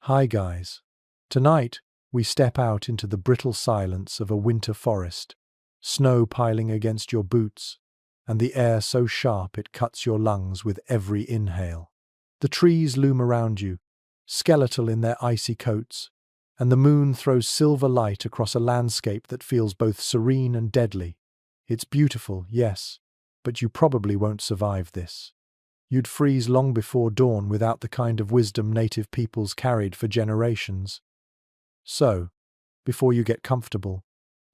Hi guys. Tonight, we step out into the brittle silence of a winter forest, snow piling against your boots, and the air so sharp it cuts your lungs with every inhale. The trees loom around you, skeletal in their icy coats, and the moon throws silver light across a landscape that feels both serene and deadly. It's beautiful, yes, but you probably won't survive this. You'd freeze long before dawn without the kind of wisdom native peoples carried for generations. So, before you get comfortable,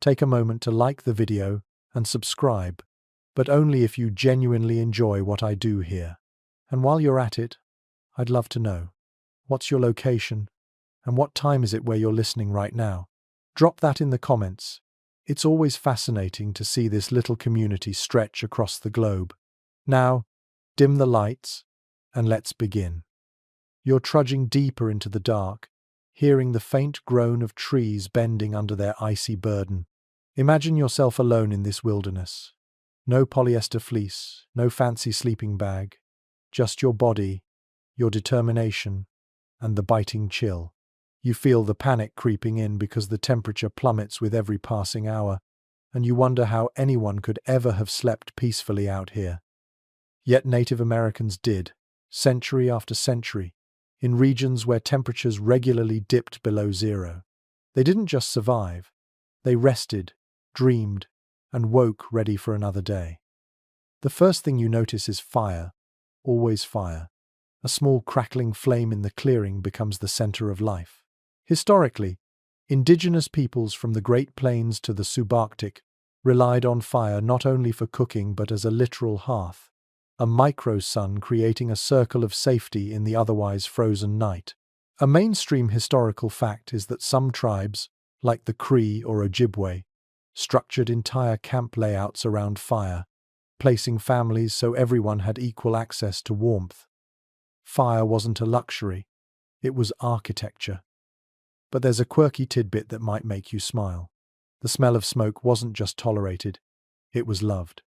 take a moment to like the video and subscribe, but only if you genuinely enjoy what I do here. And while you're at it, I'd love to know, what's your location, and what time is it where you're listening right now? Drop that in the comments. It's always fascinating to see this little community stretch across the globe. Now, dim the lights, and let's begin. You're trudging deeper into the dark, hearing the faint groan of trees bending under their icy burden. Imagine yourself alone in this wilderness. No polyester fleece, no fancy sleeping bag, just your body, your determination, and the biting chill. You feel the panic creeping in because the temperature plummets with every passing hour, and you wonder how anyone could ever have slept peacefully out here. Yet Native Americans did, century after century, in regions where temperatures regularly dipped below zero. They didn't just survive, they rested, dreamed, and woke ready for another day. The first thing you notice is fire, always fire. A small crackling flame in the clearing becomes the center of life. Historically, indigenous peoples from the Great Plains to the subarctic relied on fire not only for cooking but as a literal hearth, a micro-sun creating a circle of safety in the otherwise frozen night. A mainstream historical fact is that some tribes, like the Cree or Ojibwe, structured entire camp layouts around fire, placing families so everyone had equal access to warmth. Fire wasn't a luxury, it was architecture. But there's a quirky tidbit that might make you smile. The smell of smoke wasn't just tolerated, it was loved.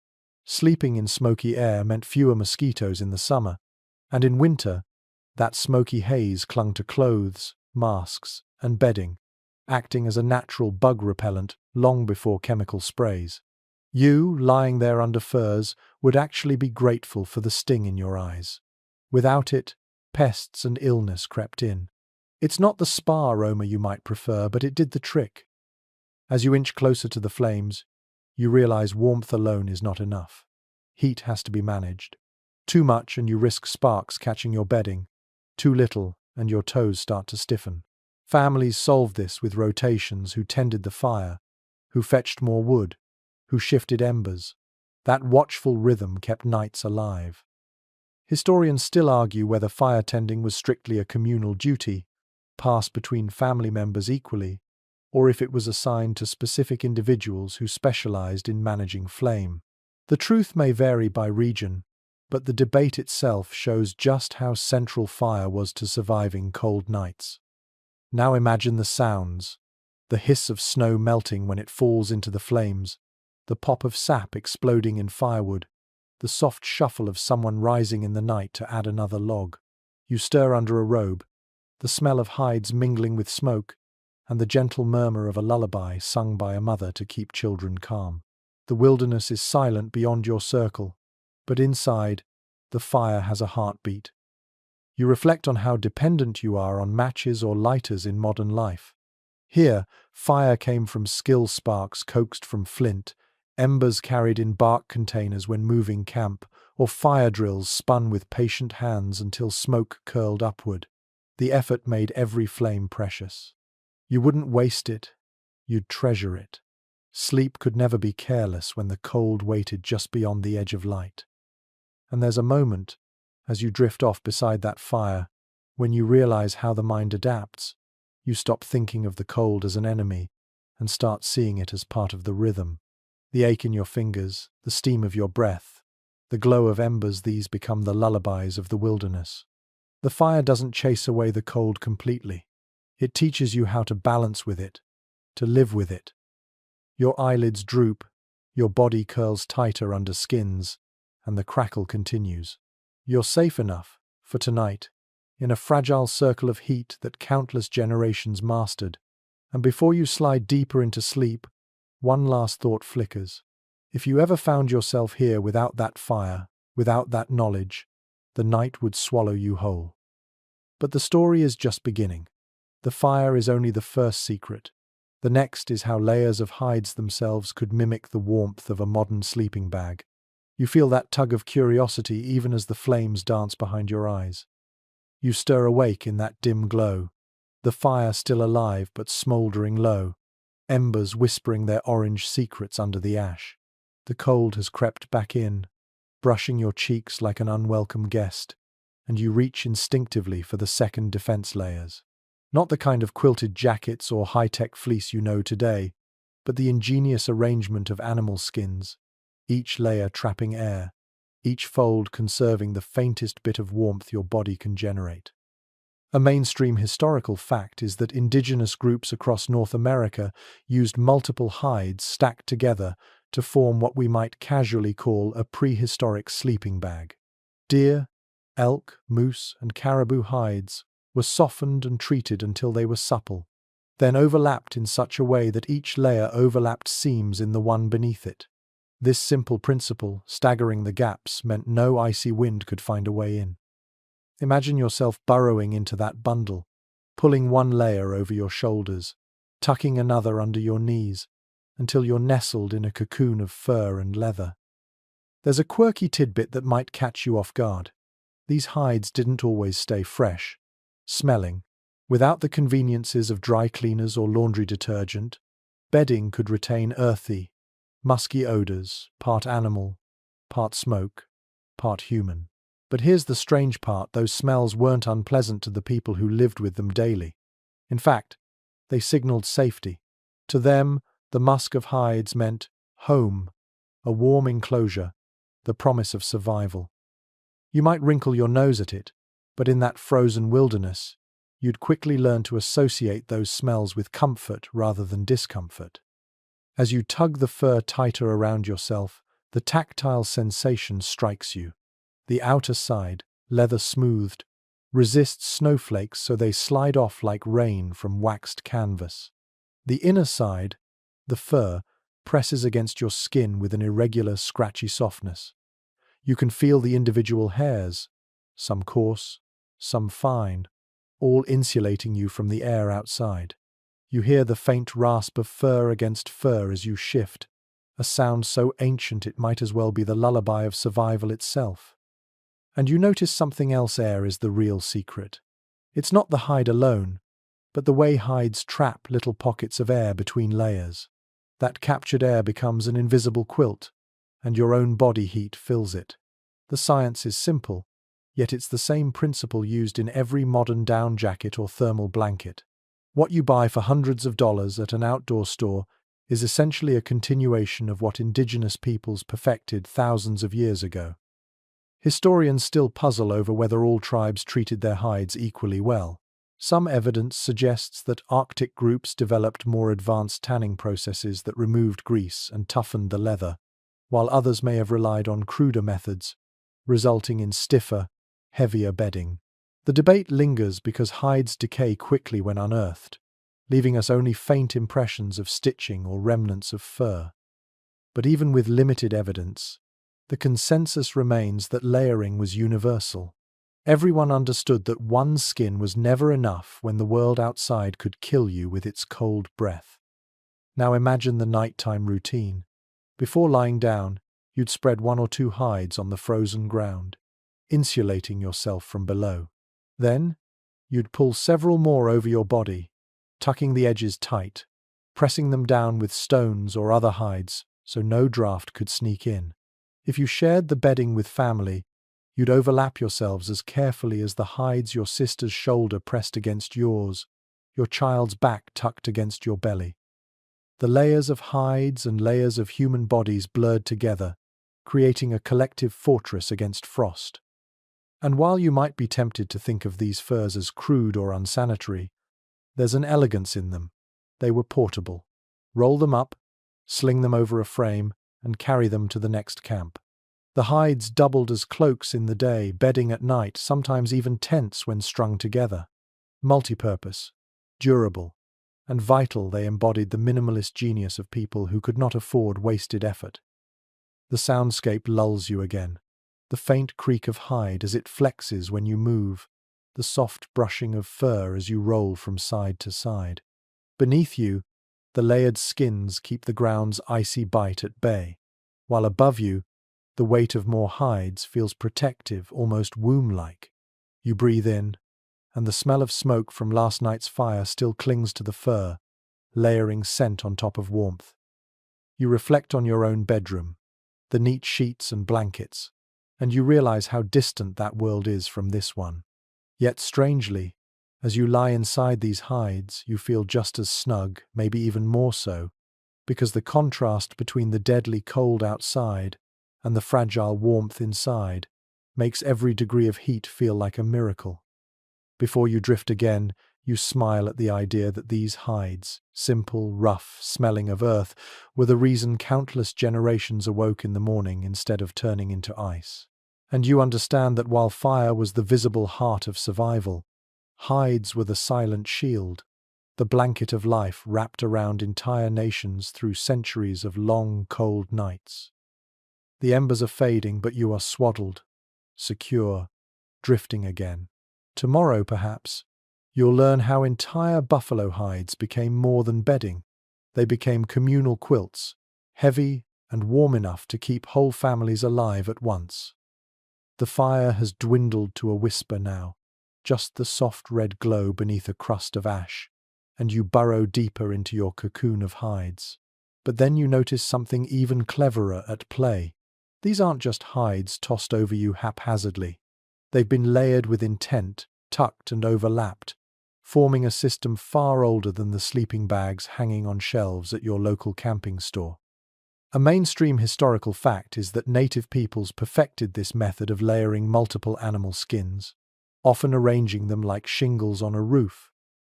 Sleeping in smoky air meant fewer mosquitoes in the summer, and in winter, that smoky haze clung to clothes, masks, and bedding, acting as a natural bug repellent long before chemical sprays. You, lying there under furs, would actually be grateful for the sting in your eyes. Without it, pests and illness crept in. It's not the spa aroma you might prefer, but it did the trick. As you inch closer to the flames, you realize warmth alone is not enough. Heat has to be managed. Too much and you risk sparks catching your bedding. Too little and your toes start to stiffen. Families solved this with rotations: who tended the fire, who fetched more wood, who shifted embers. That watchful rhythm kept nights alive. Historians still argue whether fire tending was strictly a communal duty, passed between family members equally, or if it was assigned to specific individuals who specialized in managing flame. The truth may vary by region, but the debate itself shows just how central fire was to surviving cold nights. Now imagine the sounds: the hiss of snow melting when it falls into the flames, the pop of sap exploding in firewood, the soft shuffle of someone rising in the night to add another log. You stir under a robe, the smell of hides mingling with smoke, and the gentle murmur of a lullaby sung by a mother to keep children calm. The wilderness is silent beyond your circle, but inside, the fire has a heartbeat. You reflect on how dependent you are on matches or lighters in modern life. Here, fire came from skill sparks coaxed from flint, embers carried in bark containers when moving camp, or fire drills spun with patient hands until smoke curled upward. The effort made every flame precious. You wouldn't waste it, you'd treasure it. Sleep could never be careless when the cold waited just beyond the edge of light. And there's a moment, as you drift off beside that fire, when you realize how the mind adapts. You stop thinking of the cold as an enemy and start seeing it as part of the rhythm. The ache in your fingers, the steam of your breath, the glow of embers, these become the lullabies of the wilderness. The fire doesn't chase away the cold completely. It teaches you how to balance with it, to live with it. Your eyelids droop, your body curls tighter under skins, and the crackle continues. You're safe enough, for tonight, in a fragile circle of heat that countless generations mastered. And before you slide deeper into sleep, one last thought flickers. If you ever found yourself here without that fire, without that knowledge, the night would swallow you whole. But the story is just beginning. The fire is only the first secret. The next is how layers of hides themselves could mimic the warmth of a modern sleeping bag. You feel that tug of curiosity even as the flames dance behind your eyes. You stir awake in that dim glow, the fire still alive but smouldering low, embers whispering their orange secrets under the ash. The cold has crept back in, brushing your cheeks like an unwelcome guest, and you reach instinctively for the second defense layers. Not the kind of quilted jackets or high-tech fleece you know today, but the ingenious arrangement of animal skins, each layer trapping air, each fold conserving the faintest bit of warmth your body can generate. A mainstream historical fact is that indigenous groups across North America used multiple hides stacked together to form what we might casually call a prehistoric sleeping bag. Deer, elk, moose, and caribou hides were softened and treated until they were supple, then overlapped in such a way that each layer overlapped seams in the one beneath it. This simple principle, staggering the gaps, meant no icy wind could find a way in. Imagine yourself burrowing into that bundle, pulling one layer over your shoulders, tucking another under your knees, until you're nestled in a cocoon of fur and leather. There's a quirky tidbit that might catch you off guard. These hides didn't always stay fresh, smelling. Without the conveniences of dry cleaners or laundry detergent, bedding could retain earthy, musky odors, part animal, part smoke, part human. But here's the strange part, those smells weren't unpleasant to the people who lived with them daily. In fact, they signaled safety. To them, the musk of hides meant home, a warm enclosure, the promise of survival. You might wrinkle your nose at it, but in that frozen wilderness, you'd quickly learn to associate those smells with comfort rather than discomfort. As you tug the fur tighter around yourself, the tactile sensation strikes you. The outer side, leather-smoothed, resists snowflakes so they slide off like rain from waxed canvas. The inner side, the fur, presses against your skin with an irregular, scratchy softness. You can feel the individual hairs, some coarse, some fine, all insulating you from the air outside. You hear the faint rasp of fur against fur as you shift, a sound so ancient it might as well be the lullaby of survival itself. And you notice something else. Air is the real secret. It's not the hide alone, but the way hides trap little pockets of air between layers. That captured air becomes an invisible quilt, and your own body heat fills it. The science is simple, yet it's the same principle used in every modern down jacket or thermal blanket. What you buy for hundreds of dollars at an outdoor store is essentially a continuation of what indigenous peoples perfected thousands of years ago. Historians still puzzle over whether all tribes treated their hides equally well. Some evidence suggests that Arctic groups developed more advanced tanning processes that removed grease and toughened the leather, while others may have relied on cruder methods, resulting in stiffer, heavier bedding. The debate lingers because hides decay quickly when unearthed, leaving us only faint impressions of stitching or remnants of fur. But even with limited evidence, the consensus remains that layering was universal. Everyone understood that one skin was never enough when the world outside could kill you with its cold breath. Now imagine the nighttime routine. Before lying down, you'd spread one or two hides on the frozen ground, insulating yourself from below. Then, you'd pull several more over your body, tucking the edges tight, pressing them down with stones or other hides so no draft could sneak in. If you shared the bedding with family, you'd overlap yourselves as carefully as the hides your sister's shoulder pressed against yours, your child's back tucked against your belly. The layers of hides and layers of human bodies blurred together, creating a collective fortress against frost. And while you might be tempted to think of these furs as crude or unsanitary, there's an elegance in them. They were portable. Roll them up, sling them over a frame, and carry them to the next camp. The hides doubled as cloaks in the day, bedding at night, sometimes even tents when strung together. Multipurpose, durable, and vital, they embodied the minimalist genius of people who could not afford wasted effort. The soundscape lulls you again. The faint creak of hide as it flexes when you move, the soft brushing of fur as you roll from side to side. Beneath you, the layered skins keep the ground's icy bite at bay, while above you, the weight of more hides feels protective, almost womb-like. You breathe in, and the smell of smoke from last night's fire still clings to the fur, layering scent on top of warmth. You reflect on your own bedroom, the neat sheets and blankets, and you realize how distant that world is from this one. Yet strangely, as you lie inside these hides, you feel just as snug, maybe even more so, because the contrast between the deadly cold outside and the fragile warmth inside makes every degree of heat feel like a miracle. Before you drift again, you smile at the idea that these hides, simple, rough, smelling of earth, were the reason countless generations awoke in the morning instead of turning into ice. And you understand that while fire was the visible heart of survival, hides were the silent shield, the blanket of life wrapped around entire nations through centuries of long, cold nights. The embers are fading, but you are swaddled, secure, drifting again. Tomorrow, perhaps, you'll learn how entire buffalo hides became more than bedding. They became communal quilts, heavy and warm enough to keep whole families alive at once. The fire has dwindled to a whisper now, just the soft red glow beneath a crust of ash, and you burrow deeper into your cocoon of hides. But then you notice something even cleverer at play. These aren't just hides tossed over you haphazardly. They've been layered with intent, tucked and overlapped, forming a system far older than the sleeping bags hanging on shelves at your local camping store. A mainstream historical fact is that native peoples perfected this method of layering multiple animal skins, often arranging them like shingles on a roof,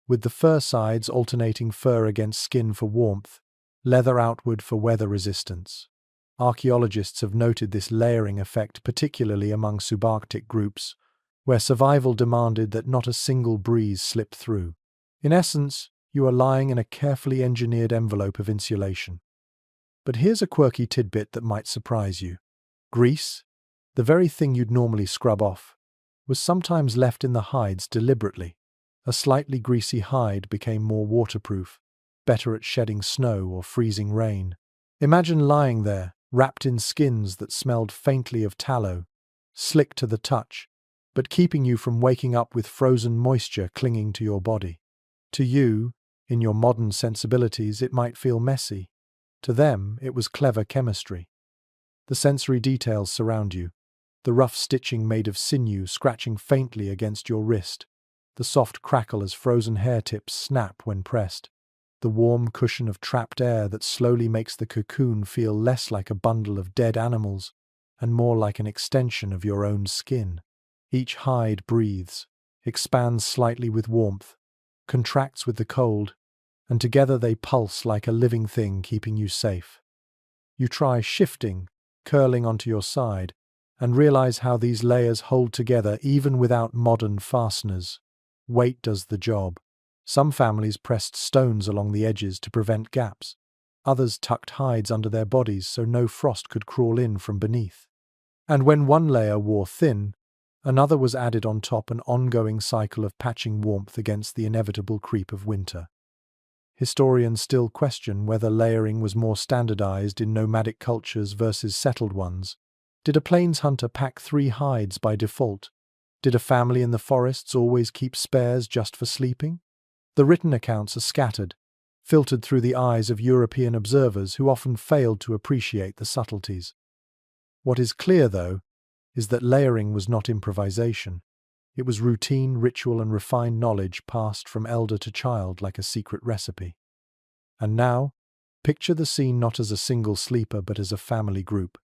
with the fur sides alternating fur against skin for warmth, leather outward for weather resistance. Archaeologists have noted this layering effect particularly among subarctic groups, where survival demanded that not a single breeze slip through. In essence, you are lying in a carefully engineered envelope of insulation. But here's a quirky tidbit that might surprise you. Grease, the very thing you'd normally scrub off, was sometimes left in the hides deliberately. A slightly greasy hide became more waterproof, better at shedding snow or freezing rain. Imagine lying there, wrapped in skins that smelled faintly of tallow, slick to the touch, but keeping you from waking up with frozen moisture clinging to your body. To you, in your modern sensibilities, it might feel messy. To them, it was clever chemistry. The sensory details surround you, the rough stitching made of sinew scratching faintly against your wrist, the soft crackle as frozen hair tips snap when pressed, the warm cushion of trapped air that slowly makes the cocoon feel less like a bundle of dead animals and more like an extension of your own skin. Each hide breathes, expands slightly with warmth, contracts with the cold, and together they pulse like a living thing keeping you safe. You try shifting, curling onto your side, and realize how these layers hold together even without modern fasteners. Weight does the job. Some families pressed stones along the edges to prevent gaps. Others tucked hides under their bodies so no frost could crawl in from beneath. And when one layer wore thin, another was added on top, an ongoing cycle of patching warmth against the inevitable creep of winter. Historians still question whether layering was more standardized in nomadic cultures versus settled ones. Did a plains hunter pack 3 hides by default? Did a family in the forests always keep spares just for sleeping? The written accounts are scattered, filtered through the eyes of European observers who often failed to appreciate the subtleties. What is clear, though, is that layering was not improvisation. It was routine, ritual, and refined knowledge passed from elder to child like a secret recipe. And now, picture the scene not as a single sleeper but as a family group.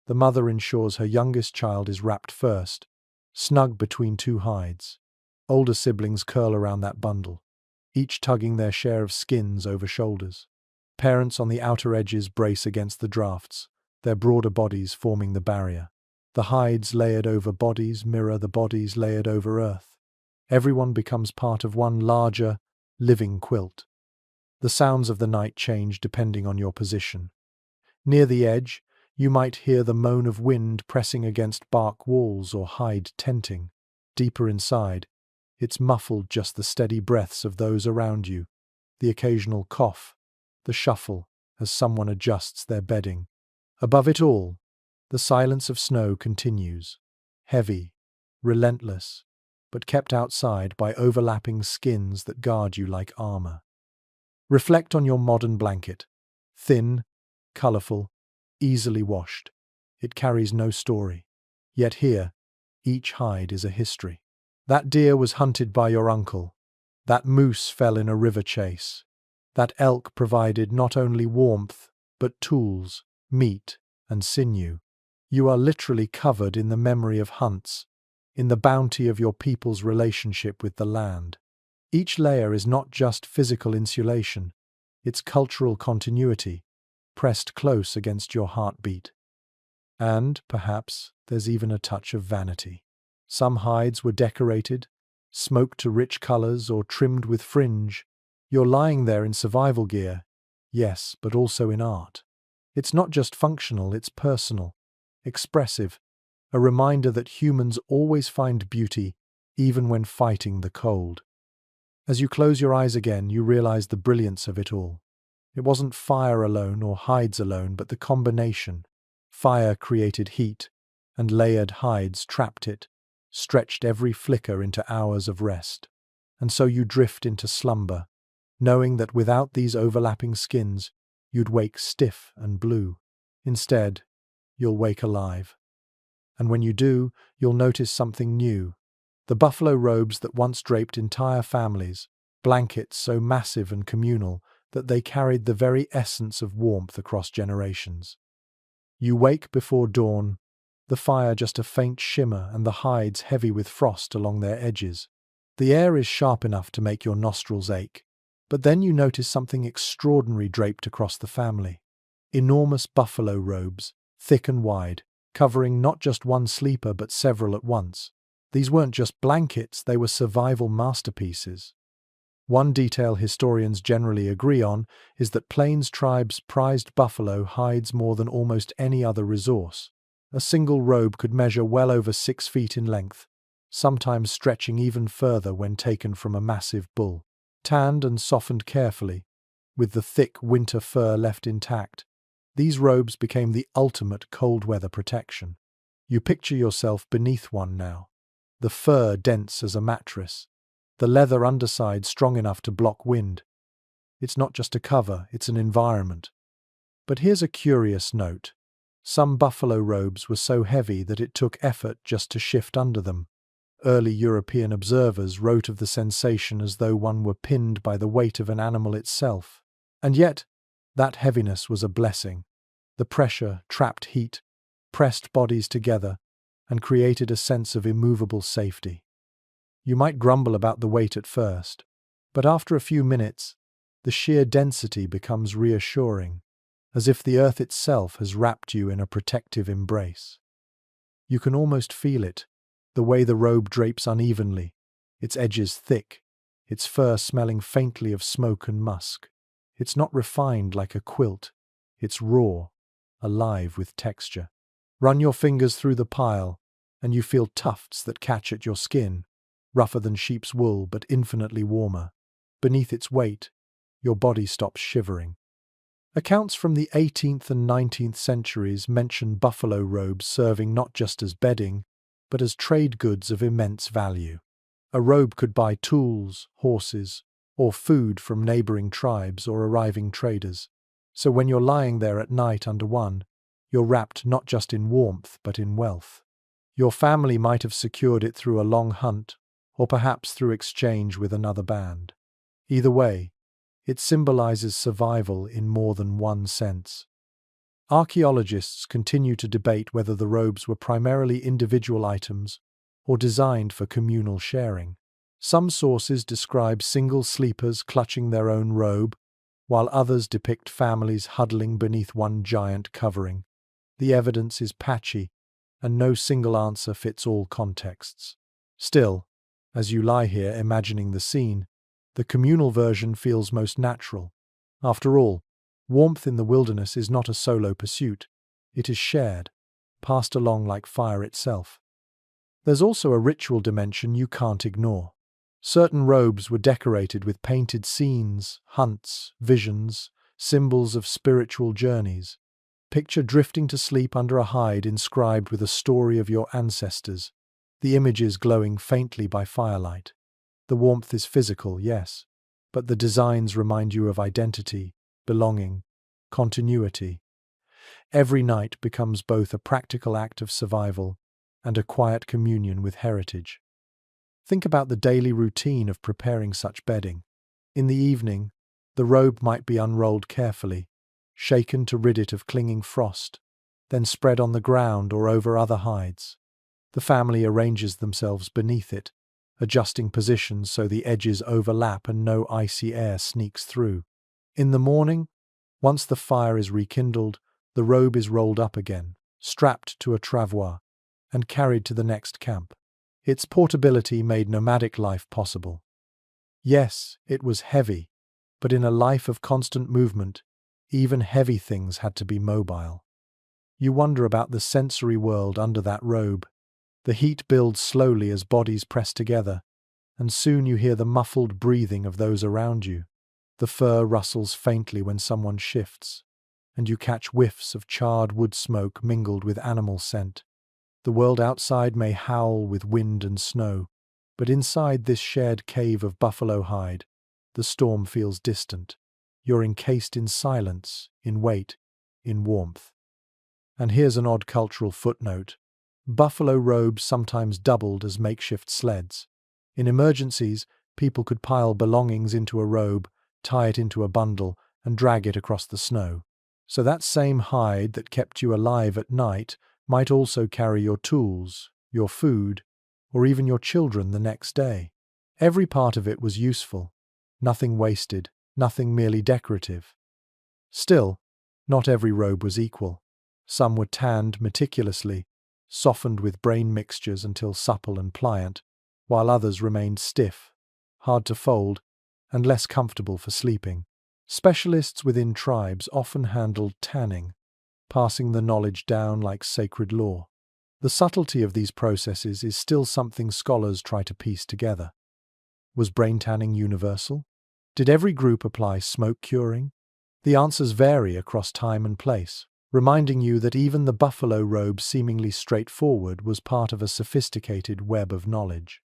The mother ensures her youngest child is wrapped first, snug between 2 hides. Older siblings curl around that bundle, each tugging their share of skins over shoulders. Parents on the outer edges brace against the drafts, their broader bodies forming the barrier. The hides layered over bodies mirror the bodies layered over earth. Everyone becomes part of one larger, living quilt. The sounds of the night change depending on your position. Near the edge, you might hear the moan of wind pressing against bark walls or hide tenting. Deeper inside, it's muffled just the steady breaths of those around you, the occasional cough, the shuffle as someone adjusts their bedding. Above it all, the silence of snow continues, heavy, relentless, but kept outside by overlapping skins that guard you like armor. Reflect on your modern blanket. Thin, colorful, easily washed. It carries no story. Yet here, each hide is a history. That deer was hunted by your uncle. That moose fell in a river chase. That elk provided not only warmth, but tools, meat, and sinew. You are literally covered in the memory of hunts, in the bounty of your people's relationship with the land. Each layer is not just physical insulation, it's cultural continuity, pressed close against your heartbeat. And, perhaps, there's even a touch of vanity. Some hides were decorated, smoked to rich colors or trimmed with fringe. You're lying there in survival gear, yes, but also in art. It's not just functional, it's personal, expressive, a reminder that humans always find beauty, even when fighting the cold. As you close your eyes again, you realize the brilliance of it all. It wasn't fire alone or hides alone, but the combination. Fire created heat, and layered hides trapped it, stretched every flicker into hours of rest. And so you drift into slumber, knowing that without these overlapping skins, you'd wake stiff and blue. Instead, you'll wake alive. And when you do, you'll notice something new. The buffalo robes that once draped entire families, blankets so massive and communal that they carried the very essence of warmth across generations. You wake before dawn, the fire just a faint shimmer and the hides heavy with frost along their edges. The air is sharp enough to make your nostrils ache. But then you notice something extraordinary draped across the family. Enormous buffalo robes, thick and wide, covering not just one sleeper but several at once. These weren't just blankets, they were survival masterpieces. One detail historians generally agree on is that Plains tribes prized buffalo hides more than almost any other resource. A single robe could measure well over 6 feet in length, sometimes stretching even further when taken from a massive bull. Tanned and softened carefully, with the thick winter fur left intact, these robes became the ultimate cold weather protection. You picture yourself beneath one now, the fur dense as a mattress, the leather underside strong enough to block wind. It's not just a cover, it's an environment. But here's a curious note. Some buffalo robes were so heavy that it took effort just to shift under them. Early European observers wrote of the sensation as though one were pinned by the weight of an animal itself. And yet, that heaviness was a blessing. The pressure trapped heat, pressed bodies together, and created a sense of immovable safety. You might grumble about the weight at first, but after a few minutes, the sheer density becomes reassuring, as if the earth itself has wrapped you in a protective embrace. You can almost feel it, the way the robe drapes unevenly, its edges thick, its fur smelling faintly of smoke and musk. It's not refined like a quilt, it's raw, alive with texture. Run your fingers through the pile, and you feel tufts that catch at your skin, rougher than sheep's wool but infinitely warmer. Beneath its weight, your body stops shivering. Accounts from the 18th and 19th centuries mention buffalo robes serving not just as bedding, but as trade goods of immense value. A robe could buy tools, horses, or food from neighboring tribes or arriving traders. So when you're lying there at night under one, you're wrapped not just in warmth but in wealth. Your family might have secured it through a long hunt, or perhaps through exchange with another band. Either way, it symbolizes survival in more than one sense. Archaeologists continue to debate whether the robes were primarily individual items or designed for communal sharing. Some sources describe single sleepers clutching their own robe, while others depict families huddling beneath one giant covering. The evidence is patchy, and no single answer fits all contexts. Still, as you lie here imagining the scene, the communal version feels most natural. After all, warmth in the wilderness is not a solo pursuit. It is shared, passed along like fire itself. There's also a ritual dimension you can't ignore. Certain robes were decorated with painted scenes, hunts, visions, symbols of spiritual journeys. Picture drifting to sleep under a hide inscribed with a story of your ancestors, the images glowing faintly by firelight. The warmth is physical, yes, but the designs remind you of identity, belonging, continuity. Every night becomes both a practical act of survival and a quiet communion with heritage. Think about the daily routine of preparing such bedding. In the evening, the robe might be unrolled carefully, shaken to rid it of clinging frost, then spread on the ground or over other hides. The family arranges themselves beneath it, adjusting positions so the edges overlap and no icy air sneaks through. In the morning, once the fire is rekindled, the robe is rolled up again, strapped to a travois, and carried to the next camp. Its portability made nomadic life possible. Yes, it was heavy, but in a life of constant movement, even heavy things had to be mobile. You wonder about the sensory world under that robe. The heat builds slowly as bodies press together, and soon you hear the muffled breathing of those around you. The fur rustles faintly when someone shifts, and you catch whiffs of charred wood smoke mingled with animal scent. The world outside may howl with wind and snow, but inside this shared cave of buffalo hide, the storm feels distant. You're encased in silence, in weight, in warmth. And here's an odd cultural footnote. Buffalo robes sometimes doubled as makeshift sleds. In emergencies, people could pile belongings into a robe, tie it into a bundle, and drag it across the snow. So that same hide that kept you alive at night might also carry your tools, your food, or even your children the next day. Every part of it was useful, nothing wasted, nothing merely decorative. Still, not every robe was equal. Some were tanned meticulously, softened with brain mixtures until supple and pliant, while others remained stiff, hard to fold, and less comfortable for sleeping. Specialists within tribes often handled tanning, passing the knowledge down like sacred lore. The subtlety of these processes is still something scholars try to piece together. Was brain tanning universal? Did every group apply smoke curing? The answers vary across time and place, reminding you that even the buffalo robe, seemingly straightforward, was part of a sophisticated web of knowledge.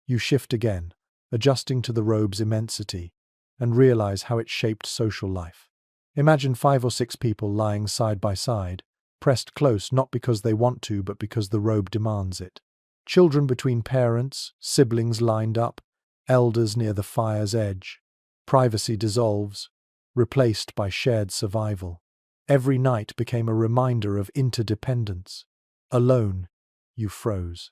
You shift again, adjusting to the robe's immensity, and realize how it shaped social life. Imagine 5 or 6 people lying side by side, pressed close not because they want to, but because the robe demands it. Children between parents, siblings lined up, elders near the fire's edge. Privacy dissolves, replaced by shared survival. Every night became a reminder of interdependence. Alone, you froze.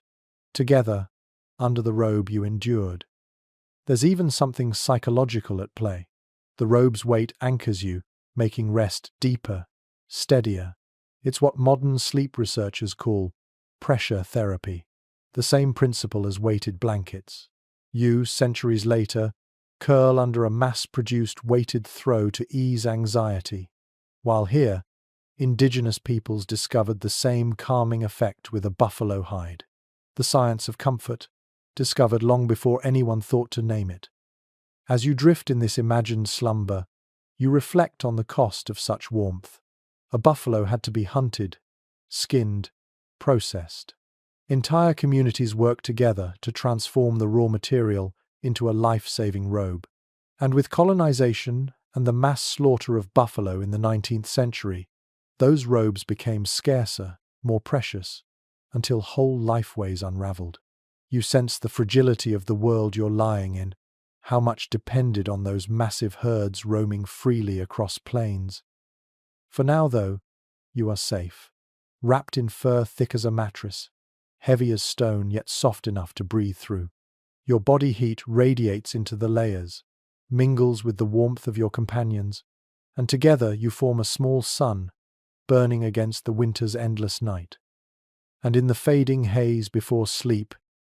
Together, under the robe, you endured. There's even something psychological at play. The robe's weight anchors you, making rest deeper, steadier. It's what modern sleep researchers call pressure therapy, the same principle as weighted blankets. You, centuries later, curl under a mass-produced weighted throw to ease anxiety, while here, indigenous peoples discovered the same calming effect with a buffalo hide. The science of comfort, discovered long before anyone thought to name it. As you drift in this imagined slumber, you reflect on the cost of such warmth. A buffalo had to be hunted, skinned, processed. Entire communities worked together to transform the raw material into a life-saving robe. And with colonization and the mass slaughter of buffalo in the 19th century, those robes became scarcer, more precious, until whole lifeways unraveled. You sense the fragility of the world you're lying in, how much depended on those massive herds roaming freely across plains. For now, though, you are safe, wrapped in fur thick as a mattress, heavy as stone yet soft enough to breathe through. Your body heat radiates into the layers, mingles with the warmth of your companions, and together you form a small sun, burning against the winter's endless night. And in the fading haze before sleep,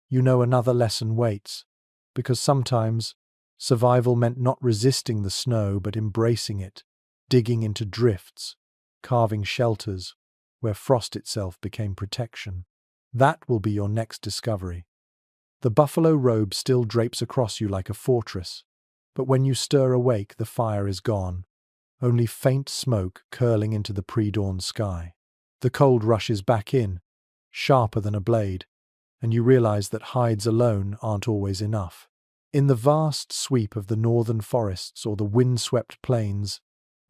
you know another lesson waits, because sometimes survival meant not resisting the snow but embracing it, digging into drifts, carving shelters where frost itself became protection. That will be your next discovery. The buffalo robe still drapes across you like a fortress, but when you stir awake, the fire is gone, only faint smoke curling into the pre-dawn sky. The cold rushes back in, sharper than a blade, and you realize that hides alone aren't always enough. In the vast sweep of the northern forests or the wind-swept plains,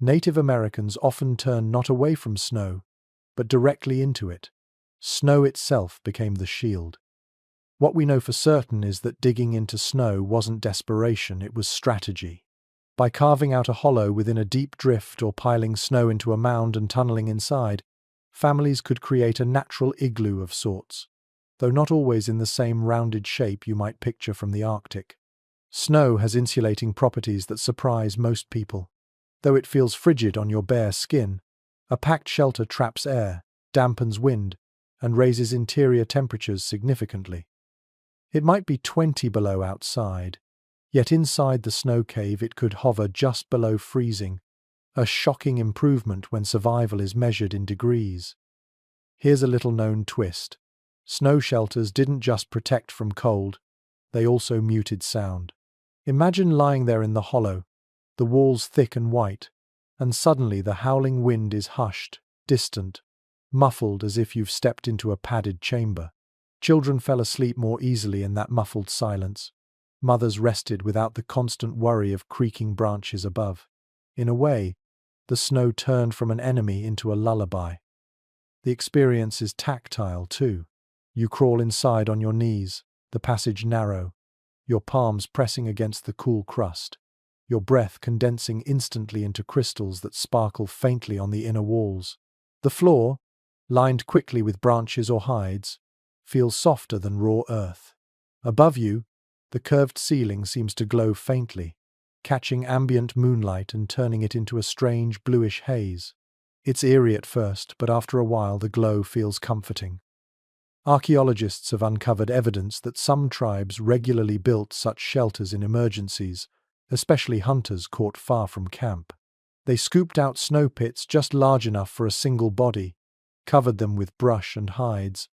Native Americans often turn not away from snow, but directly into it. Snow itself became the shield. What we know for certain is that digging into snow wasn't desperation, it was strategy. By carving out a hollow within a deep drift or piling snow into a mound and tunneling inside, families could create a natural igloo of sorts, though not always in the same rounded shape you might picture from the Arctic. Snow has insulating properties that surprise most people. Though it feels frigid on your bare skin, a packed shelter traps air, dampens wind, and raises interior temperatures significantly. It might be 20 below outside, yet inside the snow cave it could hover just below freezing, a shocking improvement when survival is measured in degrees. Here's a little-known twist. Snow shelters didn't just protect from cold, they also muted sound. Imagine lying there in the hollow, the walls thick and white, and suddenly the howling wind is hushed, distant, muffled as if you've stepped into a padded chamber. Children fell asleep more easily in that muffled silence. Mothers rested without the constant worry of creaking branches above. In a way, the snow turned from an enemy into a lullaby. The experience is tactile, too. You crawl inside on your knees, the passage narrow, your palms pressing against the cool crust, your breath condensing instantly into crystals that sparkle faintly on the inner walls. The floor, lined quickly with branches or hides, feels softer than raw earth. Above you, the curved ceiling seems to glow faintly, catching ambient moonlight and turning it into a strange bluish haze. It's eerie at first, but after a while the glow feels comforting. Archaeologists have uncovered evidence that some tribes regularly built such shelters in emergencies, especially hunters caught far from camp. They scooped out snow pits just large enough for a single body, covered them with brush and hides,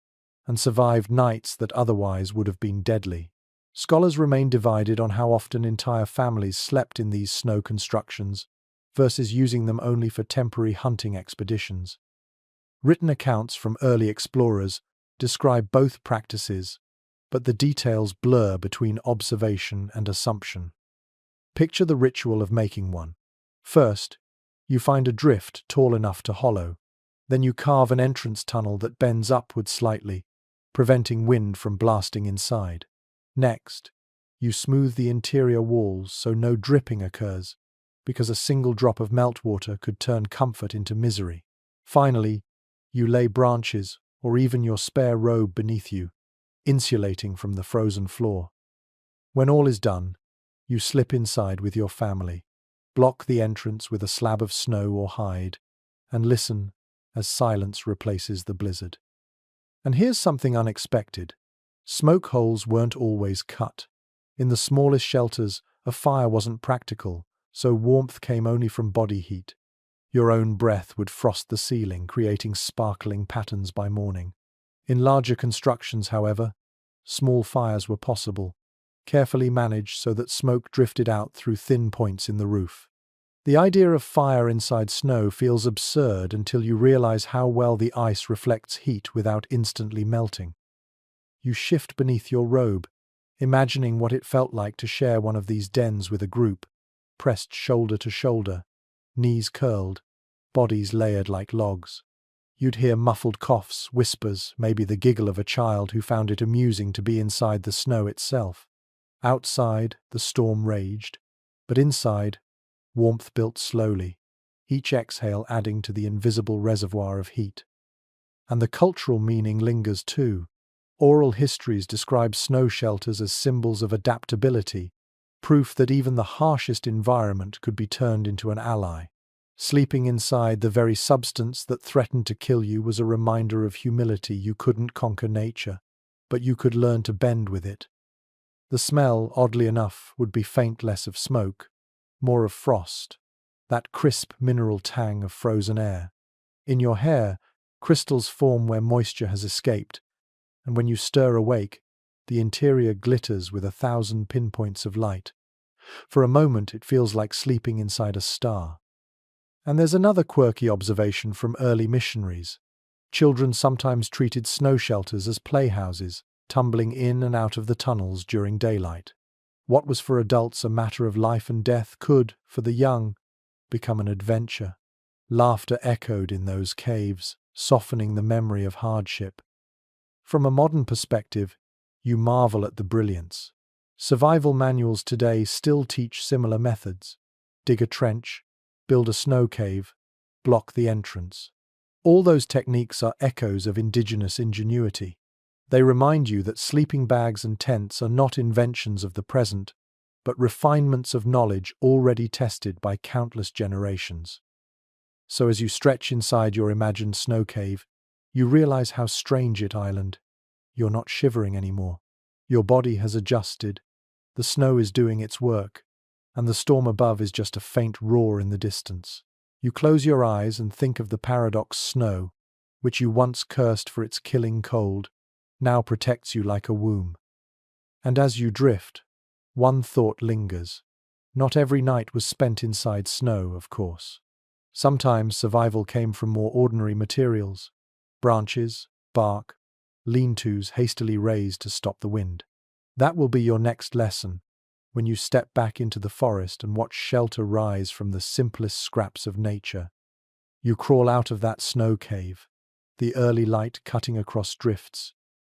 and survived nights that otherwise would have been deadly. Scholars remain divided on how often entire families slept in these snow constructions versus using them only for temporary hunting expeditions. Written accounts from early explorers describe both practices, but the details blur between observation and assumption. Picture the ritual of making one. First, you find a drift tall enough to hollow. Then you carve an entrance tunnel that bends upward slightly, preventing wind from blasting inside. Next, you smooth the interior walls so no dripping occurs, because a single drop of meltwater could turn comfort into misery. Finally, you lay branches or even your spare robe beneath you, insulating from the frozen floor. When all is done, you slip inside with your family, block the entrance with a slab of snow or hide, and listen as silence replaces the blizzard. And here's something unexpected. Smoke holes weren't always cut. In the smallest shelters, a fire wasn't practical, so warmth came only from body heat. Your own breath would frost the ceiling, creating sparkling patterns by morning. In larger constructions, however, small fires were possible, carefully managed so that smoke drifted out through thin points in the roof. The idea of fire inside snow feels absurd until you realize how well the ice reflects heat without instantly melting. You shift beneath your robe, imagining what it felt like to share one of these dens with a group, pressed shoulder to shoulder, knees curled, bodies layered like logs. You'd hear muffled coughs, whispers, maybe the giggle of a child who found it amusing to be inside the snow itself. Outside, the storm raged, but inside, warmth built slowly, each exhale adding to the invisible reservoir of heat. And the cultural meaning lingers too. Oral histories describe snow shelters as symbols of adaptability, proof that even the harshest environment could be turned into an ally. Sleeping inside the very substance that threatened to kill you was a reminder of humility. You couldn't conquer nature, but you could learn to bend with it. The smell, oddly enough, would be faint, less of smoke, more of frost, that crisp mineral tang of frozen air. In your hair, crystals form where moisture has escaped, and when you stir awake, the interior glitters with 1,000 pinpoints of light. For a moment, it feels like sleeping inside a star. And there's another quirky observation from early missionaries. Children sometimes treated snow shelters as playhouses, tumbling in and out of the tunnels during daylight. What was for adults a matter of life and death could, for the young, become an adventure. Laughter echoed in those caves, softening the memory of hardship. From a modern perspective, you marvel at the brilliance. Survival manuals today still teach similar methods. Dig a trench, build a snow cave, block the entrance. All those techniques are echoes of indigenous ingenuity. They remind you that sleeping bags and tents are not inventions of the present, but refinements of knowledge already tested by countless generations. So as you stretch inside your imagined snow cave, you realize how strange it island. You're not shivering anymore. Your body has adjusted. The snow is doing its work, and the storm above is just a faint roar in the distance. You close your eyes and think of the paradox: snow, which you once cursed for its killing cold, now protects you like a womb. And as you drift, one thought lingers. Not every night was spent inside snow, of course. Sometimes survival came from more ordinary materials: branches, bark, lean-tos hastily raised to stop the wind. That will be your next lesson, when you step back into the forest and watch shelter rise from the simplest scraps of nature. You crawl out of that snow cave, the early light cutting across drifts,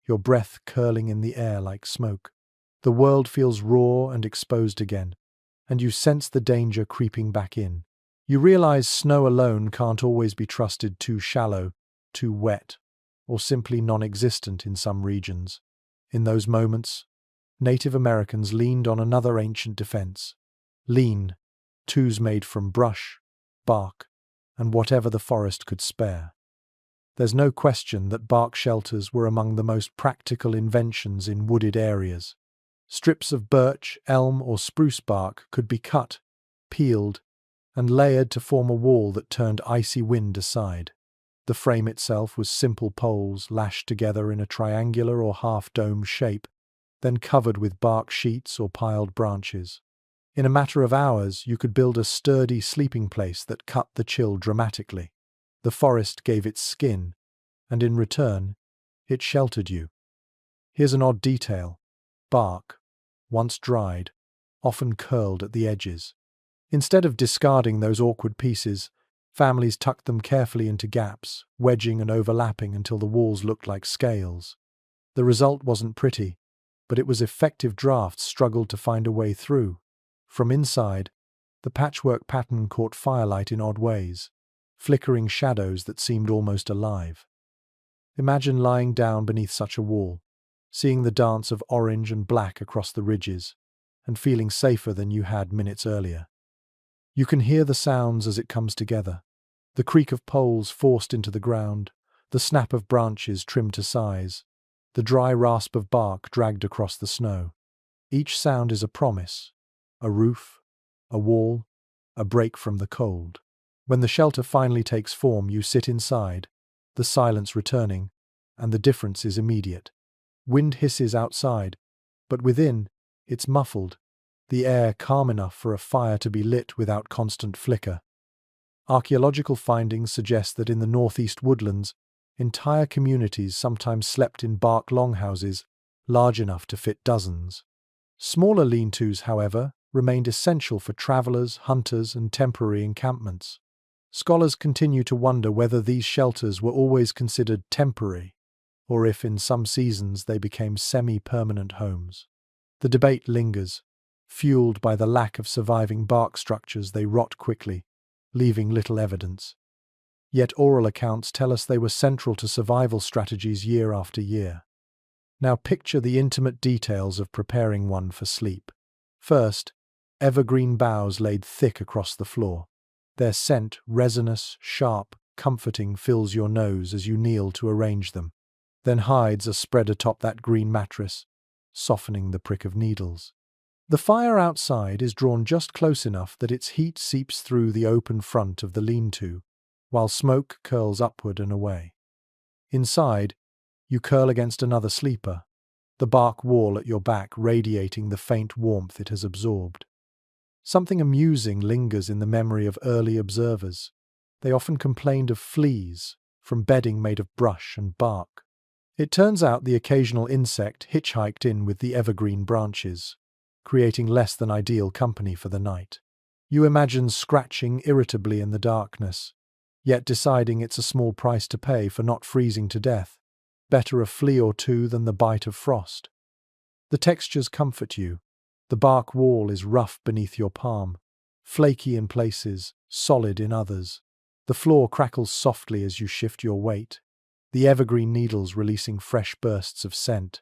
your breath curling in the air like smoke. The world feels raw and exposed again, and you sense the danger creeping back in. You realize snow alone can't always be trusted: too shallow, too wet, or simply non-existent in some regions. In those moments, Native Americans leaned on another ancient defense: lean-tos made from brush, bark, and whatever the forest could spare. There's no question that bark shelters were among the most practical inventions in wooded areas. Strips of birch, elm, or spruce bark could be cut, peeled, and layered to form a wall that turned icy wind aside. The frame itself was simple poles lashed together in a triangular or half-dome shape, then covered with bark sheets or piled branches. In a matter of hours, you could build a sturdy sleeping place that cut the chill dramatically. The forest gave its skin, and in return, it sheltered you. Here's an odd detail: bark, once dried, often curled at the edges. Instead of discarding those awkward pieces, families tucked them carefully into gaps, wedging and overlapping until the walls looked like scales. The result wasn't pretty, but it was effective. Drafts struggled to find a way through. From inside, the patchwork pattern caught firelight in odd ways, flickering shadows that seemed almost alive. Imagine lying down beneath such a wall, seeing the dance of orange and black across the ridges, and feeling safer than you had minutes earlier. You can hear the sounds as it comes together: the creak of poles forced into the ground, the snap of branches trimmed to size, the dry rasp of bark dragged across the snow. Each sound is a promise: a roof, a wall, a break from the cold. When the shelter finally takes form, you sit inside, the silence returning, and the difference is immediate. Wind hisses outside, but within, it's muffled, the air calm enough for a fire to be lit without constant flicker. Archaeological findings suggest that in the northeast woodlands, entire communities sometimes slept in bark longhouses large enough to fit dozens. Smaller lean-tos, however, remained essential for travelers, hunters, and temporary encampments. Scholars continue to wonder whether these shelters were always considered temporary, or if in some seasons they became semi-permanent homes. The debate lingers. Fueled by the lack of surviving bark structures, they rot quickly, leaving little evidence. Yet oral accounts tell us they were central to survival strategies year after year. Now picture the intimate details of preparing one for sleep. First, evergreen boughs laid thick across the floor. Their scent, resinous, sharp, comforting, fills your nose as you kneel to arrange them. Then hides are spread atop that green mattress, softening the prick of needles. The fire outside is drawn just close enough that its heat seeps through the open front of the lean-to, while smoke curls upward and away. Inside, you curl against another sleeper, the bark wall at your back radiating the faint warmth it has absorbed. Something amusing lingers in the memory of early observers. They often complained of fleas from bedding made of brush and bark. It turns out the occasional insect hitchhiked in with the evergreen branches, creating less than ideal company for the night. You imagine scratching irritably in the darkness, yet deciding it's a small price to pay for not freezing to death. Better a flea or two than the bite of frost. The textures comfort you. The bark wall is rough beneath your palm, flaky in places, solid in others. The floor crackles softly as you shift your weight, the evergreen needles releasing fresh bursts of scent.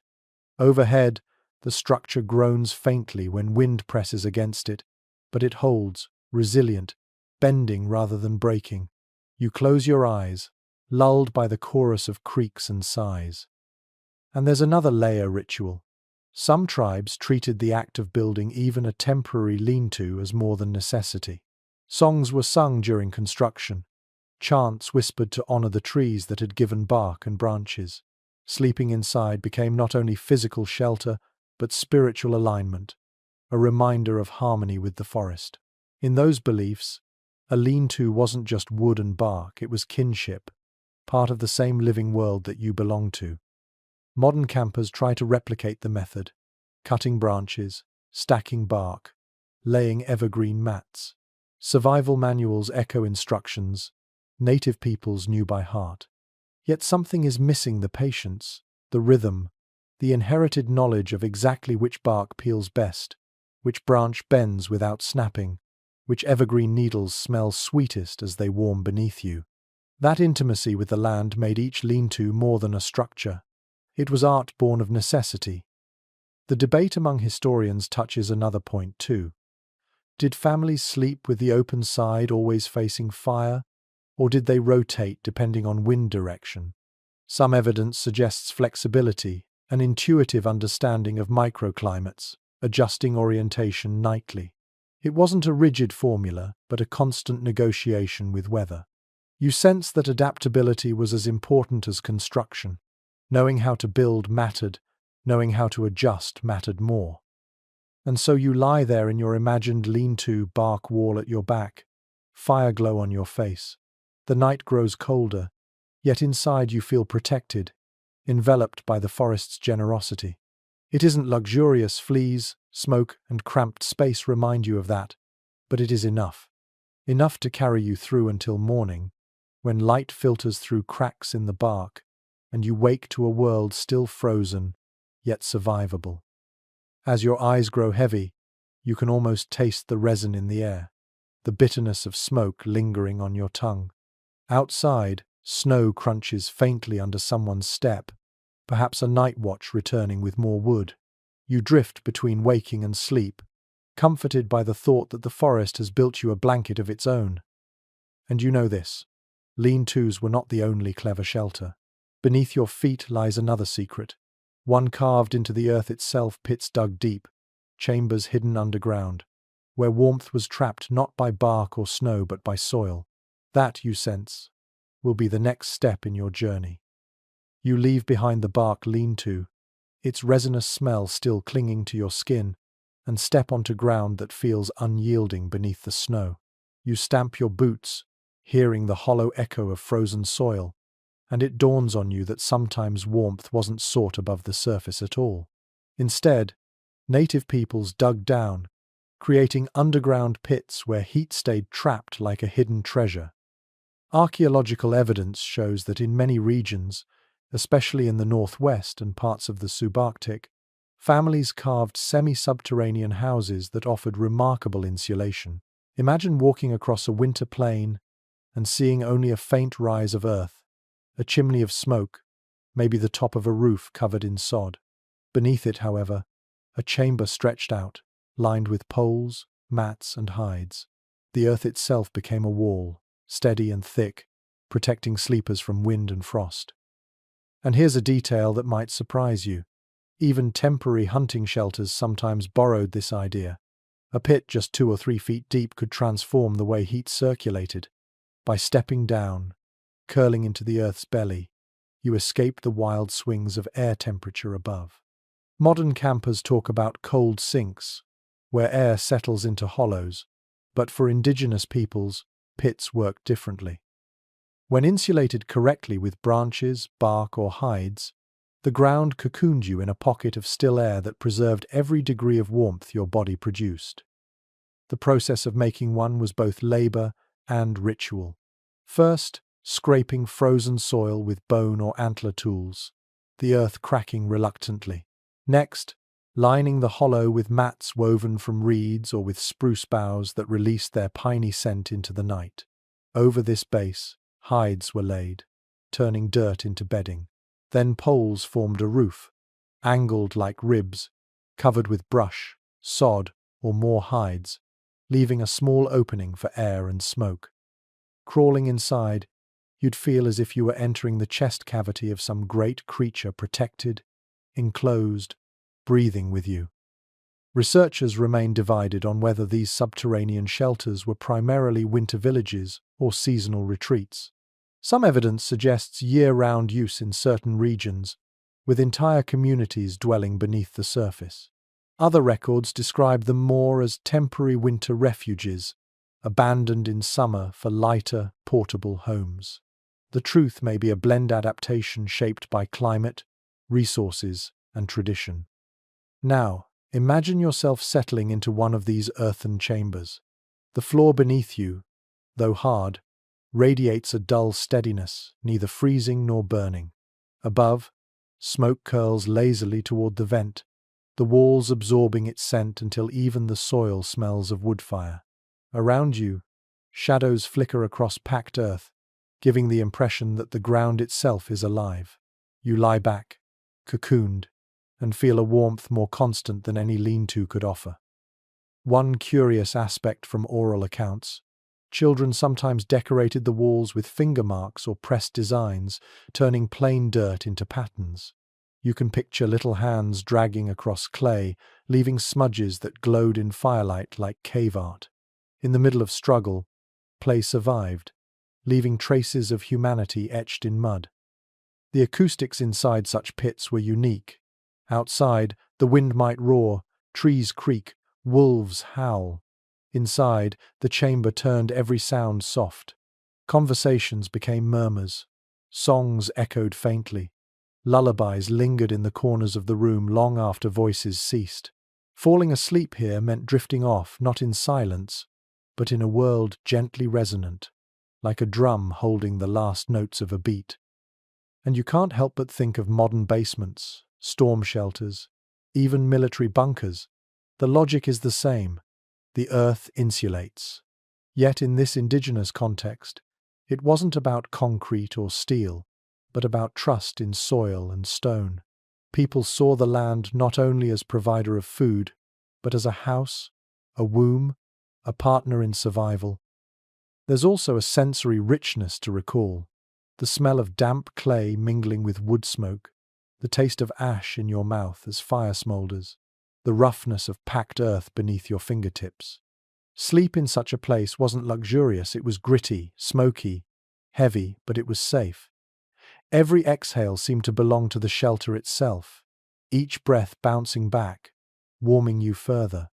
Overhead, the structure groans faintly when wind presses against it, but it holds, resilient, bending rather than breaking. You close your eyes, lulled by the chorus of creaks and sighs. And there's another layer ritual. Some tribes treated the act of building even a temporary lean-to as more than necessity. Songs were sung during construction, chants whispered to honor the trees that had given bark and branches. Sleeping inside became not only physical shelter, but spiritual alignment, a reminder of harmony with the forest. In those beliefs, a lean-to wasn't just wood and bark, it was kinship, part of the same living world that you belong to. Modern campers try to replicate the method, cutting branches, stacking bark, laying evergreen mats. Survival manuals echo instructions native peoples knew by heart. Yet something is missing: the patience, the rhythm, the inherited knowledge of exactly which bark peels best, which branch bends without snapping, which evergreen needles smell sweetest as they warm beneath you. That intimacy with the land made each lean-to more than a structure. It was art born of necessity. The debate among historians touches another point too. Did families sleep with the open side always facing fire, or did they rotate depending on wind direction? Some evidence suggests flexibility, an intuitive understanding of microclimates, adjusting orientation nightly. It wasn't a rigid formula, but a constant negotiation with weather. You sense that adaptability was as important as construction. Knowing how to build mattered, knowing how to adjust mattered more. And so you lie there in your imagined lean-to, bark wall at your back, fire glow on your face. The night grows colder, yet inside you feel protected, enveloped by the forest's generosity. It isn't luxurious. Fleas, smoke, and cramped space remind you of that, but it is enough. Enough to carry you through until morning, when light filters through cracks in the bark, and you wake to a world still frozen, yet survivable. As your eyes grow heavy, you can almost taste the resin in the air, the bitterness of smoke lingering on your tongue. Outside, snow crunches faintly under someone's step, perhaps a night watch returning with more wood. You drift between waking and sleep, comforted by the thought that the forest has built you a blanket of its own. And you know this: lean-tos were not the only clever shelter. Beneath your feet lies another secret, one carved into the earth itself, pits dug deep, chambers hidden underground, where warmth was trapped not by bark or snow but by soil. That, you sense, will be the next step in your journey. You leave behind the bark lean-to, its resinous smell still clinging to your skin, and step onto ground that feels unyielding beneath the snow. You stamp your boots, hearing the hollow echo of frozen soil, and it dawns on you that sometimes warmth wasn't sought above the surface at all. Instead, native peoples dug down, creating underground pits where heat stayed trapped like a hidden treasure. Archaeological evidence shows that in many regions, especially in the northwest and parts of the subarctic, families carved semi-subterranean houses that offered remarkable insulation. Imagine walking across a winter plain and seeing only a faint rise of earth, a chimney of smoke, maybe the top of a roof covered in sod. Beneath it, however, a chamber stretched out, lined with poles, mats, and hides. The earth itself became a wall, steady and thick, protecting sleepers from wind and frost. And here's a detail that might surprise you. Even temporary hunting shelters sometimes borrowed this idea. A pit just 2 or 3 feet deep could transform the way heat circulated. By stepping down, curling into the earth's belly, you escaped the wild swings of air temperature above. Modern campers talk about cold sinks, where air settles into hollows, but for indigenous peoples, pits work differently. When insulated correctly with branches, bark, or hides, the ground cocooned you in a pocket of still air that preserved every degree of warmth your body produced. The process of making one was both labor and ritual. First, scraping frozen soil with bone or antler tools, the earth cracking reluctantly. Next, lining the hollow with mats woven from reeds or with spruce boughs that released their piney scent into the night. Over this base, hides were laid, turning dirt into bedding. Then poles formed a roof, angled like ribs, covered with brush, sod, or more hides, leaving a small opening for air and smoke. Crawling inside, you'd feel as if you were entering the chest cavity of some great creature protected, enclosed, breathing with you. Researchers remain divided on whether these subterranean shelters were primarily winter villages or seasonal retreats. Some evidence suggests year-round use in certain regions, with entire communities dwelling beneath the surface. Other records describe them more as temporary winter refuges, abandoned in summer for lighter, portable homes. The truth may be a blend adaptation shaped by climate, resources, and tradition. Now, imagine yourself settling into one of these earthen chambers. The floor beneath you, though hard, radiates a dull steadiness, neither freezing nor burning. Above, smoke curls lazily toward the vent, the walls absorbing its scent until even the soil smells of wood fire. Around you, shadows flicker across packed earth, giving the impression that the ground itself is alive. You lie back, cocooned, and feel a warmth more constant than any lean-to could offer. One curious aspect from oral accounts: children sometimes decorated the walls with finger marks or pressed designs, turning plain dirt into patterns. You can picture little hands dragging across clay, leaving smudges that glowed in firelight like cave art. In the middle of struggle, play survived, leaving traces of humanity etched in mud. The acoustics inside such pits were unique. Outside, the wind might roar, trees creak, wolves howl. Inside, the chamber turned every sound soft. Conversations became murmurs. Songs echoed faintly. Lullabies lingered in the corners of the room long after voices ceased. Falling asleep here meant drifting off, not in silence, but in a world gently resonant, like a drum holding the last notes of a beat. And you can't help but think of modern basements, storm shelters, even military bunkers. The logic is the same. The earth insulates. Yet in this indigenous context, it wasn't about concrete or steel, but about trust in soil and stone. People saw the land not only as provider of food, but as a house, a womb, a partner in survival. There's also a sensory richness to recall. The smell of damp clay mingling with wood smoke, the taste of ash in your mouth as fire smolders, the roughness of packed earth beneath your fingertips. Sleep in such a place wasn't luxurious, it was gritty, smoky, heavy, but it was safe. Every exhale seemed to belong to the shelter itself, each breath bouncing back, warming you further.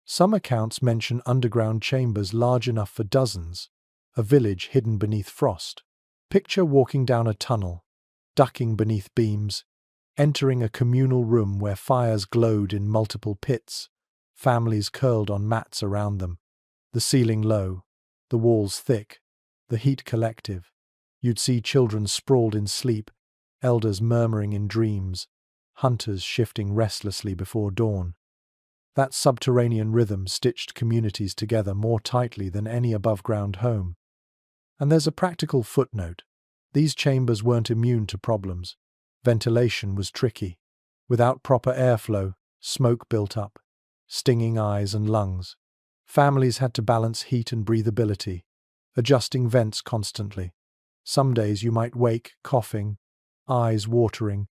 Some accounts mention underground chambers large enough for dozens, a village hidden beneath frost. Picture walking down a tunnel, ducking beneath beams, entering a communal room where fires glowed in multiple pits, families curled on mats around them, the ceiling low, the walls thick, the heat collective. You'd see children sprawled in sleep, elders murmuring in dreams, hunters shifting restlessly before dawn. That subterranean rhythm stitched communities together more tightly than any above-ground home. And there's a practical footnote. These chambers weren't immune to problems. Ventilation was tricky. Without proper airflow, smoke built up, stinging eyes and lungs. Families had to balance heat and breathability, adjusting vents constantly. Some days you might wake coughing, eyes watering,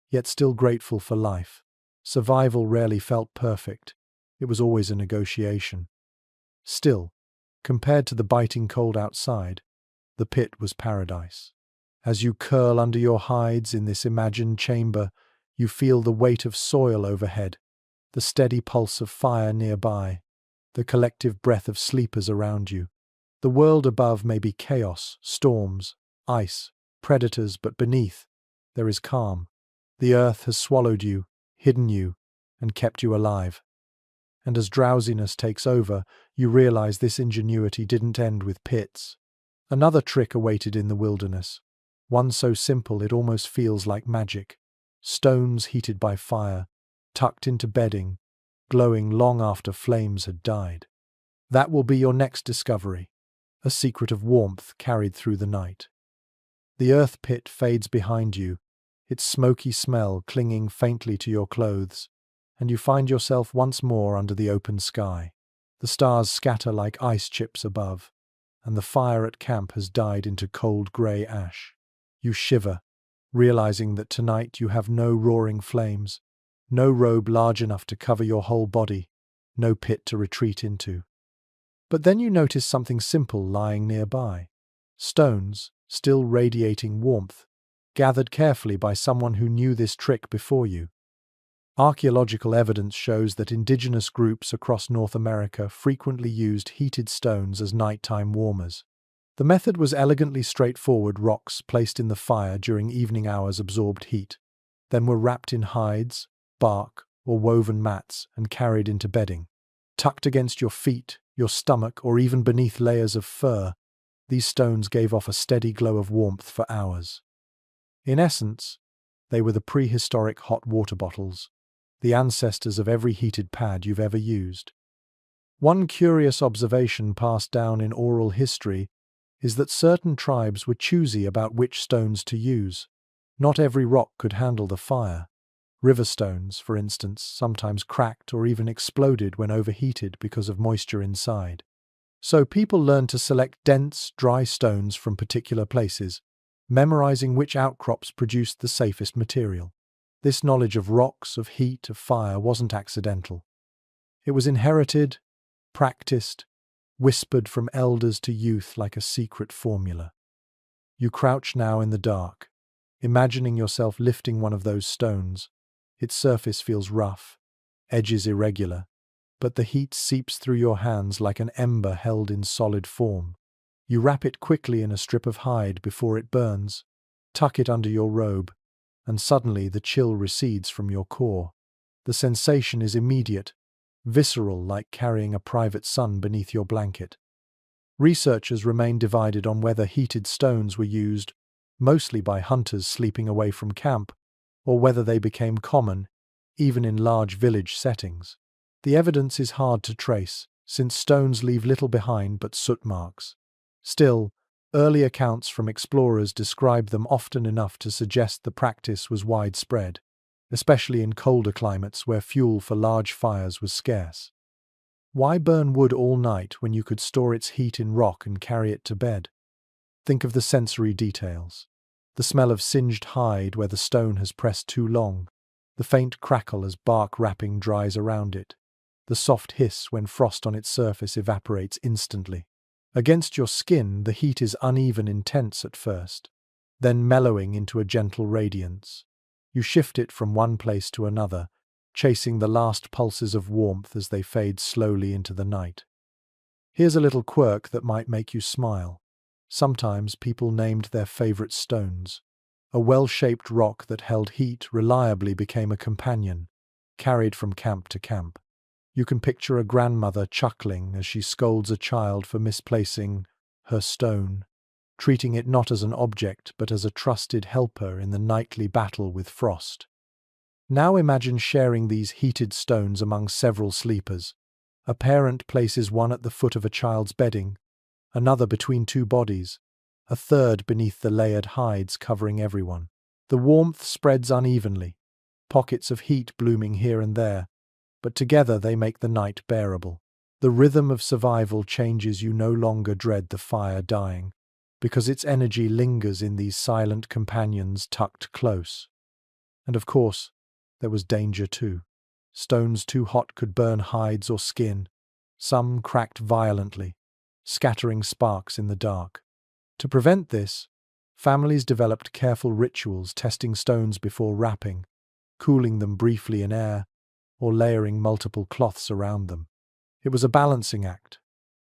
yet still grateful for life. Survival rarely felt perfect. It was always a negotiation. Still, compared to the biting cold outside, the pit was paradise. As you curl under your hides in this imagined chamber, you feel the weight of soil overhead, the steady pulse of fire nearby, the collective breath of sleepers around you. The world above may be chaos, storms, ice, predators, but beneath, there is calm. The earth has swallowed you, hidden you, and kept you alive. And as drowsiness takes over, you realize this ingenuity didn't end with pits. Another trick awaited in the wilderness, one so simple it almost feels like magic. Stones heated by fire, tucked into bedding, glowing long after flames had died. That will be your next discovery, a secret of warmth carried through the night. The earth pit fades behind you, its smoky smell clinging faintly to your clothes, and you find yourself once more under the open sky. The stars scatter like ice chips above, and the fire at camp has died into cold grey ash. You shiver, realizing that tonight you have no roaring flames, no robe large enough to cover your whole body, no pit to retreat into. But then you notice something simple lying nearby. Stones, still radiating warmth, gathered carefully by someone who knew this trick before you. Archaeological evidence shows that indigenous groups across North America frequently used heated stones as nighttime warmers. The method was elegantly straightforward. Rocks placed in the fire during evening hours absorbed heat, then were wrapped in hides, bark, or woven mats and carried into bedding. Tucked against your feet, your stomach, or even beneath layers of fur, these stones gave off a steady glow of warmth for hours. In essence, they were the prehistoric hot water bottles, the ancestors of every heated pad you've ever used. One curious observation passed down in oral history is that certain tribes were choosy about which stones to use. Not every rock could handle the fire. River stones, for instance, sometimes cracked or even exploded when overheated because of moisture inside. So people learned to select dense, dry stones from particular places, memorizing which outcrops produced the safest material. This knowledge of rocks, of heat, of fire wasn't accidental. It was inherited, practiced, whispered from elders to youth like a secret formula. You crouch now in the dark, imagining yourself lifting one of those stones. Its surface feels rough, edges irregular, but the heat seeps through your hands like an ember held in solid form. You wrap it quickly in a strip of hide before it burns, tuck it under your robe, and suddenly the chill recedes from your core. The sensation is immediate, visceral, like carrying a private sun beneath your blanket. Researchers remain divided on whether heated stones were used mostly by hunters sleeping away from camp, or whether they became common, even in large village settings. The evidence is hard to trace, since stones leave little behind but soot marks. Still, early accounts from explorers describe them often enough to suggest the practice was widespread, especially in colder climates where fuel for large fires was scarce. Why burn wood all night when you could store its heat in rock and carry it to bed? Think of the sensory details. The smell of singed hide where the stone has pressed too long, the faint crackle as bark wrapping dries around it, the soft hiss when frost on its surface evaporates instantly. Against your skin, the heat is uneven, intense at first, then mellowing into a gentle radiance. You shift it from one place to another, chasing the last pulses of warmth as they fade slowly into the night. Here's a little quirk that might make you smile. Sometimes people named their favorite stones. A well-shaped rock that held heat reliably became a companion, carried from camp to camp. You can picture a grandmother chuckling as she scolds a child for misplacing her stone, treating it not as an object but as a trusted helper in the nightly battle with frost. Now imagine sharing these heated stones among several sleepers. A parent places one at the foot of a child's bedding, another between two bodies, a third beneath the layered hides covering everyone. The warmth spreads unevenly, pockets of heat blooming here and there, but together they make the night bearable. The rhythm of survival changes. You no longer dread the fire dying, because its energy lingers in these silent companions tucked close. And of course, there was danger too. Stones too hot could burn hides or skin. Some cracked violently, scattering sparks in the dark. To prevent this, families developed careful rituals, testing stones before wrapping, cooling them briefly in air, or layering multiple cloths around them. It was a balancing act,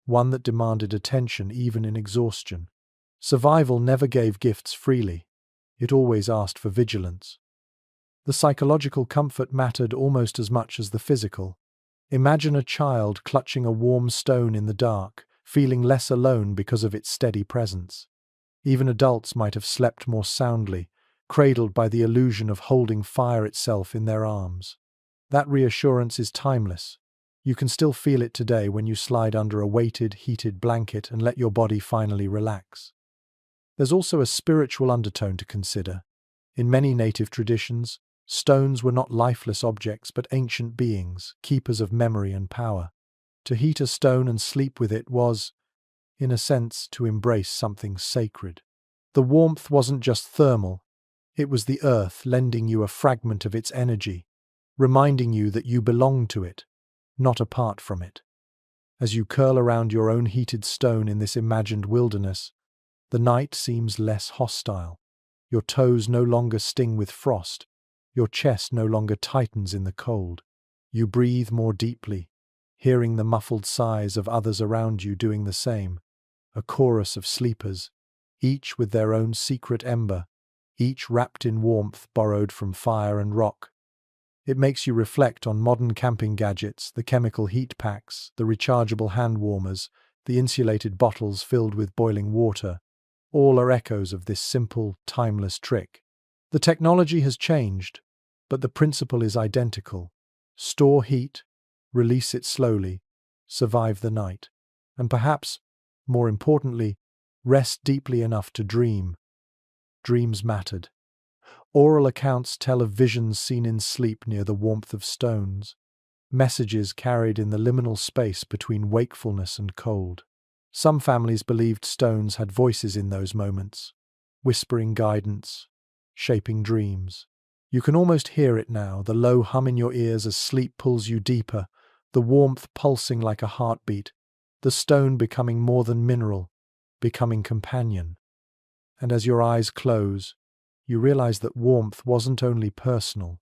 one that demanded attention even in exhaustion. Survival never gave gifts freely. It always asked for vigilance. The psychological comfort mattered almost as much as the physical. Imagine a child clutching a warm stone in the dark, feeling less alone because of its steady presence. Even adults might have slept more soundly, cradled by the illusion of holding fire itself in their arms. That reassurance is timeless. You can still feel it today when you slide under a weighted, heated blanket and let your body finally relax. There's also a spiritual undertone to consider. In many native traditions, stones were not lifeless objects but ancient beings, keepers of memory and power. To heat a stone and sleep with it was, in a sense, to embrace something sacred. The warmth wasn't just thermal, it was the earth lending you a fragment of its energy, reminding you that you belong to it, not apart from it. As you curl around your own heated stone in this imagined wilderness, the night seems less hostile. Your toes no longer sting with frost. Your chest no longer tightens in the cold. You breathe more deeply, hearing the muffled sighs of others around you doing the same. A chorus of sleepers, each with their own secret ember, each wrapped in warmth borrowed from fire and rock. It makes you reflect on modern camping gadgets, the chemical heat packs, the rechargeable hand warmers, the insulated bottles filled with boiling water. All are echoes of this simple, timeless trick. The technology has changed, but the principle is identical. Store heat, release it slowly, survive the night, and perhaps, more importantly, rest deeply enough to dream. Dreams mattered. Oral accounts tell of visions seen in sleep near the warmth of stones, messages carried in the liminal space between wakefulness and cold. Some families believed stones had voices in those moments, whispering guidance, shaping dreams. You can almost hear it now, the low hum in your ears as sleep pulls you deeper, the warmth pulsing like a heartbeat, the stone becoming more than mineral, becoming companion. And as your eyes close, you realize that warmth wasn't only personal.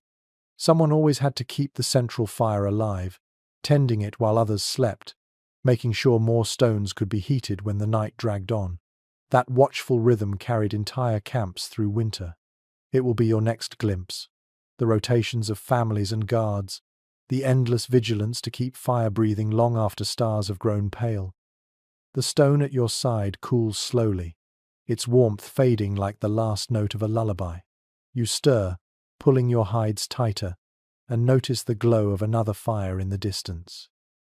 Someone always had to keep the central fire alive, tending it while others slept, making sure more stones could be heated when the night dragged on. That watchful rhythm carried entire camps through winter. It will be your next glimpse. The rotations of families and guards, the endless vigilance to keep fire breathing long after stars have grown pale. The stone at your side cools slowly, its warmth fading like the last note of a lullaby. You stir, pulling your hides tighter, and notice the glow of another fire in the distance.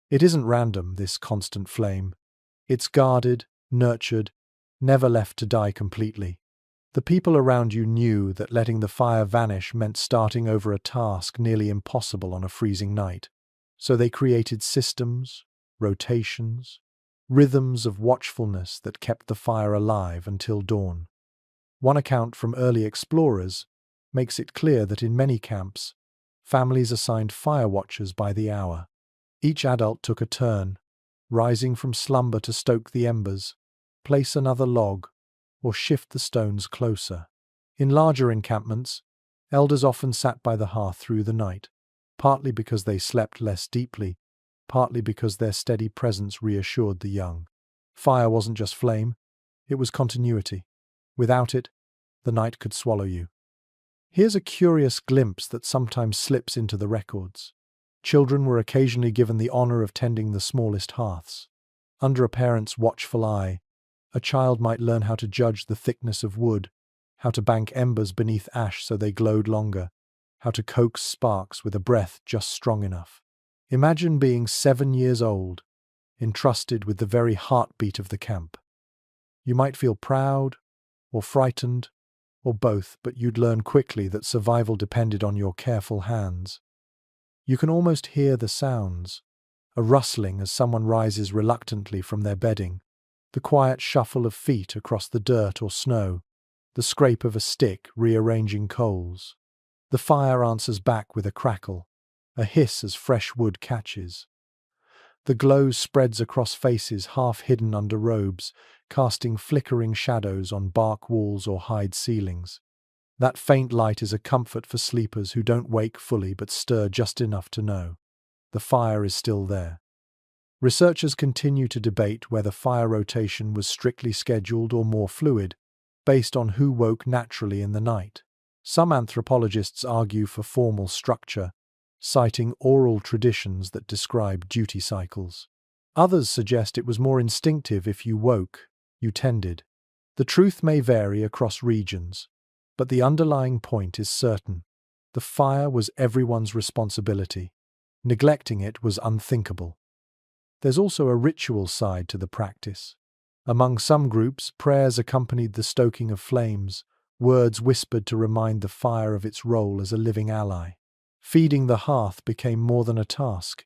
It isn't random, this constant flame. It's guarded, nurtured, never left to die completely. The people around you knew that letting the fire vanish meant starting over a task nearly impossible on a freezing night. So they created systems, rotations, rhythms of watchfulness that kept the fire alive until dawn. One account from early explorers makes it clear that in many camps, families assigned fire watchers by the hour. Each adult took a turn, rising from slumber to stoke the embers, place another log, or shift the stones closer. In larger encampments, elders often sat by the hearth through the night, partly because they slept less deeply, partly because their steady presence reassured the young. Fire wasn't just flame, it was continuity. Without it, the night could swallow you. Here's a curious glimpse that sometimes slips into the records. Children were occasionally given the honor of tending the smallest hearths. Under a parent's watchful eye, a child might learn how to judge the thickness of wood, how to bank embers beneath ash so they glowed longer, how to coax sparks with a breath just strong enough. Imagine being 7 years old, entrusted with the very heartbeat of the camp. You might feel proud, or frightened, or both, but you'd learn quickly that survival depended on your careful hands. You can almost hear the sounds, a rustling as someone rises reluctantly from their bedding, the quiet shuffle of feet across the dirt or snow, the scrape of a stick rearranging coals. The fire answers back with a crackle, a hiss as fresh wood catches. The glow spreads across faces half hidden under robes, casting flickering shadows on bark walls or hide ceilings. That faint light is a comfort for sleepers who don't wake fully but stir just enough to know the fire is still there. Researchers continue to debate whether fire rotation was strictly scheduled or more fluid, based on who woke naturally in the night. Some anthropologists argue for formal structure, citing oral traditions that describe duty cycles. Others suggest it was more instinctive. If you woke, you tended. The truth may vary across regions, but the underlying point is certain. The fire was everyone's responsibility. Neglecting it was unthinkable. There's also a ritual side to the practice. Among some groups, prayers accompanied the stoking of flames, words whispered to remind the fire of its role as a living ally. Feeding the hearth became more than a task.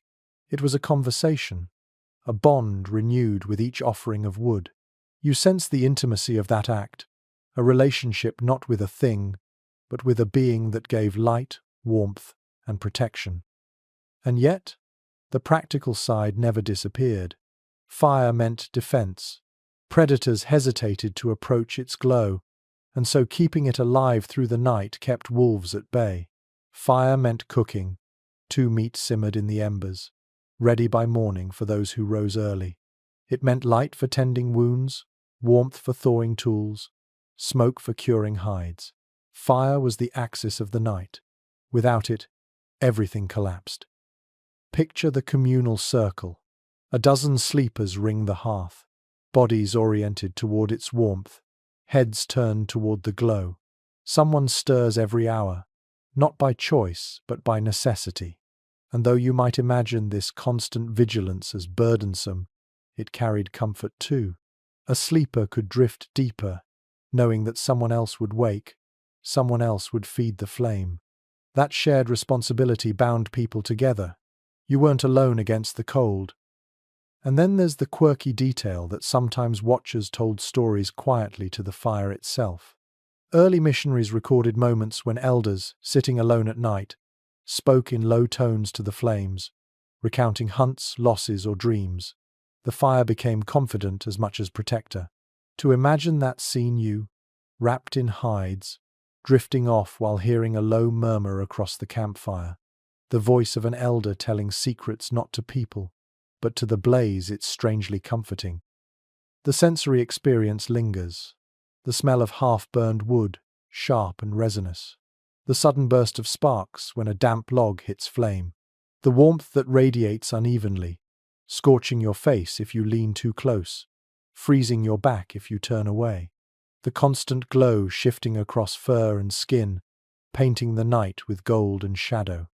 It was a conversation, a bond renewed with each offering of wood. You sense the intimacy of that act, a relationship not with a thing, but with a being that gave light, warmth, and protection. And yet, the practical side never disappeared. Fire meant defense. Predators hesitated to approach its glow, and so keeping it alive through the night kept wolves at bay. Fire meant cooking, meat simmered in the embers, ready by morning for those who rose early. It meant light for tending wounds, warmth for thawing tools, smoke for curing hides. Fire was the axis of the night. Without it, everything collapsed. Picture the communal circle. A dozen sleepers ring the hearth, bodies oriented toward its warmth, heads turned toward the glow. Someone stirs every hour, not by choice, but by necessity. And though you might imagine this constant vigilance as burdensome, it carried comfort too. A sleeper could drift deeper, knowing that someone else would wake, someone else would feed the flame. That shared responsibility bound people together. You weren't alone against the cold. And then there's the quirky detail that sometimes watchers told stories quietly to the fire itself. Early missionaries recorded moments when elders, sitting alone at night, spoke in low tones to the flames, recounting hunts, losses, or dreams. The fire became confidant as much as protector. To imagine that scene, you, wrapped in hides, drifting off while hearing a low murmur across the campfire, the voice of an elder telling secrets not to people, but to the blaze, it's strangely comforting. The sensory experience lingers. The smell of half-burned wood, sharp and resinous. The sudden burst of sparks when a damp log hits flame. The warmth that radiates unevenly, scorching your face if you lean too close, freezing your back if you turn away. The constant glow shifting across fur and skin, painting the night with gold and shadow.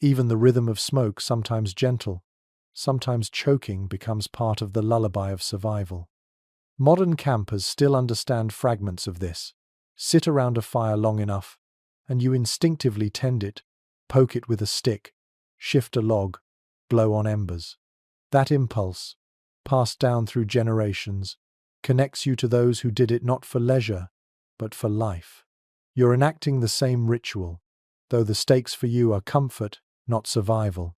Even the rhythm of smoke, sometimes gentle, sometimes choking, becomes part of the lullaby of survival. Modern campers still understand fragments of this. Sit around a fire long enough, and you instinctively tend it, poke it with a stick, shift a log, blow on embers. That impulse, passed down through generations, connects you to those who did it not for leisure, but for life. You're enacting the same ritual, though the stakes for you are comfort, not survival.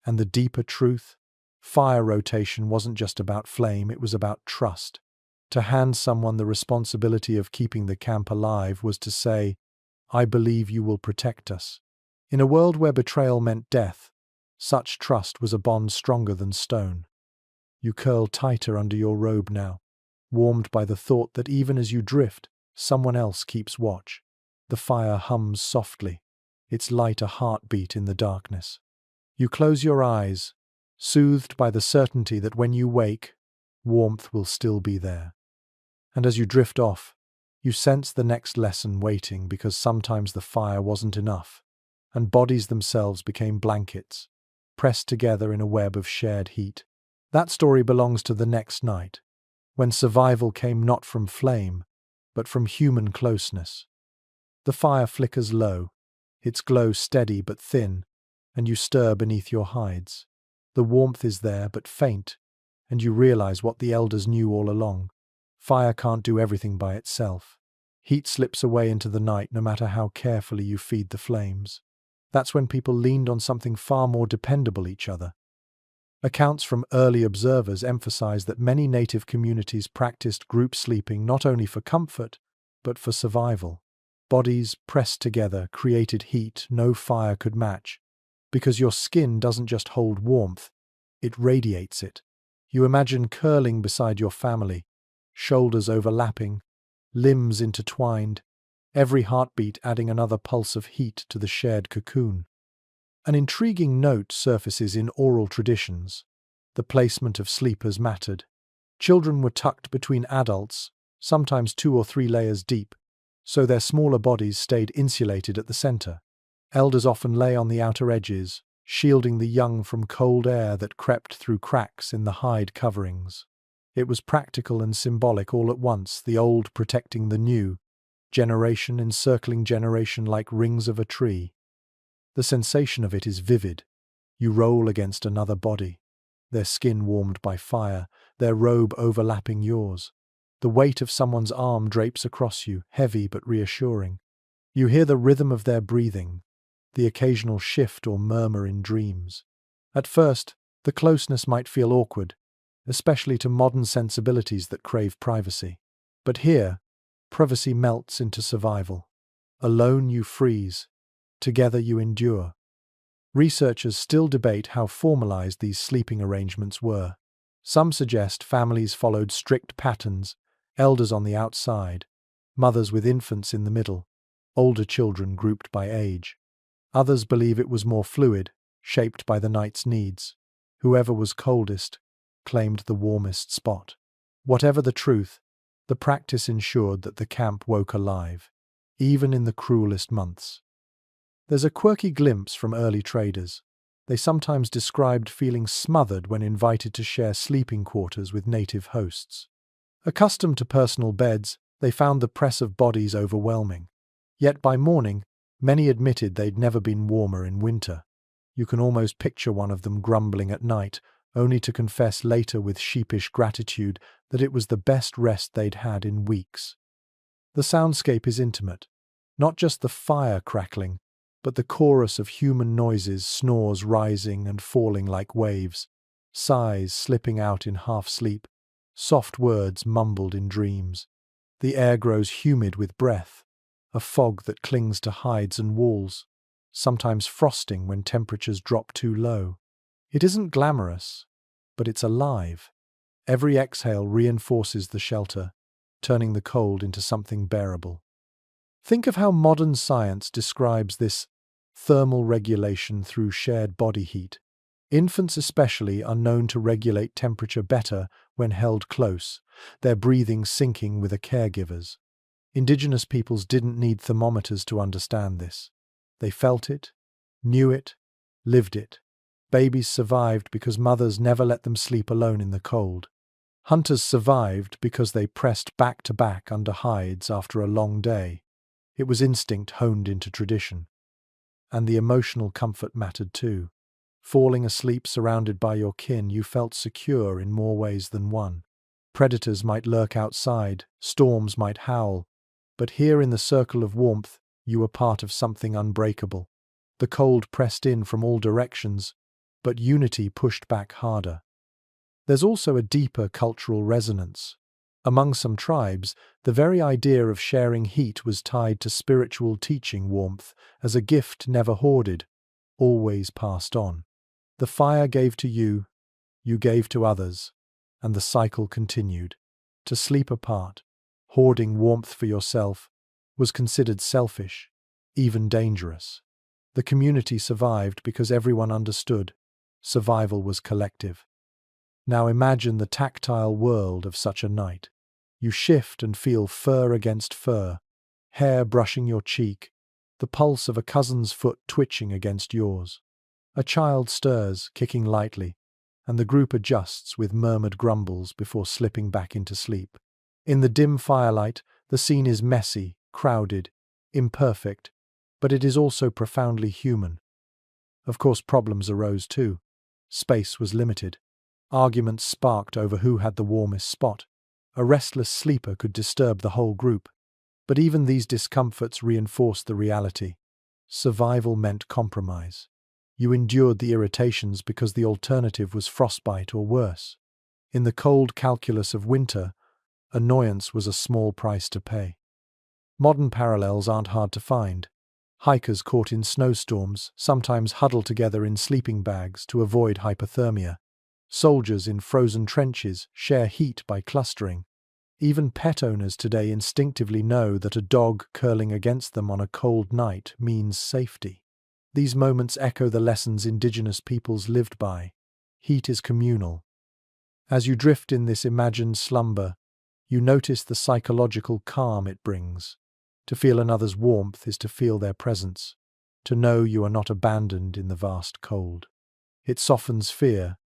And the deeper truth? Fire rotation wasn't just about flame, it was about trust. To hand someone the responsibility of keeping the camp alive was to say, I believe you will protect us. In a world where betrayal meant death, such trust was a bond stronger than stone. You curl tighter under your robe now, warmed by the thought that even as you drift, someone else keeps watch. The fire hums softly, its light a heartbeat in the darkness. You close your eyes, soothed by the certainty that when you wake, warmth will still be there. And as you drift off, you sense the next lesson waiting, because sometimes the fire wasn't enough, and bodies themselves became blankets, pressed together in a web of shared heat. That story belongs to the next night, when survival came not from flame, but from human closeness. The fire flickers low, its glow steady but thin, and you stir beneath your hides. The warmth is there, but faint, and you realize what the elders knew all along. Fire can't do everything by itself. Heat slips away into the night no matter how carefully you feed the flames. That's when people leaned on something far more dependable, each other. Accounts from early observers emphasize that many native communities practiced group sleeping not only for comfort, but for survival. Bodies pressed together created heat no fire could match, because your skin doesn't just hold warmth, it radiates it. You imagine curling beside your family, shoulders overlapping, limbs intertwined, every heartbeat adding another pulse of heat to the shared cocoon. An intriguing note surfaces in oral traditions. The placement of sleepers mattered. Children were tucked between adults, sometimes 2 or 3 layers deep, so their smaller bodies stayed insulated at the center. Elders often lay on the outer edges, shielding the young from cold air that crept through cracks in the hide coverings. It was practical and symbolic all at once, the old protecting the new, generation encircling generation like rings of a tree. The sensation of it is vivid. You roll against another body, their skin warmed by fire, their robe overlapping yours. The weight of someone's arm drapes across you, heavy but reassuring. You hear the rhythm of their breathing, the occasional shift or murmur in dreams. At first, the closeness might feel awkward, especially to modern sensibilities that crave privacy. But here, privacy melts into survival. Alone you freeze, together you endure. Researchers still debate how formalized these sleeping arrangements were. Some suggest families followed strict patterns, elders on the outside, mothers with infants in the middle, older children grouped by age. Others believe it was more fluid, shaped by the night's needs. Whoever was coldest claimed the warmest spot. Whatever the truth, the practice ensured that the camp woke alive, even in the cruelest months. There's a quirky glimpse from early traders. They sometimes described feeling smothered when invited to share sleeping quarters with native hosts. Accustomed to personal beds, they found the press of bodies overwhelming. Yet by morning, many admitted they'd never been warmer in winter. You can almost picture one of them grumbling at night, only to confess later with sheepish gratitude that it was the best rest they'd had in weeks. The soundscape is intimate. Not just the fire crackling, but the chorus of human noises, snores rising and falling like waves, sighs slipping out in half-sleep, soft words mumbled in dreams. The air grows humid with breath, a fog that clings to hides and walls, sometimes frosting when temperatures drop too low. It isn't glamorous, but it's alive. Every exhale reinforces the shelter, turning the cold into something bearable. Think of how modern science describes this thermal regulation through shared body heat. Infants especially are known to regulate temperature better when held close, their breathing syncing with a caregiver's. Indigenous peoples didn't need thermometers to understand this. They felt it, knew it, lived it. Babies survived because mothers never let them sleep alone in the cold. Hunters survived because they pressed back to back under hides after a long day. It was instinct honed into tradition. And the emotional comfort mattered too. Falling asleep surrounded by your kin, you felt secure in more ways than one. Predators might lurk outside, storms might howl, but here in the circle of warmth, you were part of something unbreakable. The cold pressed in from all directions, but unity pushed back harder. There's also a deeper cultural resonance. Among some tribes, the very idea of sharing heat was tied to spiritual teaching warmth as a gift never hoarded, always passed on. The fire gave to you gave to others, and the cycle continued. To sleep apart, hoarding warmth for yourself, was considered selfish, even dangerous. The community survived because everyone understood. Survival was collective. Now imagine the tactile world of such a night. You shift and feel fur against fur, hair brushing your cheek, the pulse of a cousin's foot twitching against yours. A child stirs, kicking lightly, and the group adjusts with murmured grumbles before slipping back into sleep. In the dim firelight, the scene is messy, crowded, imperfect, but it is also profoundly human. Of course, problems arose too. Space was limited. Arguments sparked over who had the warmest spot. A restless sleeper could disturb the whole group. But even these discomforts reinforced the reality. Survival meant compromise. You endured the irritations because the alternative was frostbite or worse. In the cold calculus of winter, annoyance was a small price to pay. Modern parallels aren't hard to find. Hikers caught in snowstorms sometimes huddle together in sleeping bags to avoid hypothermia. Soldiers in frozen trenches share heat by clustering. Even pet owners today instinctively know that a dog curling against them on a cold night means safety. These moments echo the lessons indigenous peoples lived by. Heat is communal. As you drift in this imagined slumber, you notice the psychological calm it brings. To feel another's warmth is to feel their presence, to know you are not abandoned in the vast cold. It softens fear,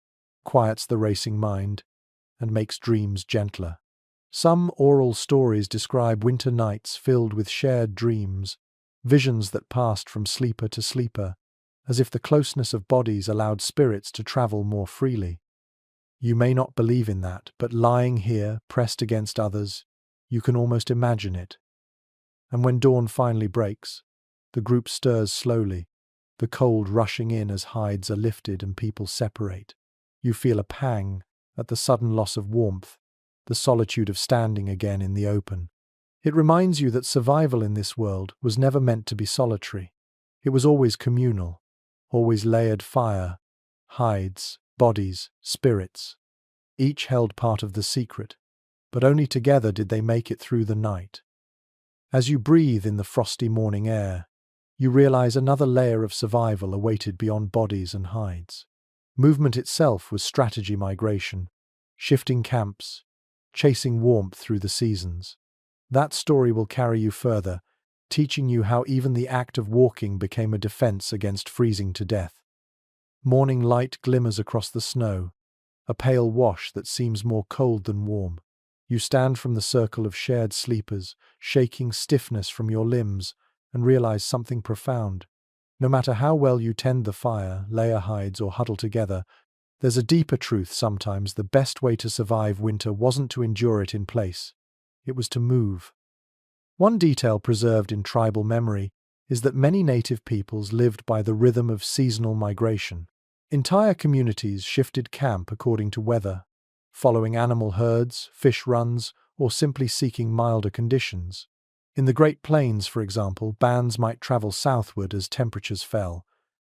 quiets the racing mind, and makes dreams gentler. Some oral stories describe winter nights filled with shared dreams, visions that passed from sleeper to sleeper, as if the closeness of bodies allowed spirits to travel more freely. You may not believe in that, but lying here, pressed against others, you can almost imagine it. And when dawn finally breaks, the group stirs slowly, the cold rushing in as hides are lifted and people separate. You feel a pang at the sudden loss of warmth, the solitude of standing again in the open. It reminds you that survival in this world was never meant to be solitary. It was always communal, always layered fire, hides, bodies, spirits. Each held part of the secret, but only together did they make it through the night. As you breathe in the frosty morning air, you realize another layer of survival awaited beyond bodies and hides. Movement itself was strategy migration, shifting camps, chasing warmth through the seasons. That story will carry you further, teaching you how even the act of walking became a defense against freezing to death. Morning light glimmers across the snow, a pale wash that seems more cold than warm. You stand from the circle of shared sleepers, shaking stiffness from your limbs, and realize something profound. No matter how well you tend the fire, layer hides, or huddle together, there's a deeper truth sometimes. The best way to survive winter wasn't to endure it in place. It was to move. One detail preserved in tribal memory is that many native peoples lived by the rhythm of seasonal migration. Entire communities shifted camp according to weather, following animal herds, fish runs, or simply seeking milder conditions. In the Great Plains, for example, bands might travel southward as temperatures fell,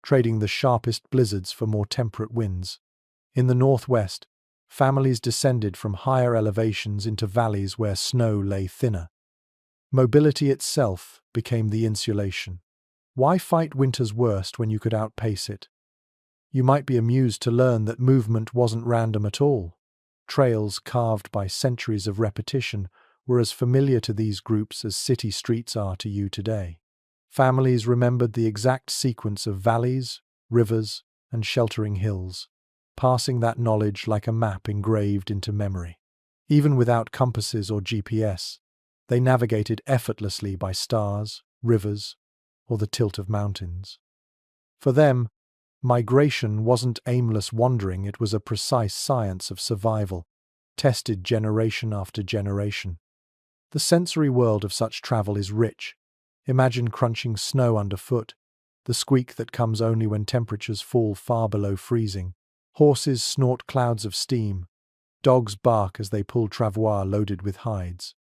trading the sharpest blizzards for more temperate winds. In the northwest, families descended from higher elevations into valleys where snow lay thinner. Mobility itself became the insulation. Why fight winter's worst when you could outpace it? You might be amused to learn that movement wasn't random at all. Trails carved by centuries of repetition were as familiar to these groups as city streets are to you today. Families remembered the exact sequence of valleys, rivers, and sheltering hills, passing that knowledge like a map engraved into memory. Even without compasses or GPS, they navigated effortlessly by stars, rivers, or the tilt of mountains. For them, migration wasn't aimless wandering, it was a precise science of survival, tested generation after generation. The sensory world of such travel is rich. Imagine crunching snow underfoot, the squeak that comes only when temperatures fall far below freezing. Horses snort clouds of steam. Dogs bark as they pull travois loaded with hides.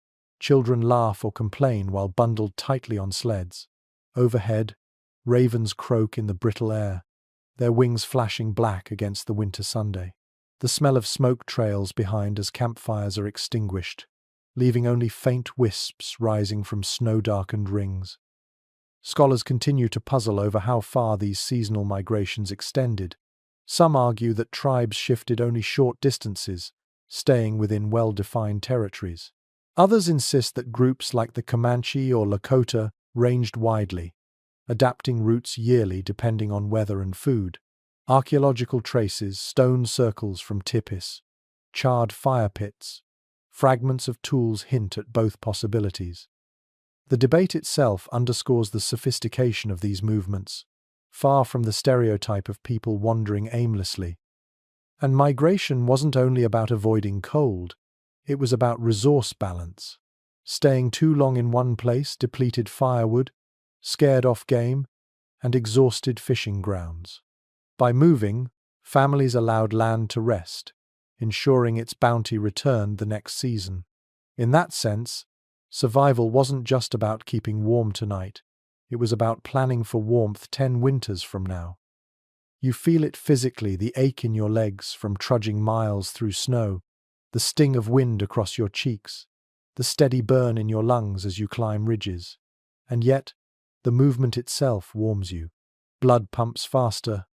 Children laugh or complain while bundled tightly on sleds. Overhead, ravens croak in the brittle air, their wings flashing black against the winter Sunday. The smell of smoke trails behind as campfires are extinguished, leaving only faint wisps rising from snow-darkened rings. Scholars continue to puzzle over how far these seasonal migrations extended. Some argue that tribes shifted only short distances, staying within well-defined territories. Others insist that groups like the Comanche or Lakota ranged widely, adapting routes yearly depending on weather and food. Archaeological traces, stone circles from Tipis, charred fire pits, fragments of tools hint at both possibilities. The debate itself underscores the sophistication of these movements, far from the stereotype of people wandering aimlessly. And migration wasn't only about avoiding cold, it was about resource balance. Staying too long in one place depleted firewood, scared off game, and exhausted fishing grounds. By moving, families allowed land to rest, ensuring its bounty returned the next season. In that sense, survival wasn't just about keeping warm tonight, it was about planning for warmth 10 winters from now. You feel it physically, the ache in your legs from trudging miles through snow, the sting of wind across your cheeks, the steady burn in your lungs as you climb ridges. And yet, the movement itself warms you. Blood pumps faster,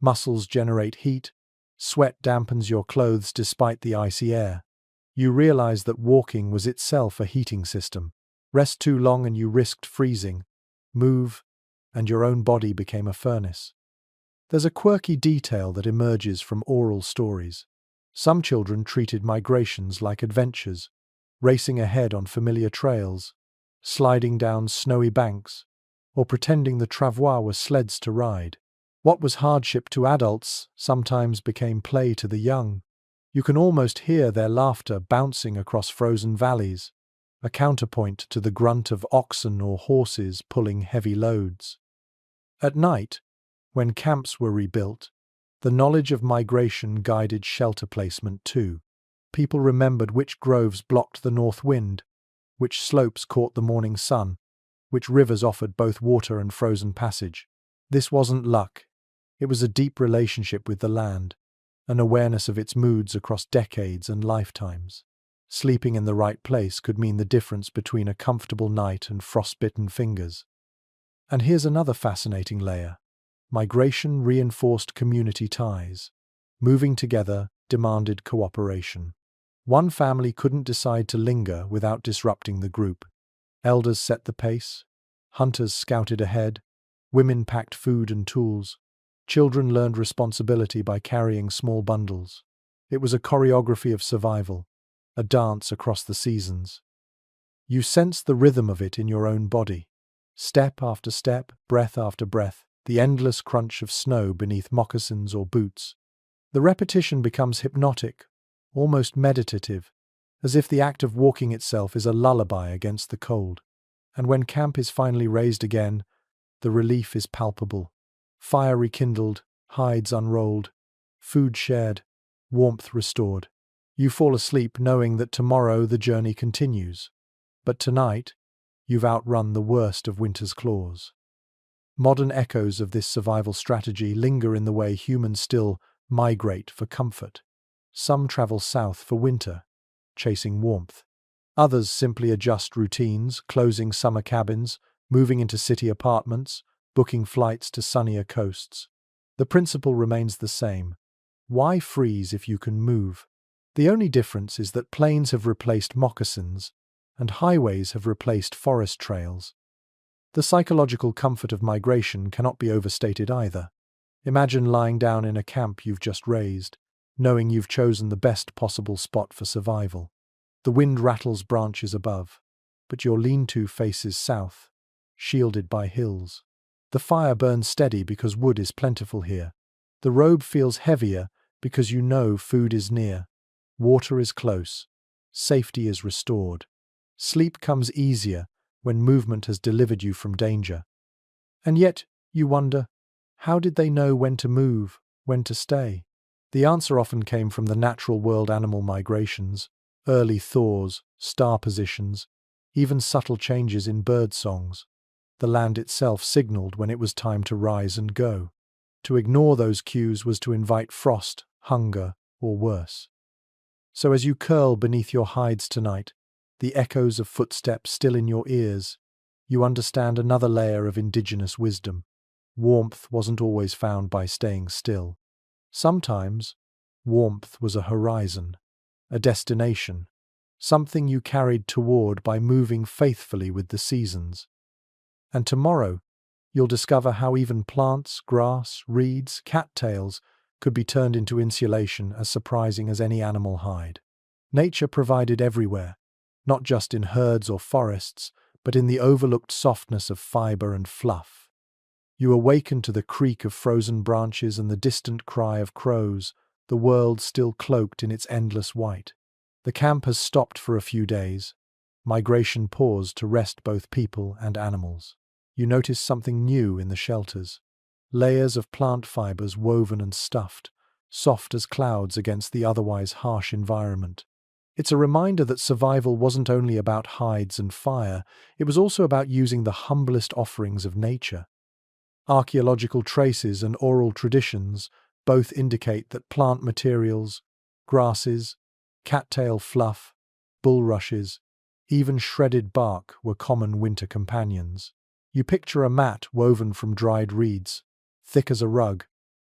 muscles generate heat, sweat dampens your clothes despite the icy air. You realize that walking was itself a heating system. Rest too long and you risked freezing. Move, and your own body became a furnace. There's a quirky detail that emerges from oral stories. Some children treated migrations like adventures, racing ahead on familiar trails, sliding down snowy banks, or pretending the travois were sleds to ride. What was hardship to adults sometimes became play to the young. You can almost hear their laughter bouncing across frozen valleys, a counterpoint to the grunt of oxen or horses pulling heavy loads. At night, when camps were rebuilt, the knowledge of migration guided shelter placement too. People remembered which groves blocked the north wind, which slopes caught the morning sun, which rivers offered both water and frozen passage. This wasn't luck. It was a deep relationship with the land, an awareness of its moods across decades and lifetimes. Sleeping in the right place could mean the difference between a comfortable night and frostbitten fingers. And here's another fascinating layer. Migration reinforced community ties. Moving together demanded cooperation. One family couldn't decide to linger without disrupting the group. Elders set the pace, hunters scouted ahead, women packed food and tools, children learned responsibility by carrying small bundles. It was a choreography of survival, a dance across the seasons. You sensed the rhythm of it in your own body. Step after step, breath after breath, the endless crunch of snow beneath moccasins or boots. The repetition becomes hypnotic, almost meditative, as if the act of walking itself is a lullaby against the cold. And when camp is finally raised again, the relief is palpable. Fire rekindled, hides unrolled, food shared, warmth restored. You fall asleep knowing that tomorrow the journey continues. But tonight, you've outrun the worst of winter's claws. Modern echoes of this survival strategy linger in the way humans still migrate for comfort. Some travel south for winter, chasing warmth. Others simply adjust routines, closing summer cabins, moving into city apartments, booking flights to sunnier coasts. The principle remains the same. Why freeze if you can move? The only difference is that plains have replaced moccasins, and highways have replaced forest trails. The psychological comfort of migration cannot be overstated either. Imagine lying down in a camp you've just raised, knowing you've chosen the best possible spot for survival. The wind rattles branches above, but your lean-to faces south, shielded by hills. The fire burns steady because wood is plentiful here. The robe feels heavier because you know food is near. Water is close. Safety is restored. Sleep comes easier when movement has delivered you from danger. And yet, you wonder, how did they know when to move, when to stay? The answer often came from the natural world animal migrations, early thaws, star positions, even subtle changes in bird songs. The land itself signaled when it was time to rise and go. To ignore those cues was to invite frost, hunger, or worse. So as you curl beneath your hides tonight, the echoes of footsteps still in your ears, you understand another layer of indigenous wisdom. Warmth wasn't always found by staying still. Sometimes, warmth was a horizon, a destination, something you carried toward by moving faithfully with the seasons. And tomorrow, you'll discover how even plants, grass, reeds, cattails could be turned into insulation as surprising as any animal hide. Nature provided everywhere, not just in herds or forests, but in the overlooked softness of fiber and fluff. You awaken to the creak of frozen branches and the distant cry of crows, the world still cloaked in its endless white. The camp has stopped for a few days. Migration paused to rest both people and animals. You notice something new in the shelters. Layers of plant fibers woven and stuffed, soft as clouds against the otherwise harsh environment. It's a reminder that survival wasn't only about hides and fire, it was also about using the humblest offerings of nature. Archaeological traces and oral traditions both indicate that plant materials, grasses, cattail fluff, bulrushes, even shredded bark were common winter companions. You picture a mat woven from dried reeds, thick as a rug,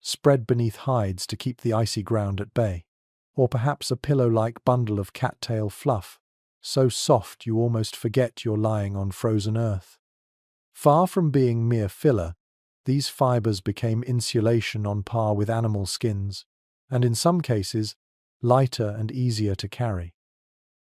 spread beneath hides to keep the icy ground at bay. Or perhaps a pillow-like bundle of cattail fluff, so soft you almost forget you're lying on frozen earth. Far from being mere filler, these fibers became insulation on par with animal skins, and in some cases, lighter and easier to carry.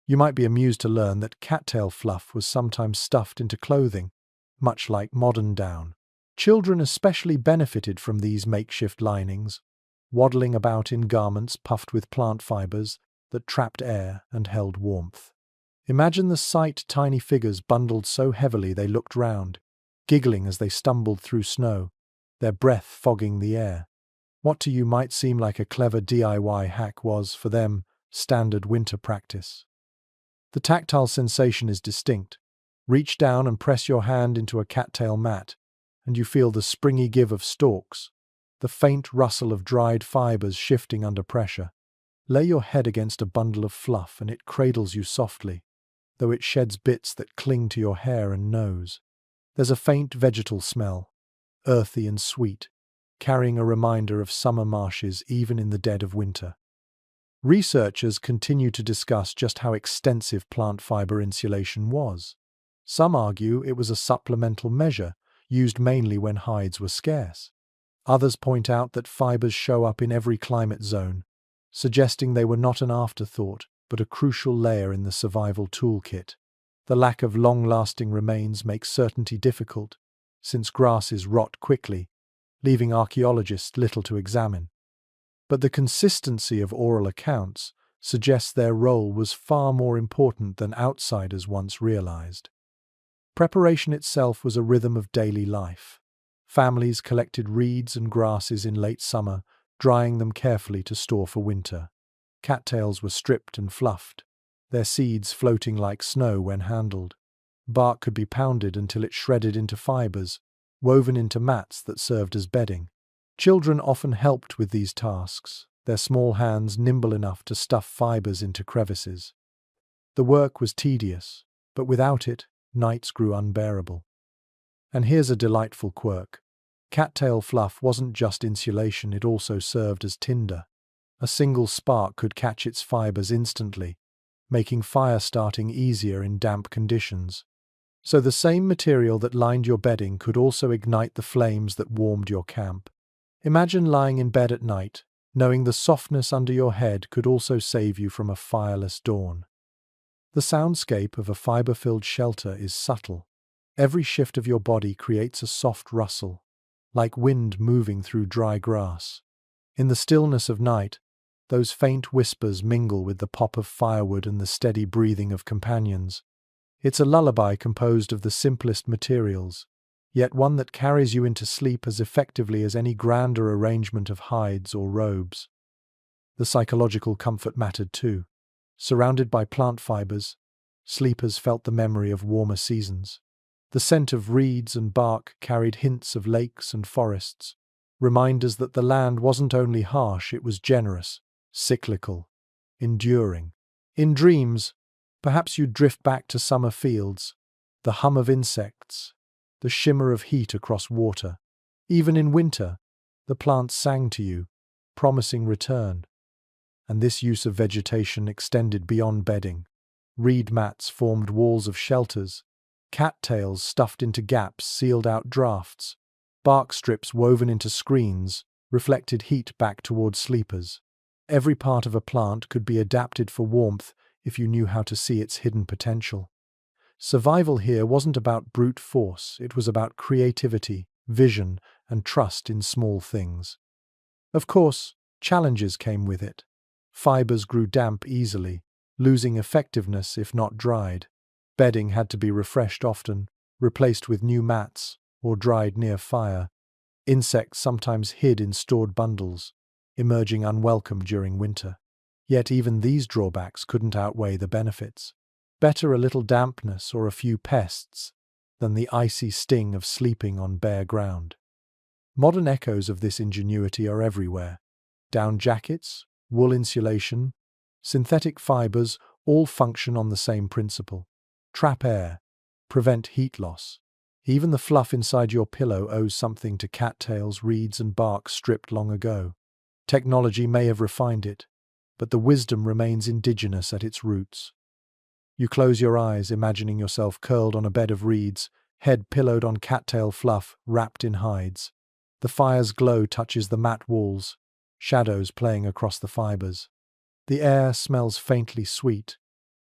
You might be amused to learn that cattail fluff was sometimes stuffed into clothing, much like modern down. Children especially benefited from these makeshift linings, waddling about in garments puffed with plant fibers that trapped air and held warmth. Imagine the sight: tiny figures bundled so heavily they looked round, giggling as they stumbled through snow, their breath fogging the air. What to you might seem like a clever DIY hack was, for them, standard winter practice. The tactile sensation is distinct. Reach down and press your hand into a cattail mat, and you feel the springy give of stalks, the faint rustle of dried fibers shifting under pressure. Lay your head against a bundle of fluff and it cradles you softly, though it sheds bits that cling to your hair and nose. There's a faint vegetal smell, earthy and sweet, carrying a reminder of summer marshes even in the dead of winter. Researchers continue to discuss just how extensive plant fiber insulation was. Some argue it was a supplemental measure, used mainly when hides were scarce. Others point out that fibers show up in every climate zone, suggesting they were not an afterthought, but a crucial layer in the survival toolkit. The lack of long-lasting remains makes certainty difficult, since grasses rot quickly, leaving archaeologists little to examine. But the consistency of oral accounts suggests their role was far more important than outsiders once realized. Preparation itself was a rhythm of daily life. Families collected reeds and grasses in late summer, drying them carefully to store for winter. Cattails were stripped and fluffed, their seeds floating like snow when handled. Bark could be pounded until it shredded into fibers, woven into mats that served as bedding. Children often helped with these tasks, their small hands nimble enough to stuff fibers into crevices. The work was tedious, but without it, nights grew unbearable. And here's a delightful quirk. Cattail fluff wasn't just insulation, it also served as tinder. A single spark could catch its fibers instantly, making fire starting easier in damp conditions. So the same material that lined your bedding could also ignite the flames that warmed your camp. Imagine lying in bed at night, knowing the softness under your head could also save you from a fireless dawn. The soundscape of a fiber-filled shelter is subtle. Every shift of your body creates a soft rustle, like wind moving through dry grass. In the stillness of night, those faint whispers mingle with the pop of firewood and the steady breathing of companions. It's a lullaby composed of the simplest materials, yet one that carries you into sleep as effectively as any grander arrangement of hides or robes. The psychological comfort mattered too. Surrounded by plant fibers, sleepers felt the memory of warmer seasons. The scent of reeds and bark carried hints of lakes and forests, reminders that the land wasn't only harsh, it was generous, cyclical, enduring. In dreams, perhaps you'd drift back to summer fields, the hum of insects, the shimmer of heat across water. Even in winter, the plants sang to you, promising return. And this use of vegetation extended beyond bedding. Reed mats formed walls of shelters, cattails stuffed into gaps sealed out drafts, bark strips woven into screens reflected heat back toward sleepers. Every part of a plant could be adapted for warmth if you knew how to see its hidden potential. Survival here wasn't about brute force, it was about creativity, vision, and trust in small things. Of course, Challenges came with it. Fibers grew damp easily, losing effectiveness if not dried. Bedding had to be refreshed often, replaced with new mats, or dried near fire. Insects sometimes hid in stored bundles, emerging unwelcome during winter. Yet even these drawbacks couldn't outweigh the benefits. Better a little dampness or a few pests than the icy sting of sleeping on bare ground. Modern echoes of this ingenuity are everywhere. Down jackets, wool insulation, synthetic fibers all function on the same principle. Trap air, prevent heat loss. Even the fluff inside your pillow owes something to cattails, reeds, and bark stripped long ago. Technology may have refined it, but the wisdom remains indigenous at its roots. You close your eyes, imagining yourself curled on a bed of reeds, head pillowed on cattail fluff, wrapped in hides. The fire's glow touches the mat walls, shadows playing across the fibers. The air smells faintly sweet,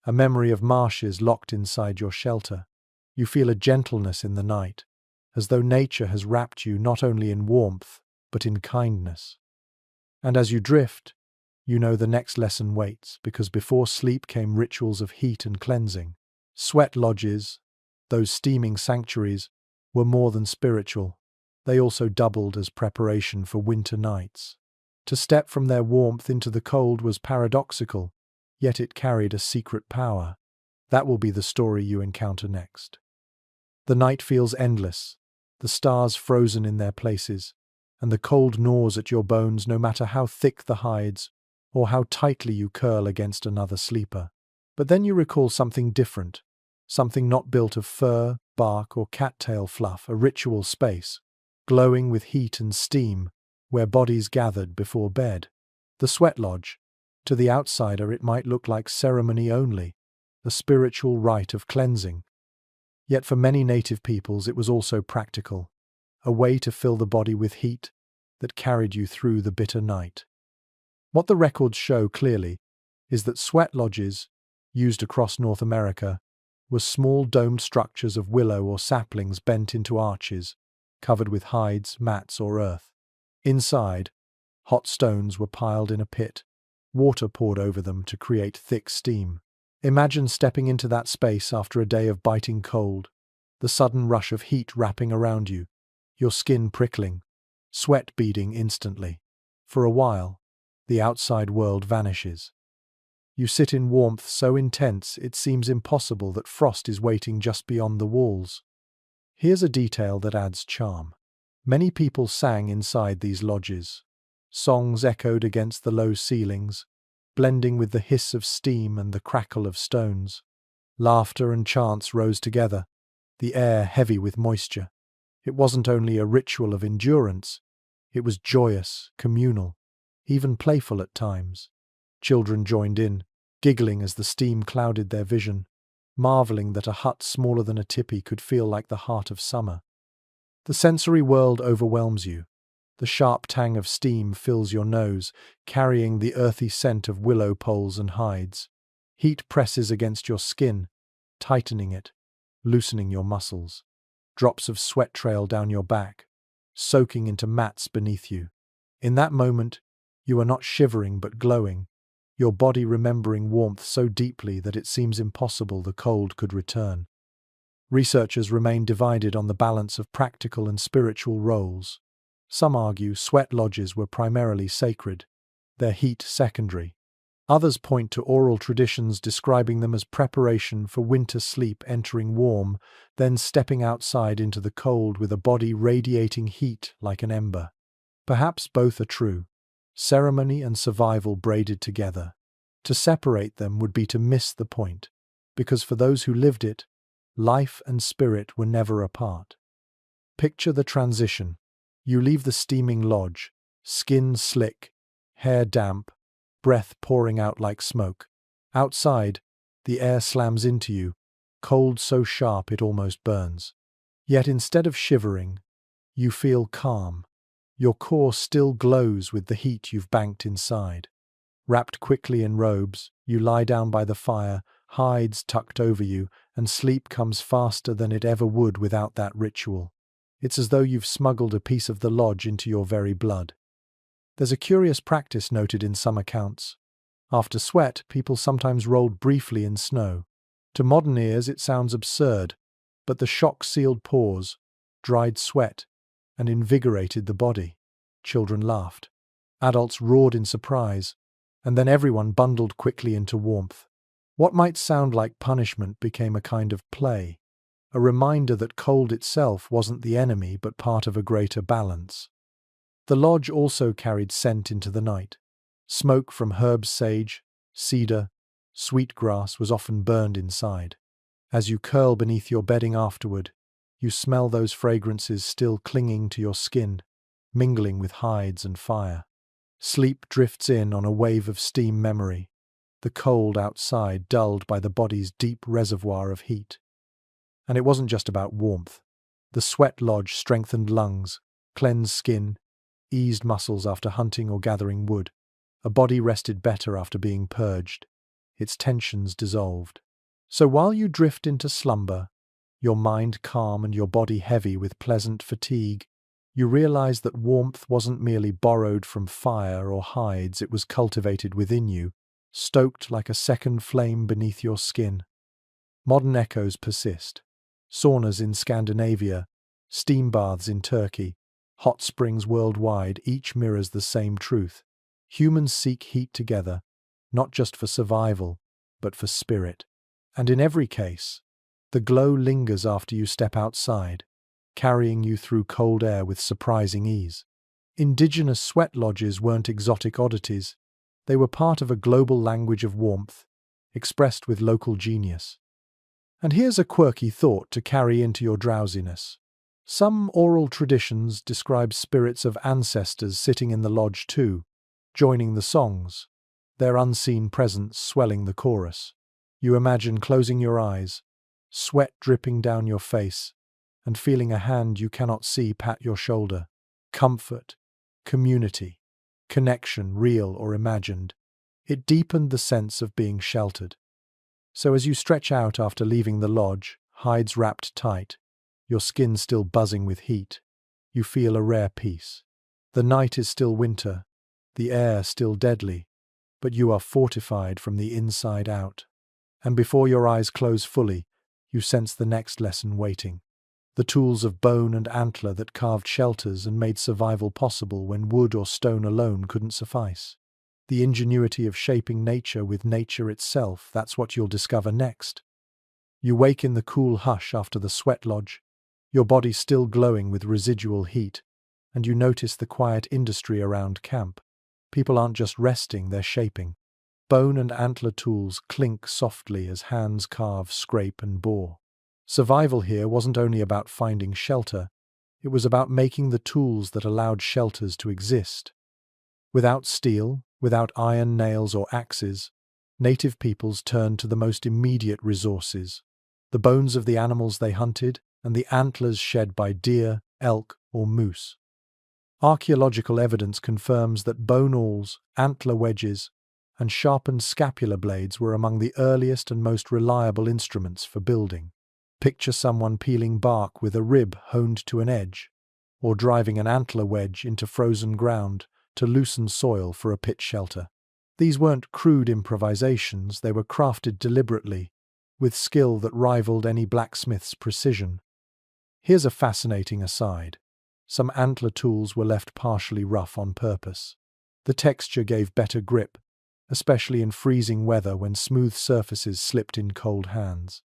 a memory of marshes locked inside your shelter. You feel a gentleness in the night, as though nature has wrapped you not only in warmth, but in kindness. And as you drift, you know the next lesson waits, because before sleep came rituals of heat and cleansing. Sweat lodges, those steaming sanctuaries, were more than spiritual. They also doubled as preparation for winter nights. To step from their warmth into the cold was paradoxical, yet it carried a secret power. That will be the story you encounter next. The night feels endless, the stars frozen in their places, and the cold gnaws at your bones no matter how thick the hides or how tightly you curl against another sleeper. But then you recall something different, something not built of fur, bark, or cattail fluff, a ritual space, glowing with heat and steam, where bodies gathered before bed. The sweat lodge. To the outsider it might look like ceremony only, a spiritual rite of cleansing. Yet for many native peoples it was also practical, a way to fill the body with heat that carried you through the bitter night. What the records show clearly is that sweat lodges, used across North America, were small domed structures of willow or saplings bent into arches, covered with hides, mats, or earth. Inside, hot stones were piled in a pit, water poured over them to create thick steam. Imagine stepping into that space after a day of biting cold, the sudden rush of heat wrapping around you, your skin prickling, sweat beading instantly. For a while, the outside world vanishes. You sit in warmth so intense it seems impossible that frost is waiting just beyond the walls. Here's a detail that adds charm. Many people sang inside these lodges. Songs echoed against the low ceilings, blending with the hiss of steam and the crackle of stones. Laughter and chants rose together, the air heavy with moisture. It wasn't only a ritual of endurance, it was joyous, communal, even playful at times. Children joined in, giggling as the steam clouded their vision, marveling that a hut smaller than a tipi could feel like the heart of summer. The sensory world overwhelms you. The sharp tang of steam fills your nose, carrying the earthy scent of willow poles and hides. Heat presses against your skin, tightening it, loosening your muscles. Drops of sweat trail down your back, soaking into mats beneath you. In that moment, you are not shivering but glowing, your body remembering warmth so deeply that it seems impossible the cold could return. Researchers remain divided on the balance of practical and spiritual roles. Some argue sweat lodges were primarily sacred, their heat secondary. Others point to oral traditions describing them as preparation for winter sleep, entering warm, then stepping outside into the cold with a body radiating heat like an ember. Perhaps both are true, ceremony and survival braided together. To separate them would be to miss the point, because for those who lived it, life and spirit were never apart. Picture the transition. You leave the steaming lodge, skin slick, hair damp, breath pouring out like smoke. Outside, the air slams into you, cold so sharp it almost burns. Yet instead of shivering, you feel calm. Your core still glows with the heat you've banked inside. Wrapped quickly in robes, you lie down by the fire, hides tucked over you, and sleep comes faster than it ever would without that ritual. It's as though you've smuggled a piece of the lodge into your very blood. There's a curious practice noted in some accounts. After sweat, people sometimes rolled briefly in snow. To modern ears, it sounds absurd, but the shock sealed pores, dried sweat, and invigorated the body. Children laughed. Adults roared in surprise, and then everyone bundled quickly into warmth. What might sound like punishment became a kind of play, a reminder that cold itself wasn't the enemy but part of a greater balance. The lodge also carried scent into the night. Smoke from herbs, sage, cedar, sweetgrass was often burned inside. As you curl beneath your bedding afterward, you smell those fragrances still clinging to your skin, mingling with hides and fire. Sleep drifts in on a wave of steam memory, the cold outside dulled by the body's deep reservoir of heat. And it wasn't just about warmth. The sweat lodge strengthened lungs, cleansed skin, eased muscles after hunting or gathering wood. A body rested better after being purged, its tensions dissolved. So while you drift into slumber, your mind calm and your body heavy with pleasant fatigue, you realize that warmth wasn't merely borrowed from fire or hides, it was cultivated within you, stoked like a second flame beneath your skin. Modern echoes persist. Saunas in Scandinavia, steam baths in Turkey, hot springs worldwide, each mirrors the same truth. Humans seek heat together, not just for survival, but for spirit. And in every case, the glow lingers after you step outside, carrying you through cold air with surprising ease. Indigenous sweat lodges weren't exotic oddities. They were part of a global language of warmth, expressed with local genius. And here's a quirky thought to carry into your drowsiness. Some oral traditions describe spirits of ancestors sitting in the lodge too, joining the songs, their unseen presence swelling the chorus. You imagine closing your eyes, sweat dripping down your face, and feeling a hand you cannot see pat your shoulder. Comfort, community, connection, real or imagined. It deepened the sense of being sheltered. So as you stretch out after leaving the lodge, hides wrapped tight, your skin still buzzing with heat, you feel a rare peace. The night is still winter, the air still deadly, but you are fortified from the inside out. And before your eyes close fully, you sense the next lesson waiting. The tools of bone and antler that carved shelters and made survival possible when wood or stone alone couldn't suffice. The ingenuity of shaping nature with nature itself, that's what you'll discover next. You wake in the cool hush after the sweat lodge, your body still glowing with residual heat, and you notice the quiet industry around camp. People aren't just resting, they're shaping. Bone and antler tools clink softly as hands carve, scrape, and bore. Survival here wasn't only about finding shelter, it was about making the tools that allowed shelters to exist. Without steel, without iron, nails, or axes, native peoples turned to the most immediate resources: the bones of the animals they hunted and the antlers shed by deer, elk, or moose. Archaeological evidence confirms that bone awls, antler wedges, and sharpened scapular blades were among the earliest and most reliable instruments for building. Picture someone peeling bark with a rib honed to an edge, or driving an antler wedge into frozen ground to loosen soil for a pit shelter. These weren't crude improvisations, they were crafted deliberately, with skill that rivaled any blacksmith's precision. Here's a fascinating aside. Some antler tools were left partially rough on purpose. The texture gave better grip, especially in freezing weather when smooth surfaces slipped in cold hands.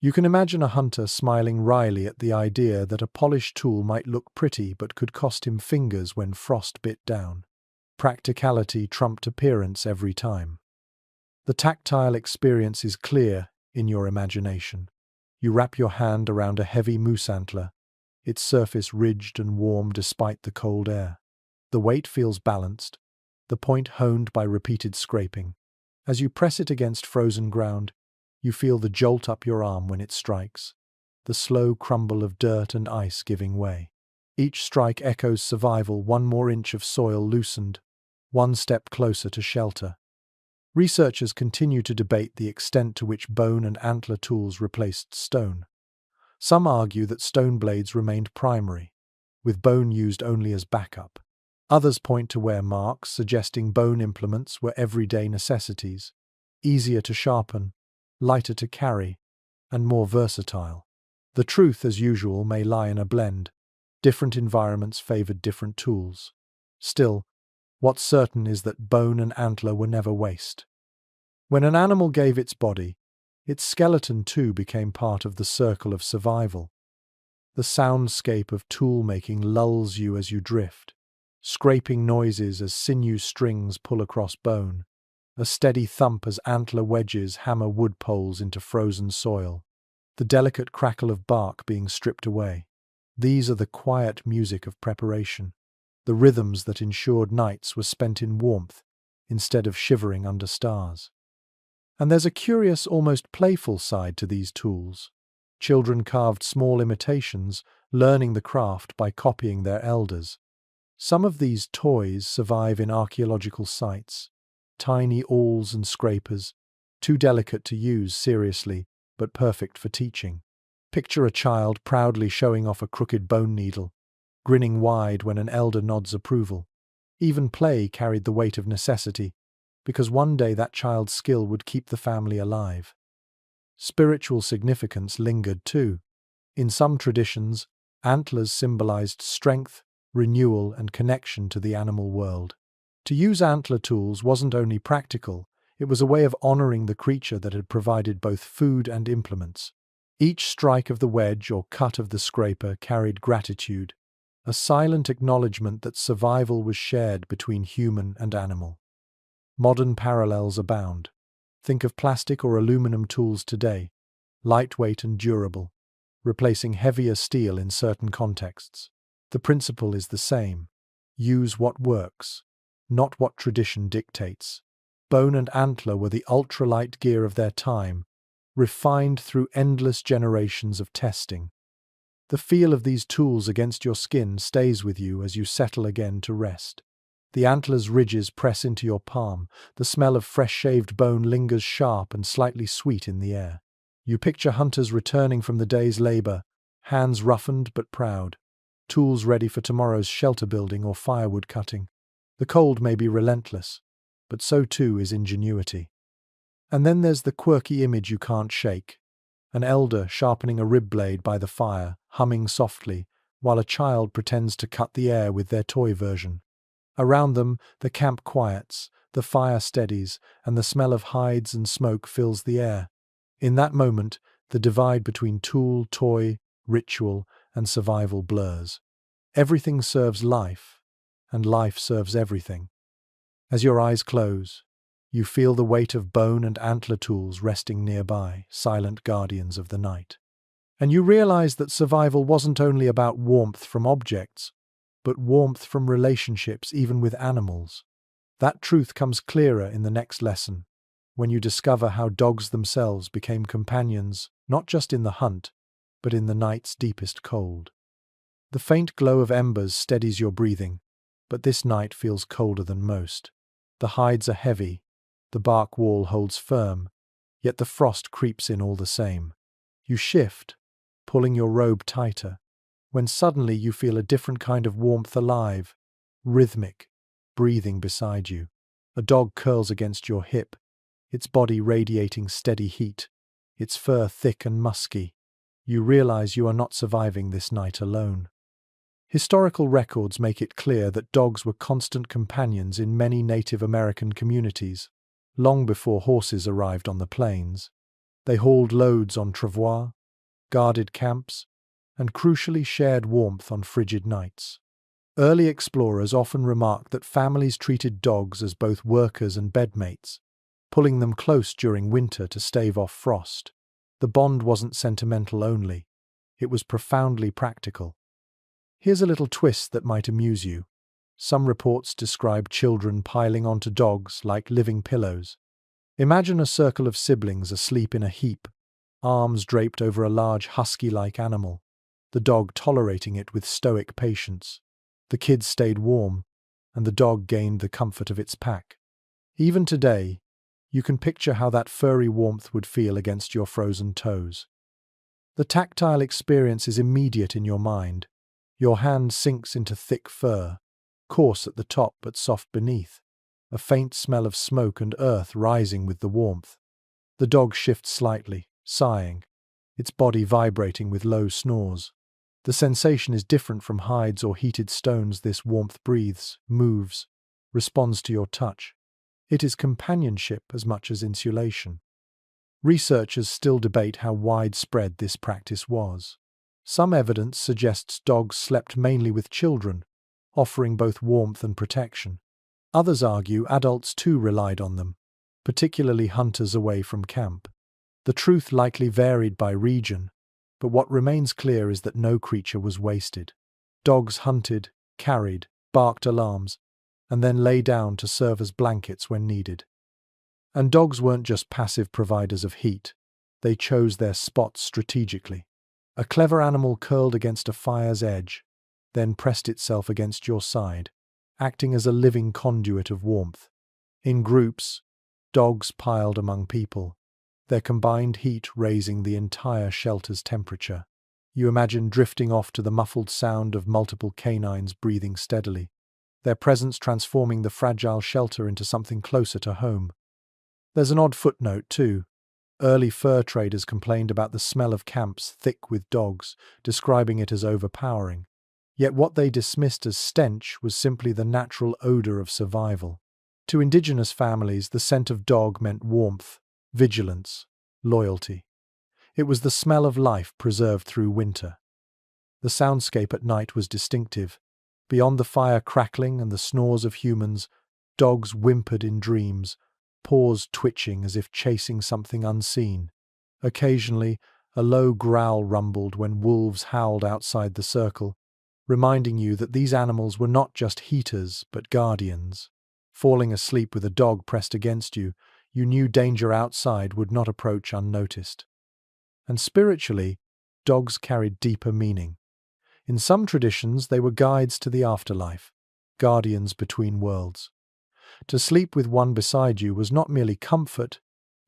You can imagine a hunter smiling wryly at the idea that a polished tool might look pretty but could cost him fingers when frost bit down. Practicality trumped appearance every time. The tactile experience is clear in your imagination. You wrap your hand around a heavy moose antler, its surface ridged and warm despite the cold air. The weight feels balanced, the point honed by repeated scraping. As you press it against frozen ground, you feel the jolt up your arm when it strikes, the slow crumble of dirt and ice giving way. Each strike echoes survival, one more inch of soil loosened, one step closer to shelter. Researchers continue to debate the extent to which bone and antler tools replaced stone. Some argue that stone blades remained primary, with bone used only as backup. Others point to wear marks, suggesting bone implements were everyday necessities, easier to sharpen, lighter to carry, and more versatile. The truth, as usual, may lie in a blend. Different environments favored different tools. Still, what's certain is that bone and antler were never waste. When an animal gave its body, its skeleton too became part of the circle of survival. The soundscape of tool-making lulls you as you drift, scraping noises as sinew strings pull across bone, a steady thump as antler wedges hammer wood poles into frozen soil, the delicate crackle of bark being stripped away. These are the quiet music of preparation, the rhythms that ensured nights were spent in warmth instead of shivering under stars. And there's a curious, almost playful side to these tools. Children carved small imitations, learning the craft by copying their elders. Some of these toys survive in archaeological sites. Tiny awls and scrapers, too delicate to use seriously, but perfect for teaching. Picture a child proudly showing off a crooked bone needle, grinning wide when an elder nods approval. Even play carried the weight of necessity, because one day that child's skill would keep the family alive. Spiritual significance lingered too. In some traditions, antlers symbolized strength, renewal, and connection to the animal world. To use antler tools wasn't only practical, it was a way of honoring the creature that had provided both food and implements. Each strike of the wedge or cut of the scraper carried gratitude, a silent acknowledgement that survival was shared between human and animal. Modern parallels abound. Think of plastic or aluminum tools today, lightweight and durable, replacing heavier steel in certain contexts. The principle is the same. Use what works, not what tradition dictates. Bone and antler were the ultralight gear of their time, refined through endless generations of testing. The feel of these tools against your skin stays with you as you settle again to rest. The antler's ridges press into your palm, the smell of fresh-shaved bone lingers sharp and slightly sweet in the air. You picture hunters returning from the day's labor, hands roughened but proud, tools ready for tomorrow's shelter building or firewood cutting. The cold may be relentless, but so too is ingenuity. And then there's the quirky image you can't shake. An elder sharpening a rib blade by the fire, humming softly, while a child pretends to cut the air with their toy version. Around them, the camp quiets, the fire steadies, and the smell of hides and smoke fills the air. In that moment, the divide between tool, toy, ritual, and survival blurs. Everything serves life, and life serves everything. As your eyes close, you feel the weight of bone and antler tools resting nearby, silent guardians of the night. And you realize that survival wasn't only about warmth from objects, but warmth from relationships even with animals. That truth comes clearer in the next lesson, when you discover how dogs themselves became companions, not just in the hunt, but in the night's deepest cold. The faint glow of embers steadies your breathing, but this night feels colder than most. The hides are heavy, the bark wall holds firm, yet the frost creeps in all the same. You shift, pulling your robe tighter, when suddenly you feel a different kind of warmth alive, rhythmic, breathing beside you. A dog curls against your hip, its body radiating steady heat, its fur thick and musky. You realize you are not surviving this night alone. Historical records make it clear that dogs were constant companions in many Native American communities, long before horses arrived on the plains. They hauled loads on travois, guarded camps, and crucially shared warmth on frigid nights. Early explorers often remarked that families treated dogs as both workers and bedmates, pulling them close during winter to stave off frost. The bond wasn't sentimental only, it was profoundly practical. Here's a little twist that might amuse you. Some reports describe children piling onto dogs like living pillows. Imagine a circle of siblings asleep in a heap, arms draped over a large husky-like animal, the dog tolerating it with stoic patience. The kids stayed warm, and the dog gained the comfort of its pack. Even today, you can picture how that furry warmth would feel against your frozen toes. The tactile experience is immediate in your mind. Your hand sinks into thick fur, coarse at the top but soft beneath, a faint smell of smoke and earth rising with the warmth. The dog shifts slightly, sighing, its body vibrating with low snores. The sensation is different from hides or heated stones. This warmth breathes, moves, responds to your touch. It is companionship as much as insulation. Researchers still debate how widespread this practice was. Some evidence suggests dogs slept mainly with children, offering both warmth and protection. Others argue adults too relied on them, particularly hunters away from camp. The truth likely varied by region, but what remains clear is that no creature was wasted. Dogs hunted, carried, barked alarms, and then lay down to serve as blankets when needed. And dogs weren't just passive providers of heat, they chose their spots strategically. A clever animal curled against a fire's edge, then pressed itself against your side, acting as a living conduit of warmth. In groups, dogs piled among people, their combined heat raising the entire shelter's temperature. You imagine drifting off to the muffled sound of multiple canines breathing steadily, their presence transforming the fragile shelter into something closer to home. There's an odd footnote, too. Early fur traders complained about the smell of camps thick with dogs, describing it as overpowering. Yet what they dismissed as stench was simply the natural odor of survival. To indigenous families, the scent of dog meant warmth, vigilance, loyalty. It was the smell of life preserved through winter. The soundscape at night was distinctive. Beyond the fire crackling and the snores of humans, dogs whimpered in dreams, paws twitching as if chasing something unseen. Occasionally, a low growl rumbled when wolves howled outside the circle, reminding you that these animals were not just heaters but guardians. Falling asleep with a dog pressed against you, you knew danger outside would not approach unnoticed. And spiritually, dogs carried deeper meaning. In some traditions, they were guides to the afterlife, guardians between worlds. To sleep with one beside you was not merely comfort,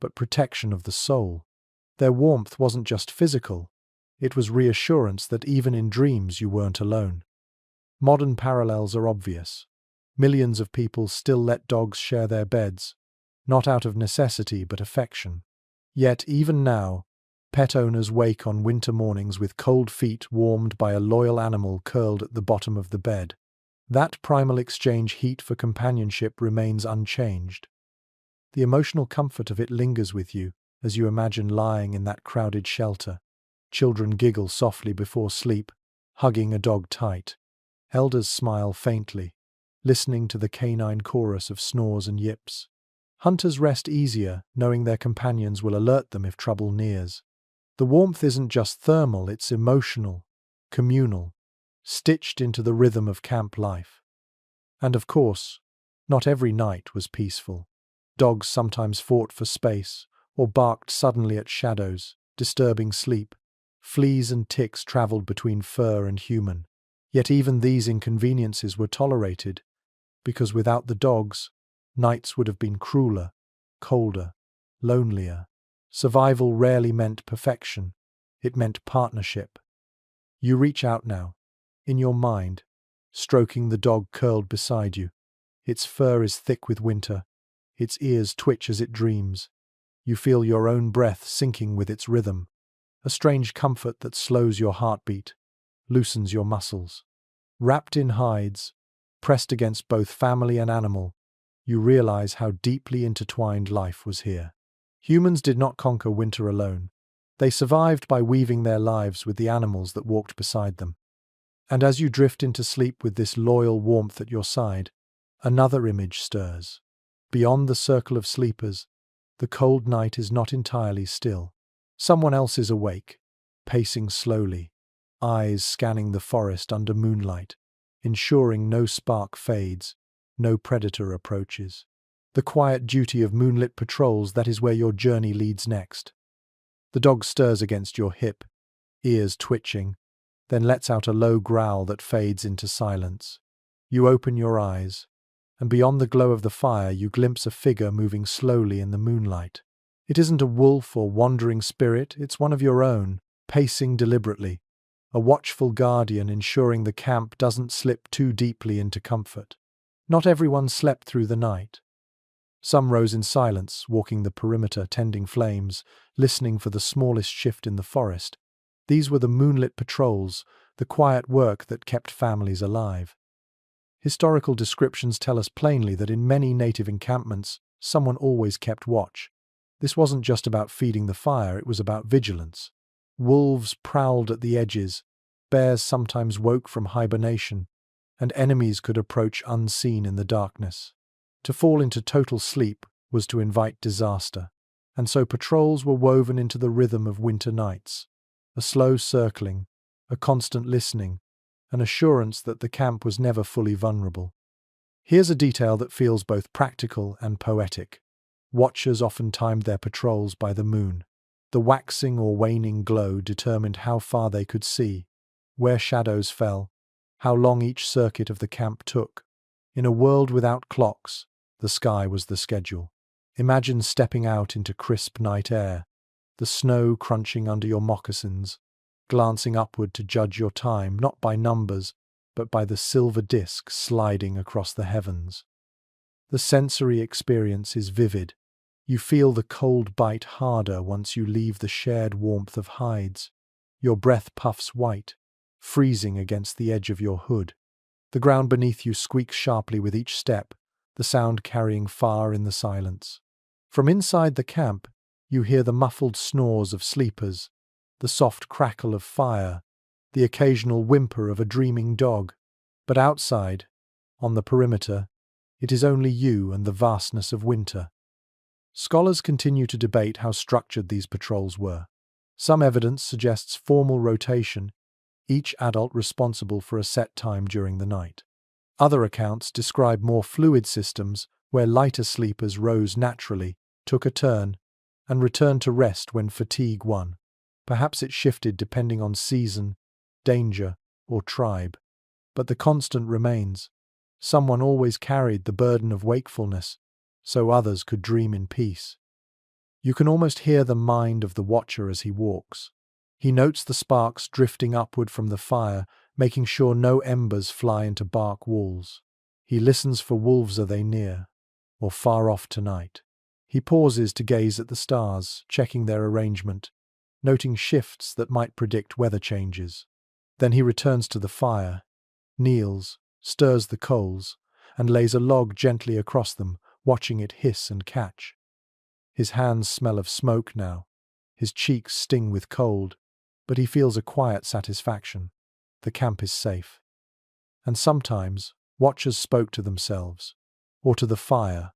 but protection of the soul. Their warmth wasn't just physical, it was reassurance that even in dreams you weren't alone. Modern parallels are obvious. Millions of people still let dogs share their beds, not out of necessity but affection. Yet even now, pet owners wake on winter mornings with cold feet warmed by a loyal animal curled at the bottom of the bed. That primal exchange heat for companionship remains unchanged. The emotional comfort of it lingers with you as you imagine lying in that crowded shelter. Children giggle softly before sleep, hugging a dog tight. Elders smile faintly, listening to the canine chorus of snores and yips. Hunters rest easier, knowing their companions will alert them if trouble nears. The warmth isn't just thermal, it's emotional, communal, stitched into the rhythm of camp life. And of course, not every night was peaceful. Dogs sometimes fought for space, or barked suddenly at shadows, disturbing sleep. Fleas and ticks traveled between fur and human. Yet even these inconveniences were tolerated, because without the dogs, nights would have been crueler, colder, lonelier. Survival rarely meant perfection, it meant partnership. You reach out now, in your mind, stroking the dog curled beside you. Its fur is thick with winter, its ears twitch as it dreams. You feel your own breath sinking with its rhythm, a strange comfort that slows your heartbeat, loosens your muscles. Wrapped in hides, pressed against both family and animal, you realize how deeply intertwined life was here. Humans did not conquer winter alone. They survived by weaving their lives with the animals that walked beside them. And as you drift into sleep with this loyal warmth at your side, another image stirs. Beyond the circle of sleepers, the cold night is not entirely still. Someone else is awake, pacing slowly, eyes scanning the forest under moonlight, ensuring no spark fades, no predator approaches. The quiet duty of moonlit patrols, that is where your journey leads next. The dog stirs against your hip, ears twitching, then lets out a low growl that fades into silence. You open your eyes, and beyond the glow of the fire you glimpse a figure moving slowly in the moonlight. It isn't a wolf or wandering spirit, it's one of your own, pacing deliberately, a watchful guardian ensuring the camp doesn't slip too deeply into comfort. Not everyone slept through the night. Some rose in silence, walking the perimeter, tending flames, listening for the smallest shift in the forest. These were the moonlit patrols, the quiet work that kept families alive. Historical descriptions tell us plainly that in many native encampments, someone always kept watch. This wasn't just about feeding the fire, it was about vigilance. Wolves prowled at the edges, bears sometimes woke from hibernation, and enemies could approach unseen in the darkness. To fall into total sleep was to invite disaster, and so patrols were woven into the rhythm of winter nights. A slow circling, a constant listening, an assurance that the camp was never fully vulnerable. Here's a detail that feels both practical and poetic. Watchers often timed their patrols by the moon. The waxing or waning glow determined how far they could see, where shadows fell, how long each circuit of the camp took. In a world without clocks, the sky was the schedule. Imagine stepping out into crisp night air, the snow crunching under your moccasins, glancing upward to judge your time not by numbers, but by the silver disk sliding across the heavens. The sensory experience is vivid. You feel the cold bite harder once you leave the shared warmth of hides. Your breath puffs white, freezing against the edge of your hood. The ground beneath you squeaks sharply with each step, the sound carrying far in the silence. From inside the camp, you hear the muffled snores of sleepers, the soft crackle of fire, the occasional whimper of a dreaming dog. But outside, on the perimeter, it is only you and the vastness of winter. Scholars continue to debate how structured these patrols were. Some evidence suggests formal rotation, each adult responsible for a set time during the night. Other accounts describe more fluid systems where lighter sleepers rose naturally, took a turn, and returned to rest when fatigue won. Perhaps it shifted depending on season, danger, or tribe. But the constant remains. Someone always carried the burden of wakefulness, so others could dream in peace. You can almost hear the mind of the watcher as he walks. He notes the sparks drifting upward from the fire, making sure no embers fly into bark walls. He listens for wolves. Are they near, or far off tonight? He pauses to gaze at the stars, checking their arrangement, noting shifts that might predict weather changes. Then he returns to the fire, kneels, stirs the coals, and lays a log gently across them, watching it hiss and catch. His hands smell of smoke now, his cheeks sting with cold, but he feels a quiet satisfaction. The camp is safe. And sometimes, watchers spoke to themselves, or to the fire,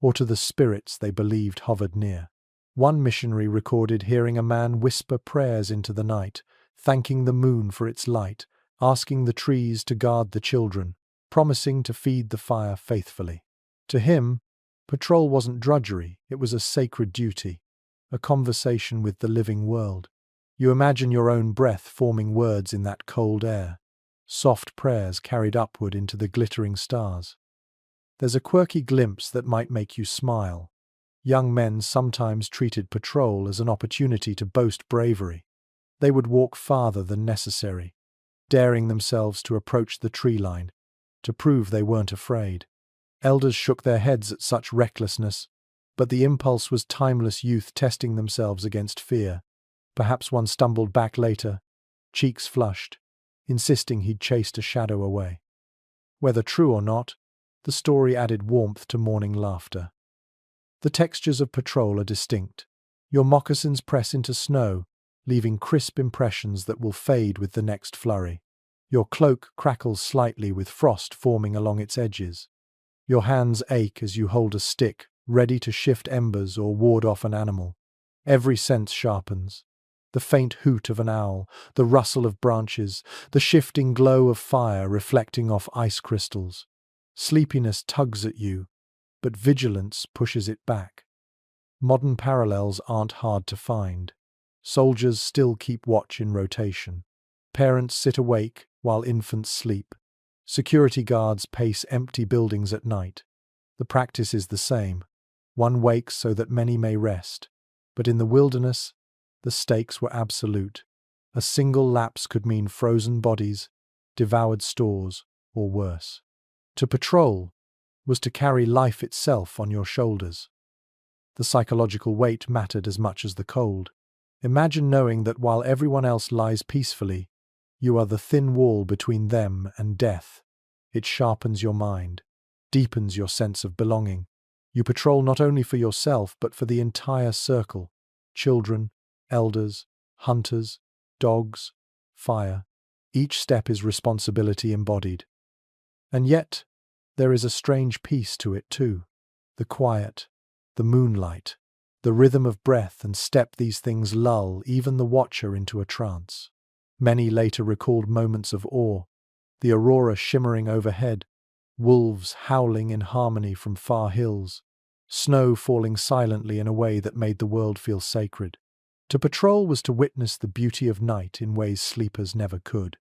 or to the spirits they believed hovered near. One missionary recorded hearing a man whisper prayers into the night, thanking the moon for its light, asking the trees to guard the children, promising to feed the fire faithfully. To him, patrol wasn't drudgery, it was a sacred duty, a conversation with the living world. You imagine your own breath forming words in that cold air, soft prayers carried upward into the glittering stars. There's a quirky glimpse that might make you smile. Young men sometimes treated patrol as an opportunity to boast bravery. They would walk farther than necessary, daring themselves to approach the tree line, to prove they weren't afraid. Elders shook their heads at such recklessness, but the impulse was timeless youth testing themselves against fear. Perhaps one stumbled back later, cheeks flushed, insisting he'd chased a shadow away. Whether true or not, the story added warmth to morning laughter. The textures of patrol are distinct. Your moccasins press into snow, leaving crisp impressions that will fade with the next flurry. Your cloak crackles slightly with frost forming along its edges. Your hands ache as you hold a stick, ready to shift embers or ward off an animal. Every sense sharpens. The faint hoot of an owl, the rustle of branches, the shifting glow of fire reflecting off ice crystals. Sleepiness tugs at you, but vigilance pushes it back. Modern parallels aren't hard to find. Soldiers still keep watch in rotation. Parents sit awake while infants sleep. Security guards pace empty buildings at night. The practice is the same. One wakes so that many may rest. But in the wilderness, the stakes were absolute. A single lapse could mean frozen bodies, devoured stores, or worse. To patrol was to carry life itself on your shoulders. The psychological weight mattered as much as the cold. Imagine knowing that while everyone else lies peacefully, you are the thin wall between them and death. It sharpens your mind, deepens your sense of belonging. You patrol not only for yourself but for the entire circle: children, elders, hunters, dogs, fire. Each step is responsibility embodied. And yet, there is a strange peace to it too. The quiet, the moonlight, the rhythm of breath and step, these things lull even the watcher into a trance. Many later recalled moments of awe: the aurora shimmering overhead, wolves howling in harmony from far hills, snow falling silently in a way that made the world feel sacred. To patrol was to witness the beauty of night in ways sleepers never could.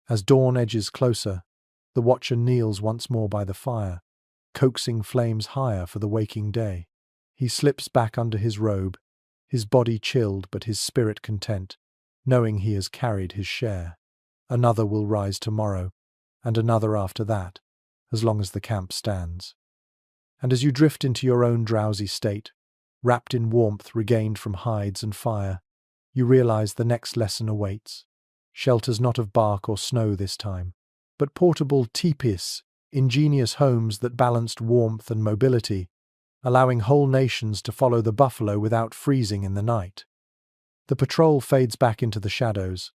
As dawn edges closer, the watcher kneels once more by the fire, coaxing flames higher for the waking day. He slips back under his robe, his body chilled but his spirit content, knowing he has carried his share. Another will rise tomorrow, and another after that, as long as the camp stands. And as you drift into your own drowsy state, wrapped in warmth regained from hides and fire, you realize the next lesson awaits. Shelters not of bark or snow this time, but portable teepees, ingenious homes that balanced warmth and mobility, allowing whole nations to follow the buffalo without freezing in the night. The patrol fades back into the shadows,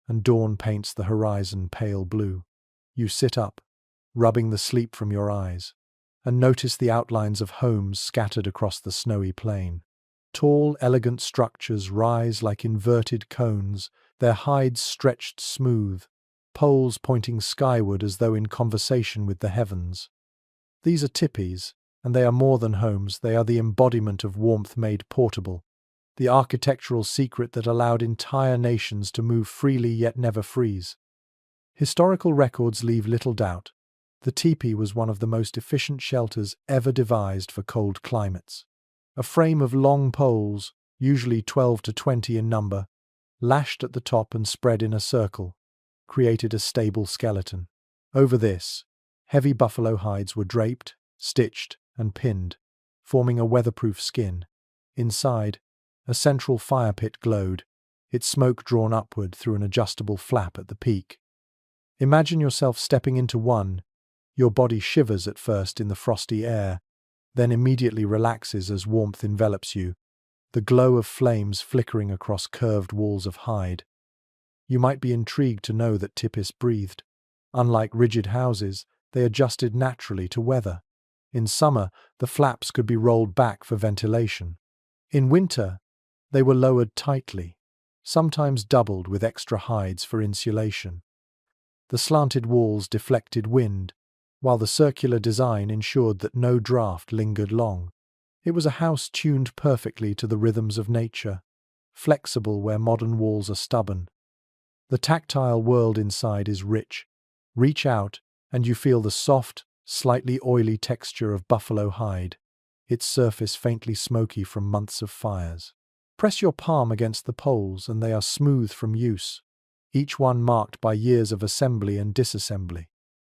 and dawn paints the horizon pale blue. You sit up, rubbing the sleep from your eyes, and notice the outlines of homes scattered across the snowy plain. Tall, elegant structures rise like inverted cones, their hides stretched smooth, poles pointing skyward as though in conversation with the heavens. These are teepees, and they are more than homes. They are the embodiment of warmth made portable, the architectural secret that allowed entire nations to move freely yet never freeze. Historical records leave little doubt. The teepee was one of the most efficient shelters ever devised for cold climates. A frame of long poles, usually 12 to 20 in number, lashed at the top and spread in a circle, created a stable skeleton. Over this, heavy buffalo hides were draped, stitched, and pinned, forming a weatherproof skin. Inside, a central fire pit glowed, its smoke drawn upward through an adjustable flap at the peak. Imagine yourself stepping into one. Your body shivers at first in the frosty air, then immediately relaxes as warmth envelops you, the glow of flames flickering across curved walls of hide. You might be intrigued to know that teepees breathed. Unlike rigid houses, they adjusted naturally to weather. In summer, the flaps could be rolled back for ventilation. In winter, they were lowered tightly, sometimes doubled with extra hides for insulation. The slanted walls deflected wind, while the circular design ensured that no draft lingered long. It was a house tuned perfectly to the rhythms of nature, flexible where modern walls are stubborn. The tactile world inside is rich. Reach out, and you feel the soft, slightly oily texture of buffalo hide, its surface faintly smoky from months of fires. Press your palm against the poles, and they are smooth from use, each one marked by years of assembly and disassembly.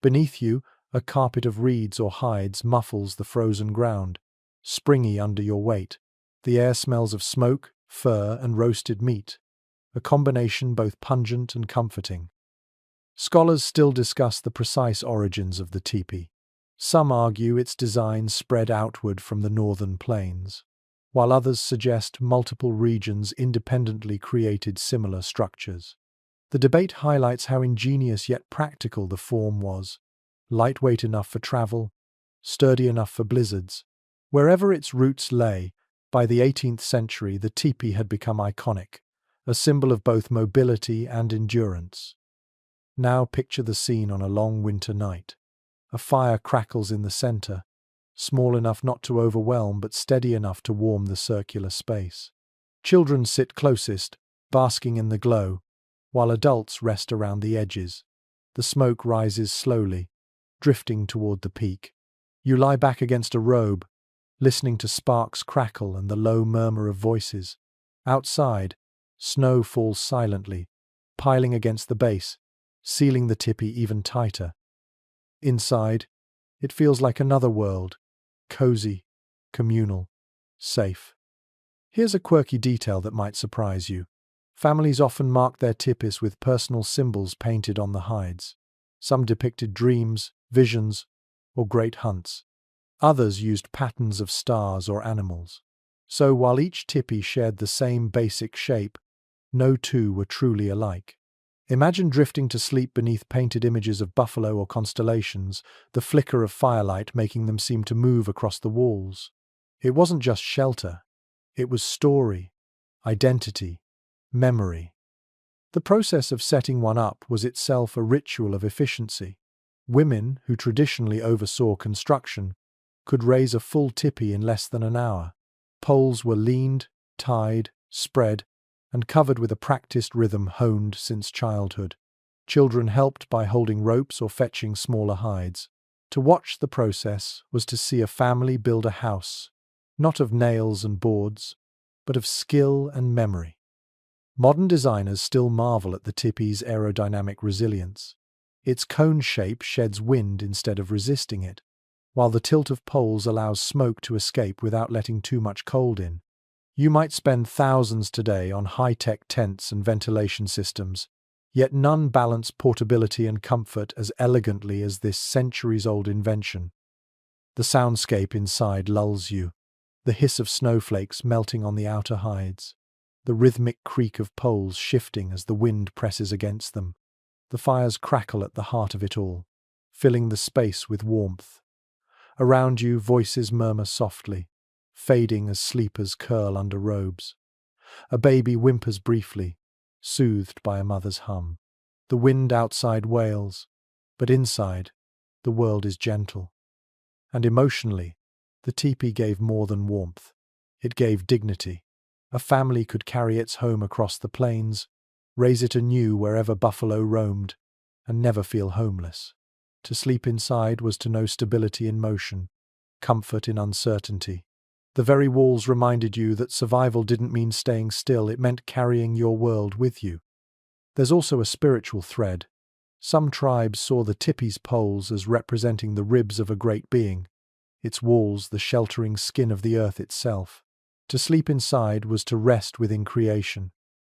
Beneath you, a carpet of reeds or hides muffles the frozen ground, springy under your weight. The air smells of smoke, fur, and roasted meat, a combination both pungent and comforting. Scholars still discuss the precise origins of the teepee. Some argue its design spread outward from the northern plains, while others suggest multiple regions independently created similar structures. The debate highlights how ingenious yet practical the form was: lightweight enough for travel, sturdy enough for blizzards. Wherever its roots lay, by the 18th century the teepee had become iconic, a symbol of both mobility and endurance. Now picture the scene on a long winter night. A fire crackles in the center, small enough not to overwhelm but steady enough to warm the circular space. Children sit closest, basking in the glow, while adults rest around the edges. The smoke rises slowly, drifting toward the peak. You lie back against a robe, listening to sparks crackle and the low murmur of voices. Outside, Snow falls silently, piling against the base, sealing the tipi even tighter. Inside, it feels like another world, cozy, communal, safe. Here's a quirky detail that might surprise you. Families often marked their tipis with personal symbols painted on the hides. Some depicted dreams, visions, or great hunts. Others used patterns of stars or animals. So while each tipi shared the same basic shape, no two were truly alike. Imagine drifting to sleep beneath painted images of buffalo or constellations, the flicker of firelight making them seem to move across the walls. It wasn't just shelter. It was story, identity, memory. The process of setting one up was itself a ritual of efficiency. Women, who traditionally oversaw construction, could raise a full tipi in less than an hour. Poles were leaned, tied, spread, and covered with a practiced rhythm honed since childhood. Children helped by holding ropes or fetching smaller hides. To watch the process was to see a family build a house, not of nails and boards, but of skill and memory. Modern designers still marvel at the tipi's aerodynamic resilience. Its cone shape sheds wind instead of resisting it, while the tilt of poles allows smoke to escape without letting too much cold in. You might spend thousands today on high-tech tents and ventilation systems, yet none balance portability and comfort as elegantly as this centuries-old invention. The soundscape inside lulls you, the hiss of snowflakes melting on the outer hides, the rhythmic creak of poles shifting as the wind presses against them. The fires crackle at the heart of it all, filling the space with warmth. Around you, voices murmur softly, fading as sleepers curl under robes. A baby whimpers briefly, soothed by a mother's hum. The wind outside wails, but inside, the world is gentle. And emotionally, the teepee gave more than warmth. It gave dignity. A family could carry its home across the plains, raise it anew wherever buffalo roamed, and never feel homeless. To sleep inside was to know stability in motion, comfort in uncertainty. The very walls reminded you that survival didn't mean staying still, it meant carrying your world with you. There's also a spiritual thread. Some tribes saw the tipi's poles as representing the ribs of a great being, its walls the sheltering skin of the earth itself. To sleep inside was to rest within creation,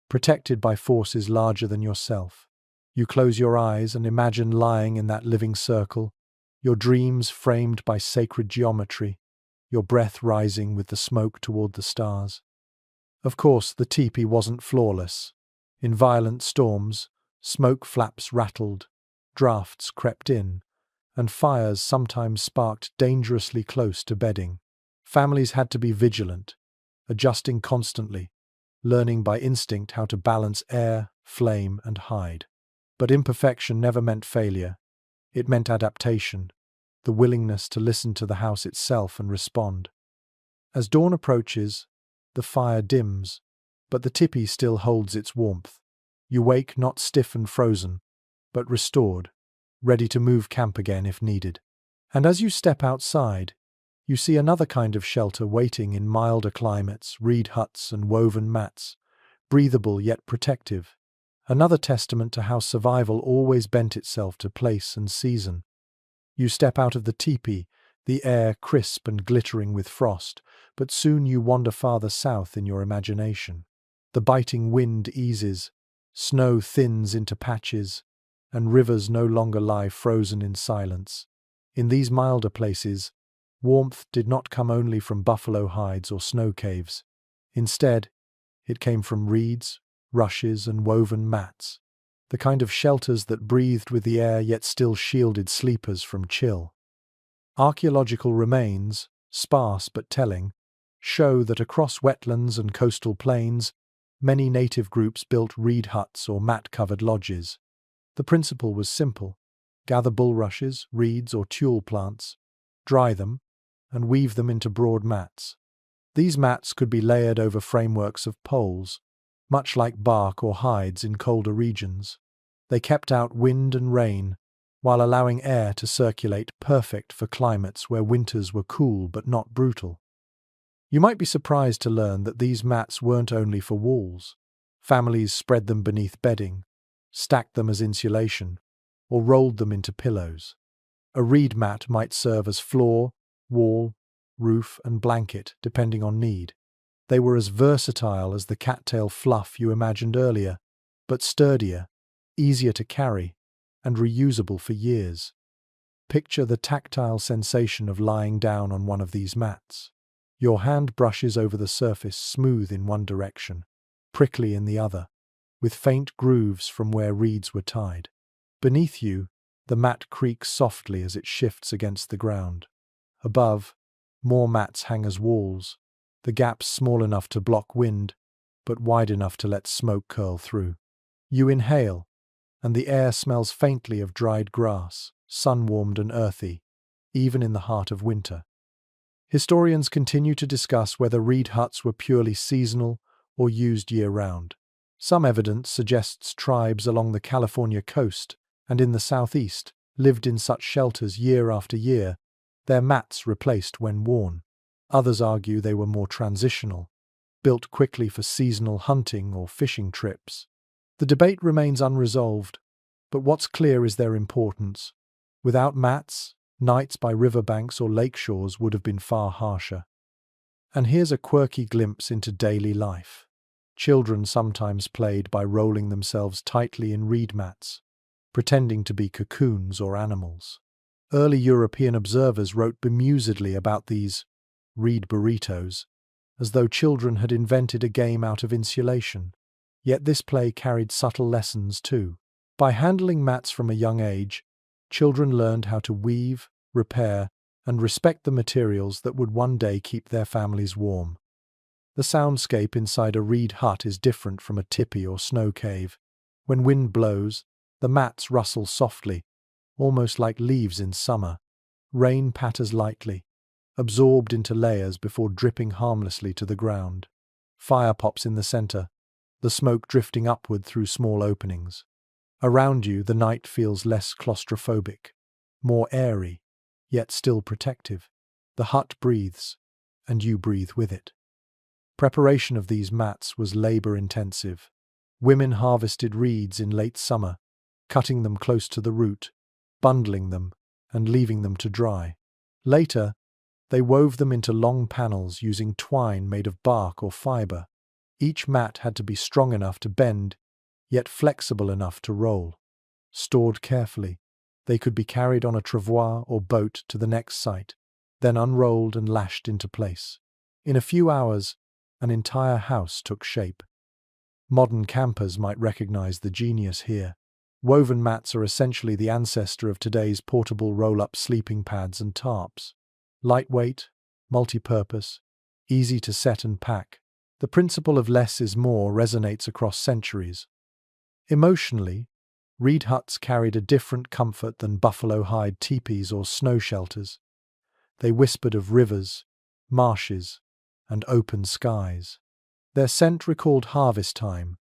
protected by forces larger than yourself. You close your eyes and imagine lying in that living circle, your dreams framed by sacred geometry, your breath rising with the smoke toward the stars. Of course, the teepee wasn't flawless. In violent storms, smoke flaps rattled, drafts crept in, and fires sometimes sparked dangerously close to bedding. Families had to be vigilant, adjusting constantly, learning by instinct how to balance air, flame, and hide. But imperfection never meant failure. It meant adaptation, the willingness to listen to the house itself and respond. As dawn approaches, the fire dims, but the tipi still holds its warmth. You wake not stiff and frozen, but restored, ready to move camp again if needed. And as you step outside, you see another kind of shelter waiting in milder climates, reed huts and woven mats, breathable yet protective. Another testament to how survival always bent itself to place and season. You step out of the teepee, the air crisp and glittering with frost, but soon you wander farther south in your imagination. The biting wind eases, snow thins into patches, and rivers no longer lie frozen in silence. In these milder places, warmth did not come only from buffalo hides or snow caves. Instead, it came from reeds, rushes, and woven mats, the kind of shelters that breathed with the air yet still shielded sleepers from chill. Archaeological remains, sparse but telling, show that across wetlands and coastal plains, many native groups built reed huts or mat-covered lodges. The principle was simple: gather bulrushes, reeds, or tule plants, dry them, and weave them into broad mats. These mats could be layered over frameworks of poles, much like bark or hides in colder regions. They kept out wind and rain, while allowing air to circulate, perfect for climates where winters were cool but not brutal. You might be surprised to learn that these mats weren't only for walls. Families spread them beneath bedding, stacked them as insulation, or rolled them into pillows. A reed mat might serve as floor, wall, roof, and blanket, depending on need. They were as versatile as the cattail fluff you imagined earlier, but sturdier, easier to carry, and reusable for years. Picture the tactile sensation of lying down on one of these mats. Your hand brushes over the surface smooth in one direction, prickly in the other, with faint grooves from where reeds were tied. Beneath you, the mat creaks softly as it shifts against the ground. Above, more mats hang as walls, the gaps small enough to block wind, but wide enough to let smoke curl through. You inhale, and the air smells faintly of dried grass, sun-warmed and earthy, even in the heart of winter. Historians continue to discuss whether reed huts were purely seasonal or used year-round. Some evidence suggests tribes along the California coast and in the southeast lived in such shelters year after year, their mats replaced when worn. Others argue they were more transitional, built quickly for seasonal hunting or fishing trips. The debate remains unresolved, but what's clear is their importance. Without mats, nights by riverbanks or lake shores would have been far harsher. And here's a quirky glimpse into daily life. Children sometimes played by rolling themselves tightly in reed mats, pretending to be cocoons or animals. Early European observers wrote bemusedly about these reed burritos, as though children had invented a game out of insulation. Yet this play carried subtle lessons too. By handling mats from a young age, children learned how to weave, repair, and respect the materials that would one day keep their families warm. The soundscape inside a reed hut is different from a tipi or snow cave. When wind blows, the mats rustle softly, almost like leaves in summer. Rain patters lightly, absorbed into layers before dripping harmlessly to the ground. Fire pops in the center, the smoke drifting upward through small openings. Around you, the night feels less claustrophobic, more airy, yet still protective. The hut breathes, and you breathe with it. Preparation of these mats was labor-intensive. Women harvested reeds in late summer, cutting them close to the root, bundling them, and leaving them to dry. Later, they wove them into long panels using twine made of bark or fiber. Each mat had to be strong enough to bend, yet flexible enough to roll. Stored carefully, they could be carried on a travois or boat to the next site, then unrolled and lashed into place. In a few hours, an entire house took shape. Modern campers might recognize the genius here. Woven mats are essentially the ancestor of today's portable roll-up sleeping pads and tarps. Lightweight, multi-purpose, easy to set and pack. The principle of less is more resonates across centuries. Emotionally, reed huts carried a different comfort than buffalo hide teepees or snow shelters. They whispered of rivers, marshes, and open skies. Their scent recalled harvest time,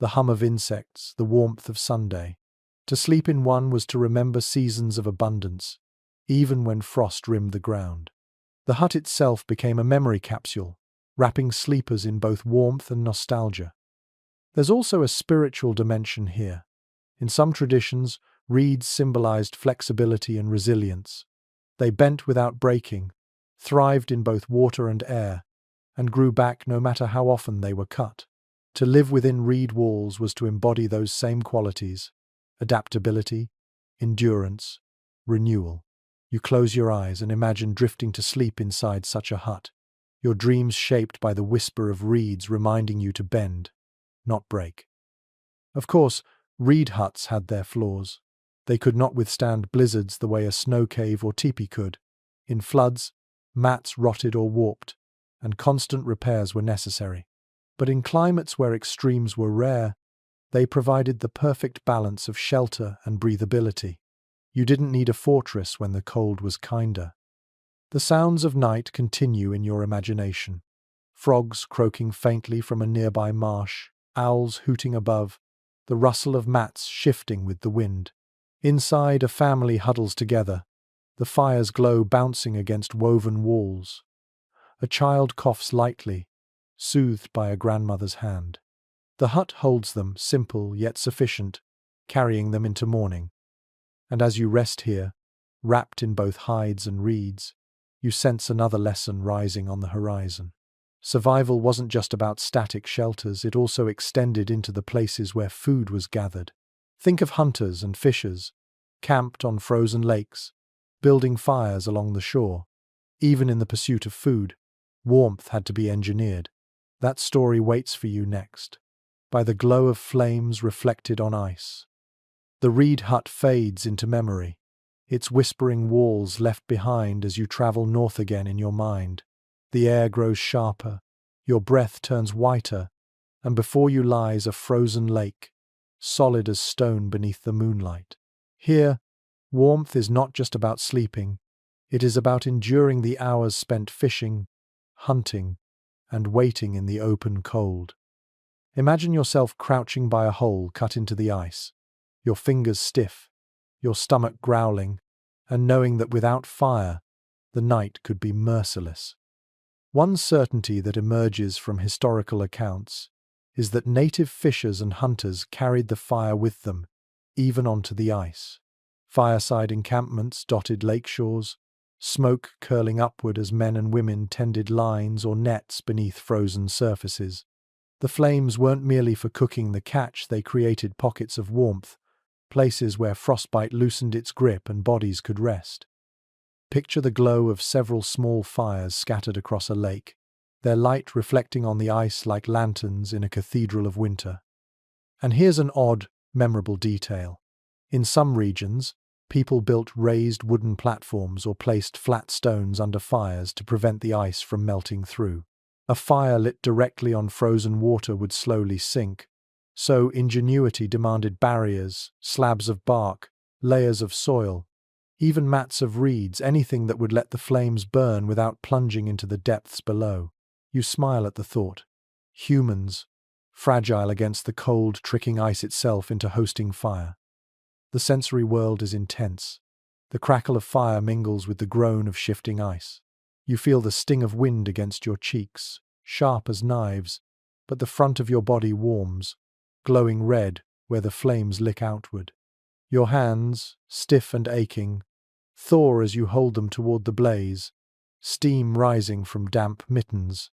the hum of insects, the warmth of Sunday. To sleep in one was to remember seasons of abundance, even when frost rimmed the ground. The hut itself became a memory capsule, wrapping sleepers in both warmth and nostalgia. There's also a spiritual dimension here. In some traditions, reeds symbolized flexibility and resilience. They bent without breaking, thrived in both water and air, and grew back no matter how often they were cut. To live within reed walls was to embody those same qualities: adaptability, endurance, renewal. You close your eyes and imagine drifting to sleep inside such a hut, your dreams shaped by the whisper of reeds reminding you to bend, not break. Of course, reed huts had their flaws. They could not withstand blizzards the way a snow cave or teepee could. In floods, mats rotted or warped, and constant repairs were necessary. But in climates where extremes were rare, they provided the perfect balance of shelter and breathability. You didn't need a fortress when the cold was kinder. The sounds of night continue in your imagination. Frogs croaking faintly from a nearby marsh, owls hooting above, the rustle of mats shifting with the wind. Inside, a family huddles together, the fire's glow bouncing against woven walls. A child coughs lightly, soothed by a grandmother's hand. The hut holds them, simple yet sufficient, carrying them into morning. And as you rest here, wrapped in both hides and reeds, you sense another lesson rising on the horizon. Survival wasn't just about static shelters, it also extended into the places where food was gathered. Think of hunters and fishers, camped on frozen lakes, building fires along the shore. Even in the pursuit of food, warmth had to be engineered. That story waits for you next, by the glow of flames reflected on ice. The reed hut fades into memory, its whispering walls left behind as you travel north again in your mind. The air grows sharper, your breath turns whiter, and before you lies a frozen lake, solid as stone beneath the moonlight. Here, warmth is not just about sleeping, it is about enduring the hours spent fishing, hunting, and waiting in the open cold. Imagine yourself crouching by a hole cut into the ice, your fingers stiff, your stomach growling, and knowing that without fire, the night could be merciless. One certainty that emerges from historical accounts is that native fishers and hunters carried the fire with them, even onto the ice. Fireside encampments dotted lakeshores, smoke curling upward as men and women tended lines or nets beneath frozen surfaces. The flames weren't merely for cooking the catch, they created pockets of warmth, places where frostbite loosened its grip and bodies could rest. Picture the glow of several small fires scattered across a lake, their light reflecting on the ice like lanterns in a cathedral of winter. And here's an odd, memorable detail. In some regions, people built raised wooden platforms or placed flat stones under fires to prevent the ice from melting through. A fire lit directly on frozen water would slowly sink, so ingenuity demanded barriers, slabs of bark, layers of soil, even mats of reeds, anything that would let the flames burn without plunging into the depths below. You smile at the thought. Humans, fragile against the cold, tricking ice itself into hosting fire. The sensory world is intense. The crackle of fire mingles with the groan of shifting ice. You feel the sting of wind against your cheeks, sharp as knives, but the front of your body warms, glowing red where the flames lick outward. Your hands, stiff and aching, thaw as you hold them toward the blaze, steam rising from damp mittens.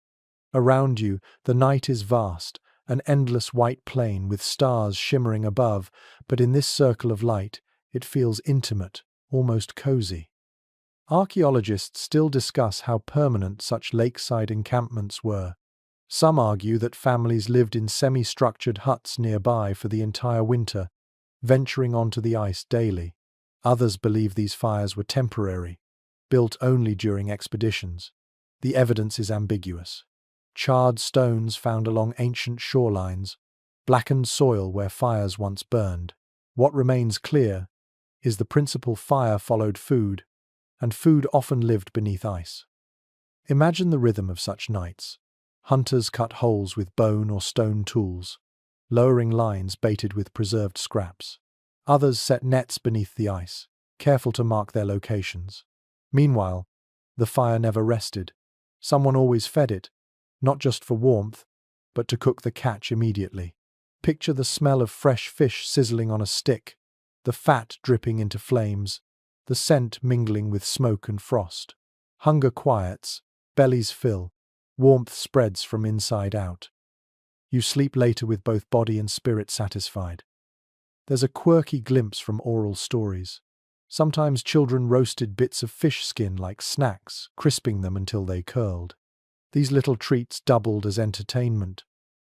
Around you, the night is vast, an endless white plain with stars shimmering above, but in this circle of light, it feels intimate, almost cozy. Archaeologists still discuss how permanent such lakeside encampments were. Some argue that families lived in semi-structured huts nearby for the entire winter, venturing onto the ice daily. Others believe these fires were temporary, built only during expeditions. The evidence is ambiguous. Charred stones found along ancient shorelines, blackened soil where fires once burned. What remains clear is the principle fire followed food, and food often lived beneath ice. Imagine the rhythm of such nights. Hunters cut holes with bone or stone tools, lowering lines baited with preserved scraps. Others set nets beneath the ice, careful to mark their locations. Meanwhile, the fire never rested. Someone always fed it, not just for warmth, but to cook the catch immediately. Picture the smell of fresh fish sizzling on a stick, the fat dripping into flames, the scent mingling with smoke and frost. Hunger quiets, bellies fill, warmth spreads from inside out. You sleep later with both body and spirit satisfied. There's a quirky glimpse from oral stories. Sometimes children roasted bits of fish skin like snacks, crisping them until they curled. These little treats doubled as entertainment,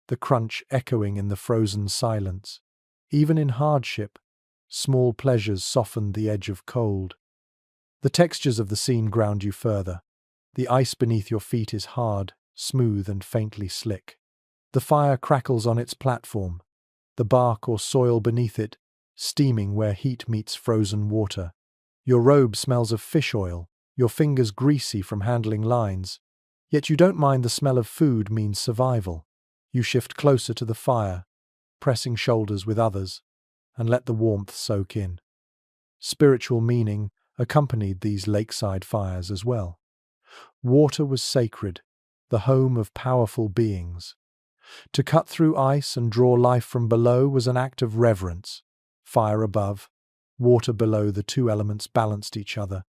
the crunch echoing in the frozen silence. Even in hardship, small pleasures softened the edge of cold. The textures of the scene ground you further. The ice beneath your feet is hard, smooth, and faintly slick. The fire crackles on its platform, the bark or soil beneath it, steaming where heat meets frozen water. Your robe smells of fish oil, your fingers greasy from handling lines. Yet you don't mind the smell of food means survival. You shift closer to the fire, pressing shoulders with others, and let the warmth soak in. Spiritual meaning accompanied these lakeside fires as well. Water was sacred, the home of powerful beings. To cut through ice and draw life from below was an act of reverence. Fire above, water below, the two elements balanced each other,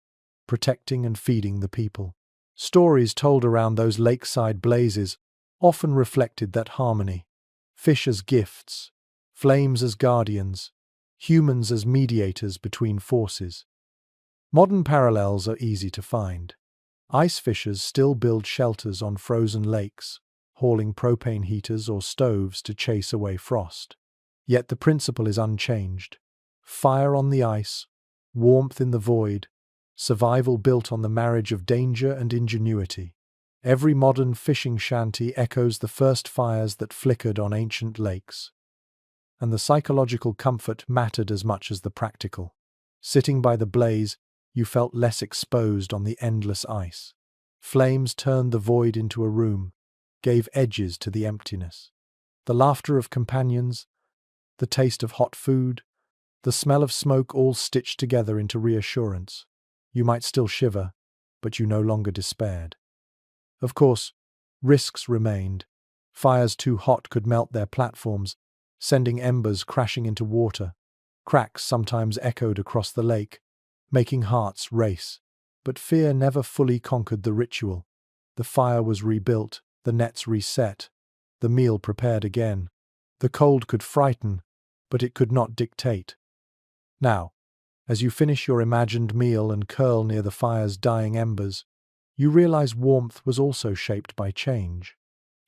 protecting and feeding the people. Stories told around those lakeside blazes often reflected that harmony. Fish as gifts, flames as guardians, humans as mediators between forces. Modern parallels are easy to find. Ice fishers still build shelters on frozen lakes, hauling propane heaters or stoves to chase away frost. Yet the principle is unchanged. Fire on the ice, warmth in the void, survival built on the marriage of danger and ingenuity. Every modern fishing shanty echoes the first fires that flickered on ancient lakes. And the psychological comfort mattered as much as the practical. Sitting by the blaze, you felt less exposed on the endless ice. Flames turned the void into a room, gave edges to the emptiness. The laughter of companions, the taste of hot food, the smell of smoke all stitched together into reassurance. You might still shiver, but you no longer despaired. Of course, risks remained. Fires too hot could melt their platforms, sending embers crashing into water. Cracks sometimes echoed across the lake, making hearts race. But fear never fully conquered the ritual. The fire was rebuilt, the nets reset, the meal prepared again. The cold could frighten, but it could not dictate. Now, as you finish your imagined meal and curl near the fire's dying embers, you realize warmth was also shaped by change.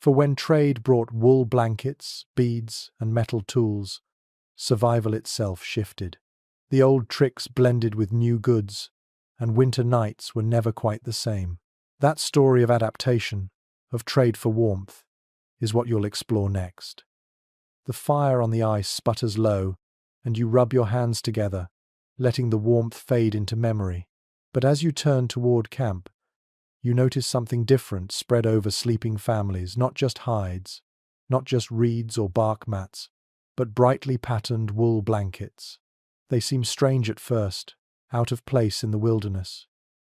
For when trade brought wool blankets, beads, and metal tools, survival itself shifted. The old tricks blended with new goods, and winter nights were never quite the same. That story of adaptation, of trade for warmth, is what you'll explore next. The fire on the ice sputters low, and you rub your hands together, letting the warmth fade into memory. But as you turn toward camp, you notice something different spread over sleeping families, not just hides, not just reeds or bark mats, but brightly patterned wool blankets. They seem strange at first, out of place in the wilderness,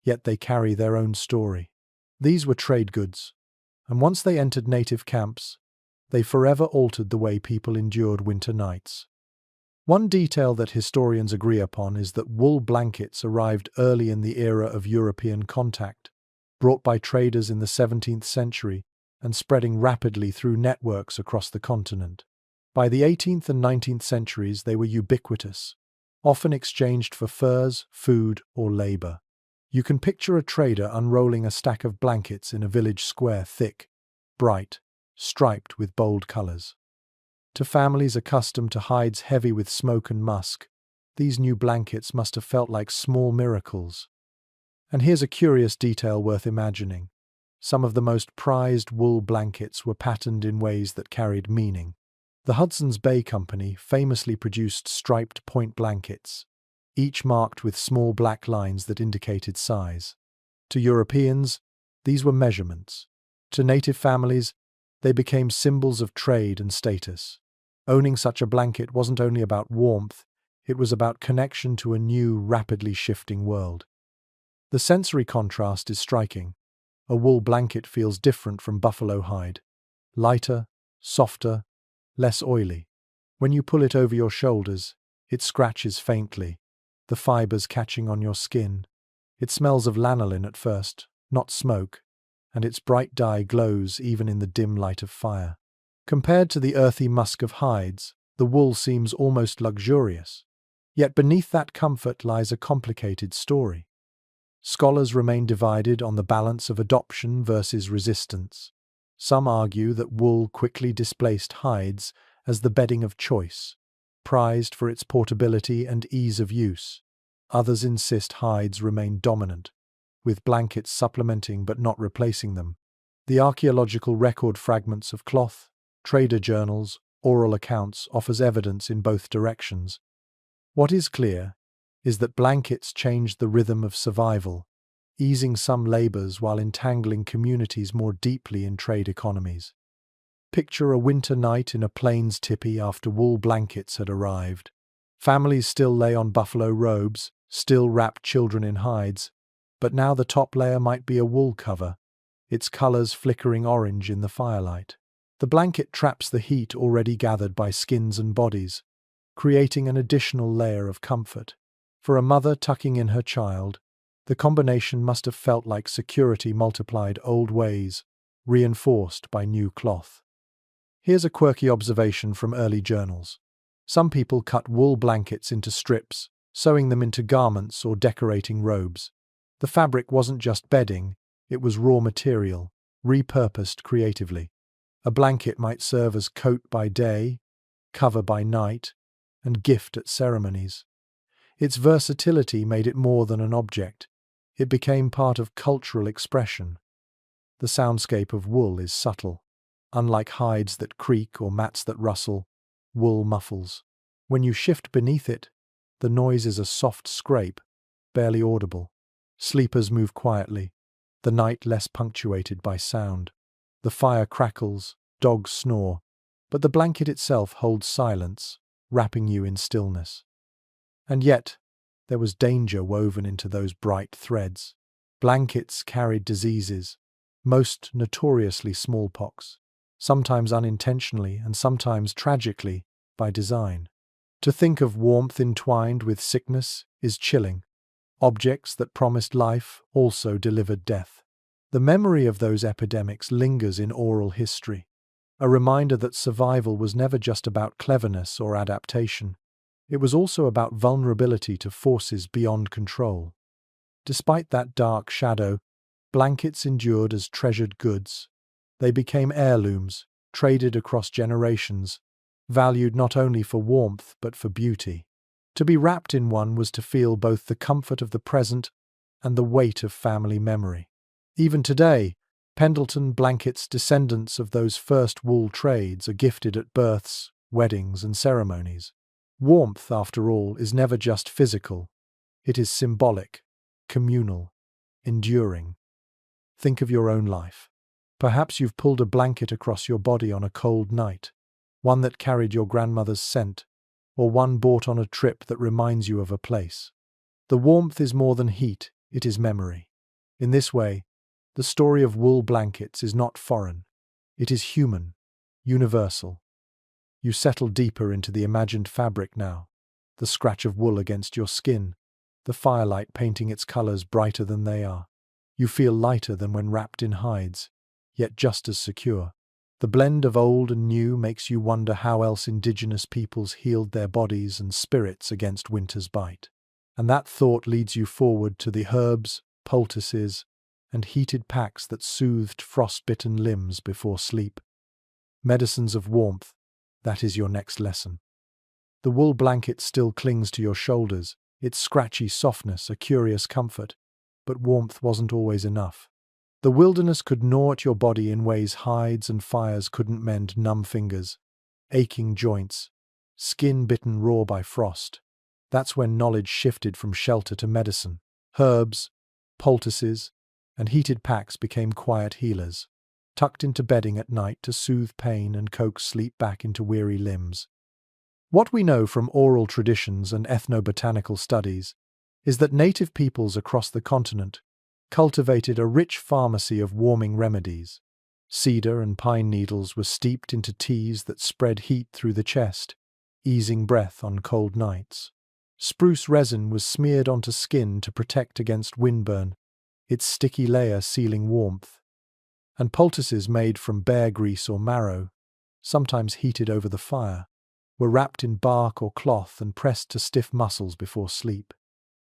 yet they carry their own story. These were trade goods, and once they entered native camps, they forever altered the way people endured winter nights. One detail that historians agree upon is that wool blankets arrived early in the era of European contact, brought by traders in the 17th century and spreading rapidly through networks across the continent. By the 18th and 19th centuries, they were ubiquitous, often exchanged for furs, food, or labor. You can picture a trader unrolling a stack of blankets in a village square, thick, bright, striped with bold colors. To families accustomed to hides heavy with smoke and musk, these new blankets must have felt like small miracles. And here's a curious detail worth imagining. Some of the most prized wool blankets were patterned in ways that carried meaning. The Hudson's Bay Company famously produced striped point blankets, each marked with small black lines that indicated size. To Europeans, these were measurements. To native families, they became symbols of trade and status. Owning such a blanket wasn't only about warmth, it was about connection to a new, rapidly shifting world. The sensory contrast is striking. A wool blanket feels different from buffalo hide. Lighter, softer, less oily. When you pull it over your shoulders, it scratches faintly, the fibers catching on your skin. It smells of lanolin at first, not smoke, and its bright dye glows even in the dim light of fire. Compared to the earthy musk of hides, the wool seems almost luxurious. Yet beneath that comfort lies a complicated story. Scholars remain divided on the balance of adoption versus resistance. Some argue that wool quickly displaced hides as the bedding of choice, prized for its portability and ease of use. Others insist hides remain dominant, with blankets supplementing but not replacing them. The archaeological record fragments of cloth, trader journals, oral accounts offers evidence in both directions. What is clear is that blankets changed the rhythm of survival, easing some labors while entangling communities more deeply in trade economies. Picture a winter night in a plains tipi after wool blankets had arrived. Families still lay on buffalo robes, still wrapped children in hides, but now the top layer might be a wool cover, its colors flickering orange in the firelight. The blanket traps the heat already gathered by skins and bodies, creating an additional layer of comfort. For a mother tucking in her child, the combination must have felt like security multiplied old ways, reinforced by new cloth. Here's a quirky observation from early journals. Some people cut wool blankets into strips, sewing them into garments or decorating robes. The fabric wasn't just bedding, it was raw material, repurposed creatively. A blanket might serve as coat by day, cover by night, and gift at ceremonies. Its versatility made it more than an object. It became part of cultural expression. The soundscape of wool is subtle. Unlike hides that creak or mats that rustle, wool muffles. When you shift beneath it, the noise is a soft scrape, barely audible. Sleepers move quietly, the night less punctuated by sound. The fire crackles, dogs snore, but the blanket itself holds silence, wrapping you in stillness. And yet, there was danger woven into those bright threads. Blankets carried diseases, most notoriously smallpox, sometimes unintentionally and sometimes tragically by design. To think of warmth entwined with sickness is chilling. Objects that promised life also delivered death. The memory of those epidemics lingers in oral history, a reminder that survival was never just about cleverness or adaptation. It was also about vulnerability to forces beyond control. Despite that dark shadow, blankets endured as treasured goods. They became heirlooms, traded across generations, valued not only for warmth but for beauty. To be wrapped in one was to feel both the comfort of the present and the weight of family memory. Even today, Pendleton blankets, descendants of those first wool trades, are gifted at births, weddings, and ceremonies. Warmth, after all, is never just physical. It is symbolic, communal, enduring. Think of your own life. Perhaps you've pulled a blanket across your body on a cold night, one that carried your grandmother's scent, or one bought on a trip that reminds you of a place. The warmth is more than heat, it is memory. In this way, the story of wool blankets is not foreign. It is human, universal. You settle deeper into the imagined fabric now, the scratch of wool against your skin, the firelight painting its colors brighter than they are. You feel lighter than when wrapped in hides, yet just as secure. The blend of old and new makes you wonder how else indigenous peoples healed their bodies and spirits against winter's bite. And that thought leads you forward to the herbs, poultices, and heated packs that soothed frostbitten limbs before sleep. Medicines of warmth, that is your next lesson. The wool blanket still clings to your shoulders, its scratchy softness a curious comfort, but warmth wasn't always enough. The wilderness could gnaw at your body in ways hides and fires couldn't mend. Numb fingers, aching joints, skin bitten raw by frost. That's when knowledge shifted from shelter to medicine. Herbs, poultices, and heated packs became quiet healers, tucked into bedding at night to soothe pain and coax sleep back into weary limbs. What we know from oral traditions and ethnobotanical studies is that native peoples across the continent cultivated a rich pharmacy of warming remedies. Cedar and pine needles were steeped into teas that spread heat through the chest, easing breath on cold nights. Spruce resin was smeared onto skin to protect against windburn, its sticky layer sealing warmth. And poultices made from bear grease or marrow, sometimes heated over the fire, were wrapped in bark or cloth and pressed to stiff muscles before sleep.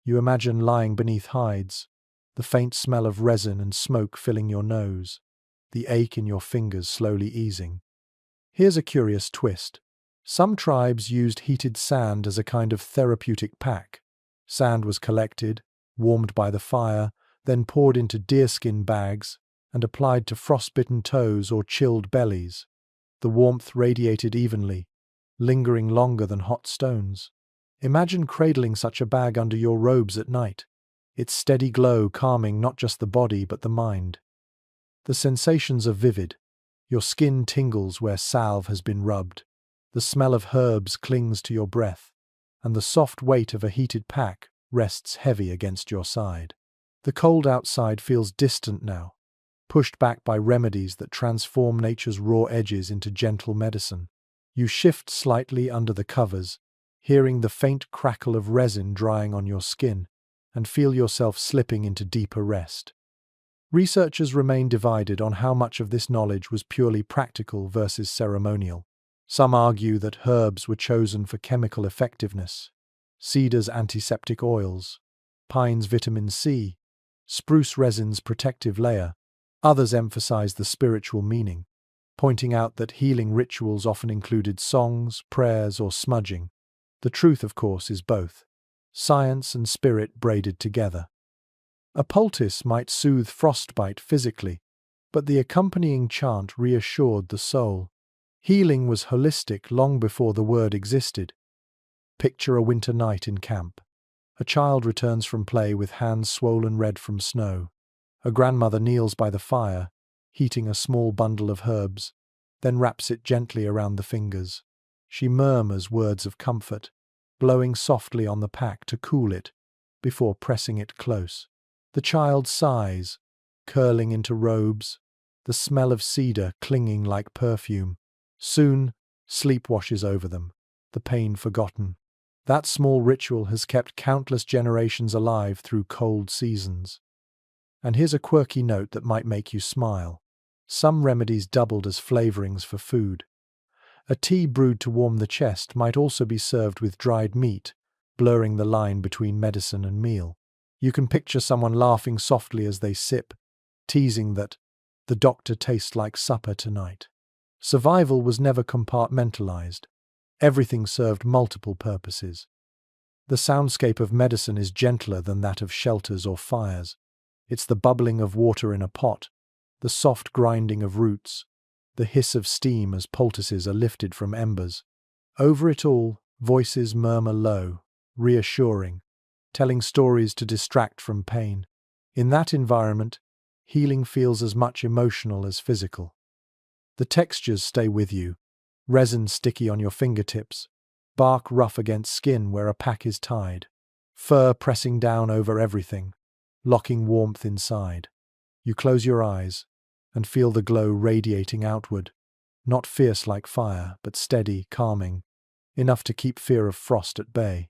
You imagine lying beneath hides, the faint smell of resin and smoke filling your nose, the ache in your fingers slowly easing. Here's a curious twist. Some tribes used heated sand as a kind of therapeutic pack. Sand was collected, warmed by the fire, then poured into deerskin bags and applied to frostbitten toes or chilled bellies. The warmth radiated evenly, lingering longer than hot stones. Imagine cradling such a bag under your robes at night, its steady glow calming not just the body but the mind. The sensations are vivid. Your skin tingles where salve has been rubbed. The smell of herbs clings to your breath, and the soft weight of a heated pack rests heavy against your side. The cold outside feels distant now, pushed back by remedies that transform nature's raw edges into gentle medicine. You shift slightly under the covers, hearing the faint crackle of resin drying on your skin, and feel yourself slipping into deeper rest. Researchers remain divided on how much of this knowledge was purely practical versus ceremonial. Some argue that herbs were chosen for chemical effectiveness, cedar's antiseptic oils, pine's vitamin C, spruce resin's protective layer. Others emphasize the spiritual meaning, pointing out that healing rituals often included songs, prayers, or smudging. The truth, of course, is both science and spirit braided together. A poultice might soothe frostbite physically, but the accompanying chant reassured the soul. Healing was holistic long before the word existed. Picture a winter night in camp. A child returns from play with hands swollen red from snow. A grandmother kneels by the fire, heating a small bundle of herbs, then wraps it gently around the fingers. She murmurs words of comfort, blowing softly on the pack to cool it before pressing it close. The child sighs, curling into robes, the smell of cedar clinging like perfume. Soon, sleep washes over them, the pain forgotten. That small ritual has kept countless generations alive through cold seasons. And here's a quirky note that might make you smile. Some remedies doubled as flavorings for food. A tea brewed to warm the chest might also be served with dried meat, blurring the line between medicine and meal. You can picture someone laughing softly as they sip, teasing that the doctor tastes like supper tonight. Survival was never compartmentalized. Everything served multiple purposes. The soundscape of medicine is gentler than that of shelters or fires. It's the bubbling of water in a pot, the soft grinding of roots, the hiss of steam as poultices are lifted from embers. Over it all, voices murmur low, reassuring, telling stories to distract from pain. In that environment, healing feels as much emotional as physical. The textures stay with you, resin sticky on your fingertips, bark rough against skin where a pack is tied, fur pressing down over everything, locking warmth inside. You close your eyes and feel the glow radiating outward, not fierce like fire, but steady, calming, enough to keep fear of frost at bay.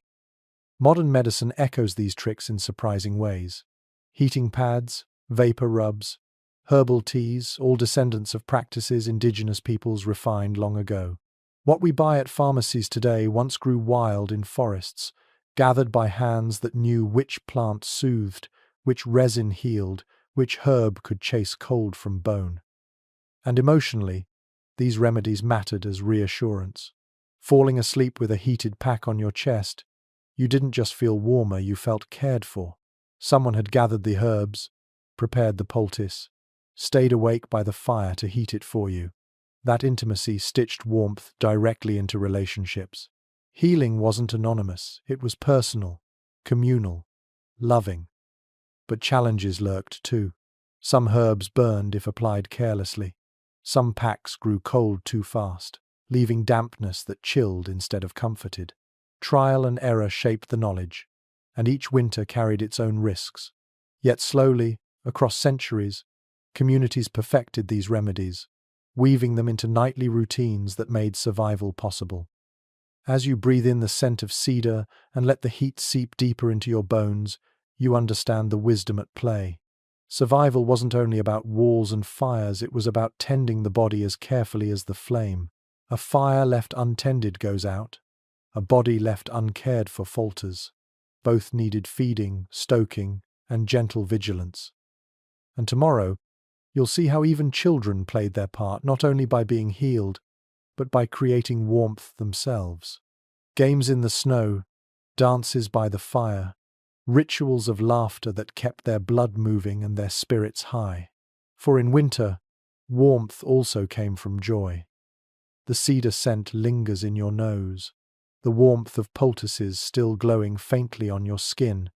Modern medicine echoes these tricks in surprising ways. Heating pads, vapor rubs, herbal teas, all descendants of practices indigenous peoples refined long ago. What we buy at pharmacies today once grew wild in forests, gathered by hands that knew which plant soothed, which resin healed, which herb could chase cold from bone. And emotionally, these remedies mattered as reassurance. Falling asleep with a heated pack on your chest, you didn't just feel warmer, you felt cared for. Someone had gathered the herbs, prepared the poultice, stayed awake by the fire to heat it for you. That intimacy stitched warmth directly into relationships. Healing wasn't anonymous, it was personal, communal, loving. But challenges lurked too. Some herbs burned if applied carelessly. Some packs grew cold too fast, leaving dampness that chilled instead of comforted. Trial and error shaped the knowledge, and each winter carried its own risks. Yet slowly, across centuries, communities perfected these remedies, weaving them into nightly routines that made survival possible. As you breathe in the scent of cedar and let the heat seep deeper into your bones, you understand the wisdom at play. Survival wasn't only about walls and fires, it was about tending the body as carefully as the flame. A fire left untended goes out. A body left uncared for falters. Both needed feeding, stoking, and gentle vigilance. And tomorrow, you'll see how even children played their part, not only by being healed, but by creating warmth themselves. Games in the snow, dances by the fire, rituals of laughter that kept their blood moving and their spirits high. For in winter, warmth also came from joy. The cedar scent lingers in your nose, the warmth of poultices still glowing faintly on your skin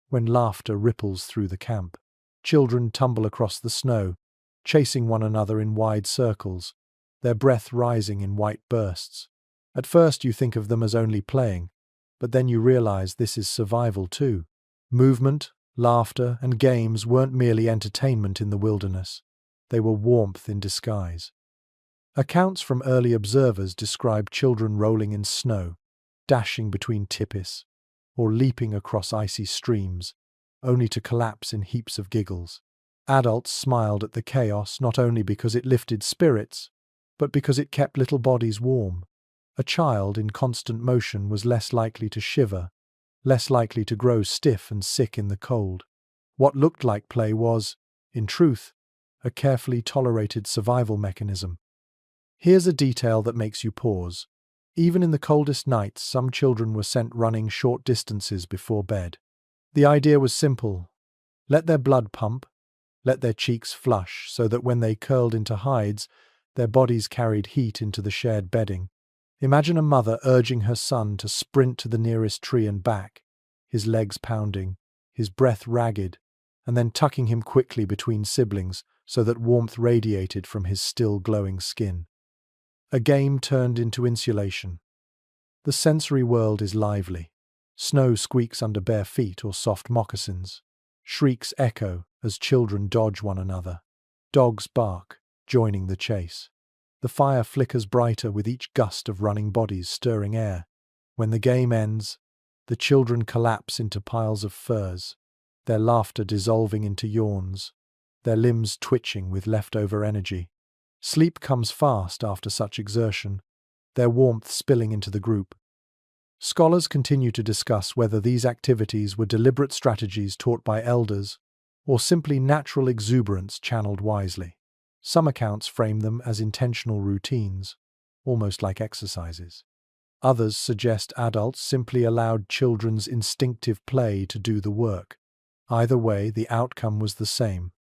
when laughter ripples through the camp. Children tumble across the snow, chasing one another in wide circles, their breath rising in white bursts. At first you think of them as only playing, but then you realize this is survival too. Movement, laughter, and games weren't merely entertainment in the wilderness. they were warmth in disguise. Accounts from early observers describe children rolling in snow, dashing between tipis, or leaping across icy streams, only to collapse in heaps of giggles. Adults smiled at the chaos not only because it lifted spirits, but because it kept little bodies warm. A child in constant motion was less likely to shiver, less likely to grow stiff and sick in the cold. What looked like play was, in truth, a carefully tolerated survival mechanism. Here's a detail that makes you pause. Even in the coldest nights, some children were sent running short distances before bed. The idea was simple. Let their blood pump, let their cheeks flush, so that when they curled into hides, their bodies carried heat into the shared bedding. Imagine a mother urging her son to sprint to the nearest tree and back, his legs pounding, his breath ragged, and then tucking him quickly between siblings so that warmth radiated from his still glowing skin. A game turned into insulation. The sensory world is lively. Snow squeaks under bare feet or soft moccasins. Shrieks echo as children dodge one another. Dogs bark, joining the chase. The fire flickers brighter with each gust of running bodies stirring air. When the game ends, the children collapse into piles of furs, their laughter dissolving into yawns, their limbs twitching with leftover energy. Sleep comes fast after such exertion, their warmth spilling into the group. Scholars continue to discuss whether these activities were deliberate strategies taught by elders or simply natural exuberance channeled wisely. Some accounts frame them as intentional routines, almost like exercises. Others suggest adults simply allowed children's instinctive play to do the work. Either way, the outcome was the same.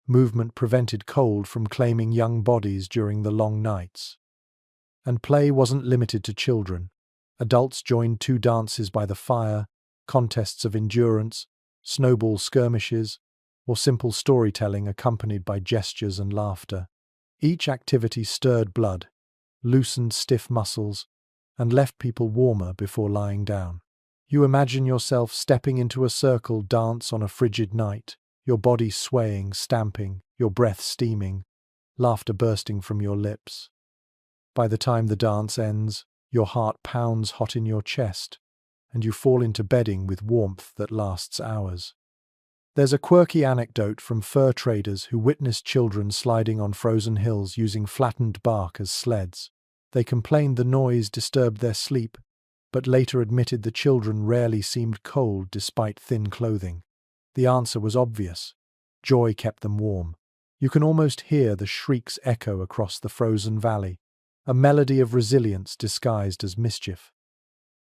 Movement prevented cold from claiming young bodies during the long nights. And play wasn't limited to children. Adults joined two dances by the fire, contests of endurance, snowball skirmishes, or simple storytelling accompanied by gestures and laughter. Each activity stirred blood, loosened stiff muscles, and left people warmer before lying down. You imagine yourself stepping into a circle dance on a frigid night, your body swaying, stamping, your breath steaming, laughter bursting from your lips. By the time the dance ends, your heart pounds hot in your chest, and you fall into bedding with warmth that lasts hours. There's a quirky anecdote from fur traders who witnessed children sliding on frozen hills using flattened bark as sleds. They complained the noise disturbed their sleep, but later admitted the children rarely seemed cold despite thin clothing. The answer was obvious. Joy kept them warm. You can almost hear the shrieks echo across the frozen valley, a melody of resilience disguised as mischief.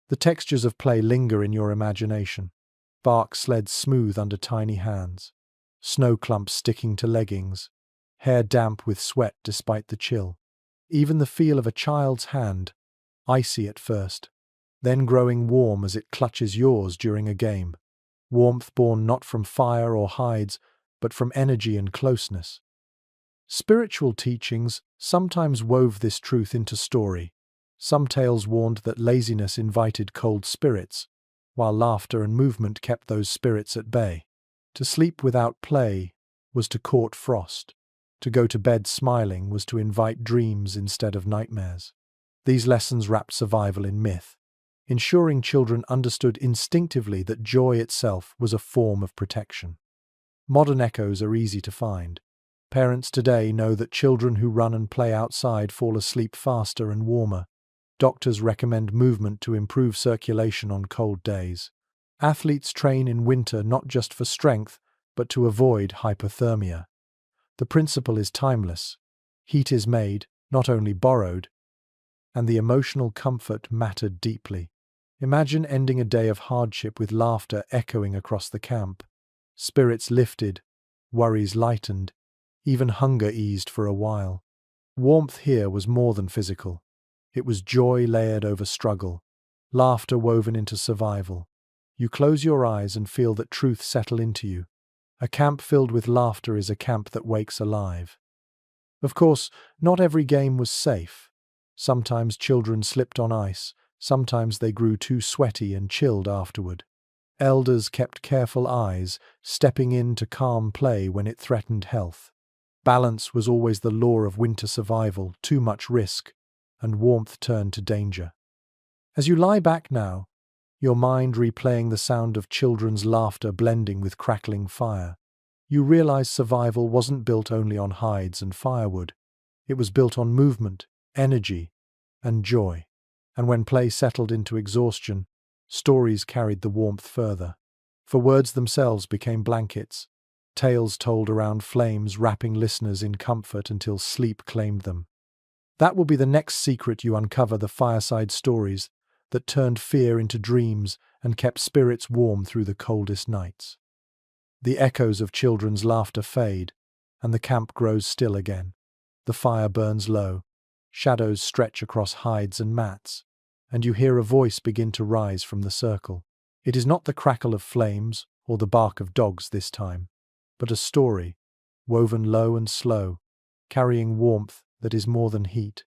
The textures of play linger in your imagination. Bark sleds smooth under tiny hands, snow clumps sticking to leggings, hair damp with sweat despite the chill. Even the feel of a child's hand, icy at first, then growing warm as it clutches yours during a game. Warmth born not from fire or hides, but from energy and closeness. Spiritual teachings sometimes wove this truth into story. Some tales warned that laziness invited cold spirits, while laughter and movement kept those spirits at bay. To sleep without play was to court frost. To go to bed smiling was to invite dreams instead of nightmares. These lessons wrapped survival in myth, ensuring children understood instinctively that joy itself was a form of protection. Modern echoes are easy to find. Parents today know that children who run and play outside fall asleep faster and warmer. Doctors recommend movement to improve circulation on cold days. Athletes train in winter not just for strength, but to avoid hypothermia. The principle is timeless. Heat is made, not only borrowed, and the emotional comfort mattered deeply. Imagine ending a day of hardship with laughter echoing across the camp. Spirits lifted, worries lightened, even hunger eased for a while. Warmth here was more than physical. It was joy layered over struggle, laughter woven into survival. You close your eyes and feel that truth settle into you. A camp filled with laughter is a camp that wakes alive. Of course, not every game was safe. Sometimes children slipped on ice, sometimes they grew too sweaty and chilled afterward. Elders kept careful eyes, stepping in to calm play when it threatened health. Balance was always the law of winter survival, too much risk, and warmth turned to danger. As you lie back now, your mind replaying the sound of children's laughter blending with crackling fire, you realize survival wasn't built only on hides and firewood. It was built on movement, energy, and joy. And when play settled into exhaustion, stories carried the warmth further. For words themselves became blankets, tales told around flames wrapping listeners in comfort until sleep claimed them. That will be the next secret you uncover, the fireside stories that turned fear into dreams and kept spirits warm through the coldest nights. The echoes of children's laughter fade, and the camp grows still again. The fire burns low, shadows stretch across hides and mats, and you hear a voice begin to rise from the circle. It is not the crackle of flames or the bark of dogs this time, but a story, woven low and slow, carrying warmth that is more than heat.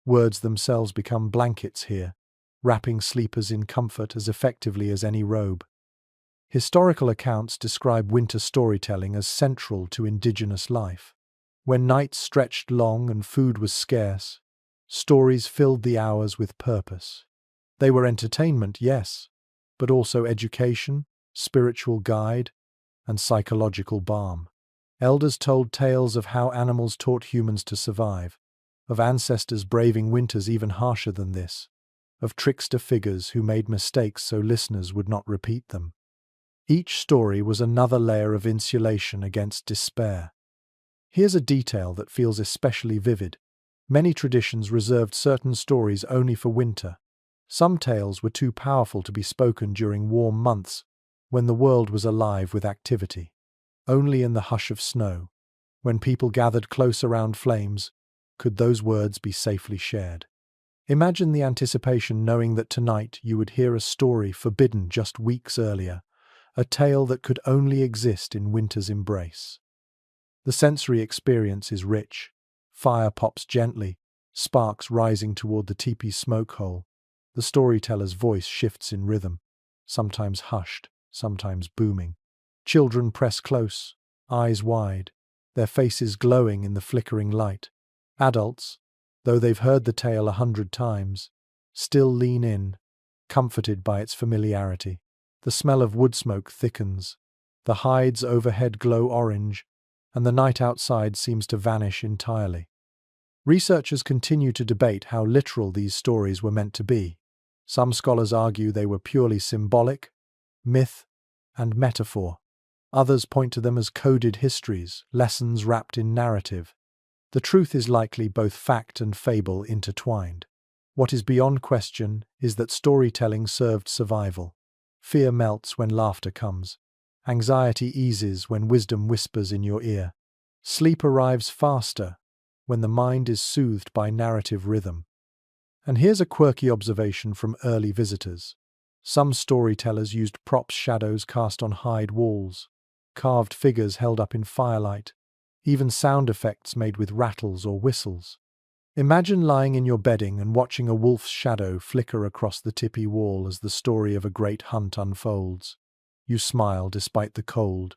Words themselves become blankets here, wrapping sleepers in comfort as effectively as any robe. Historical accounts describe winter storytelling as central to indigenous life. When nights stretched long and food was scarce, stories filled the hours with purpose. They were entertainment, yes, but also education, spiritual guide, and psychological balm. Elders told tales of how animals taught humans to survive, of ancestors braving winters even harsher than this, of trickster figures who made mistakes so listeners would not repeat them. Each story was another layer of insulation against despair. Here's a detail that feels especially vivid. Many traditions reserved certain stories only for winter. Some tales were too powerful to be spoken during warm months, when the world was alive with activity. Only in the hush of snow, when people gathered close around flames, could those words be safely shared. Imagine the anticipation knowing that tonight you would hear a story forbidden just weeks earlier, a tale that could only exist in winter's embrace. The sensory experience is rich. Fire pops gently, sparks rising toward the teepee's smoke hole. The storyteller's voice shifts in rhythm, sometimes hushed, sometimes booming. Children press close, eyes wide, their faces glowing in the flickering light. Adults, though they've heard the tale 100 times, still lean in, comforted by its familiarity. The smell of wood smoke thickens, the hides overhead glow orange, and the night outside seems to vanish entirely. Researchers continue to debate how literal these stories were meant to be. Some scholars argue they were purely symbolic, myth, and metaphor. Others point to them as coded histories, lessons wrapped in narrative. The truth is likely both fact and fable intertwined. What is beyond question is that storytelling served survival. Fear melts when laughter comes. Anxiety eases when wisdom whispers in your ear. Sleep arrives faster when the mind is soothed by narrative rhythm. And here's a quirky observation from early visitors. Some storytellers used props, shadows cast on hide walls, carved figures held up in firelight, even sound effects made with rattles or whistles. Imagine lying in your bedding and watching a wolf's shadow flicker across the tippy wall as the story of a great hunt unfolds. You smile despite the cold,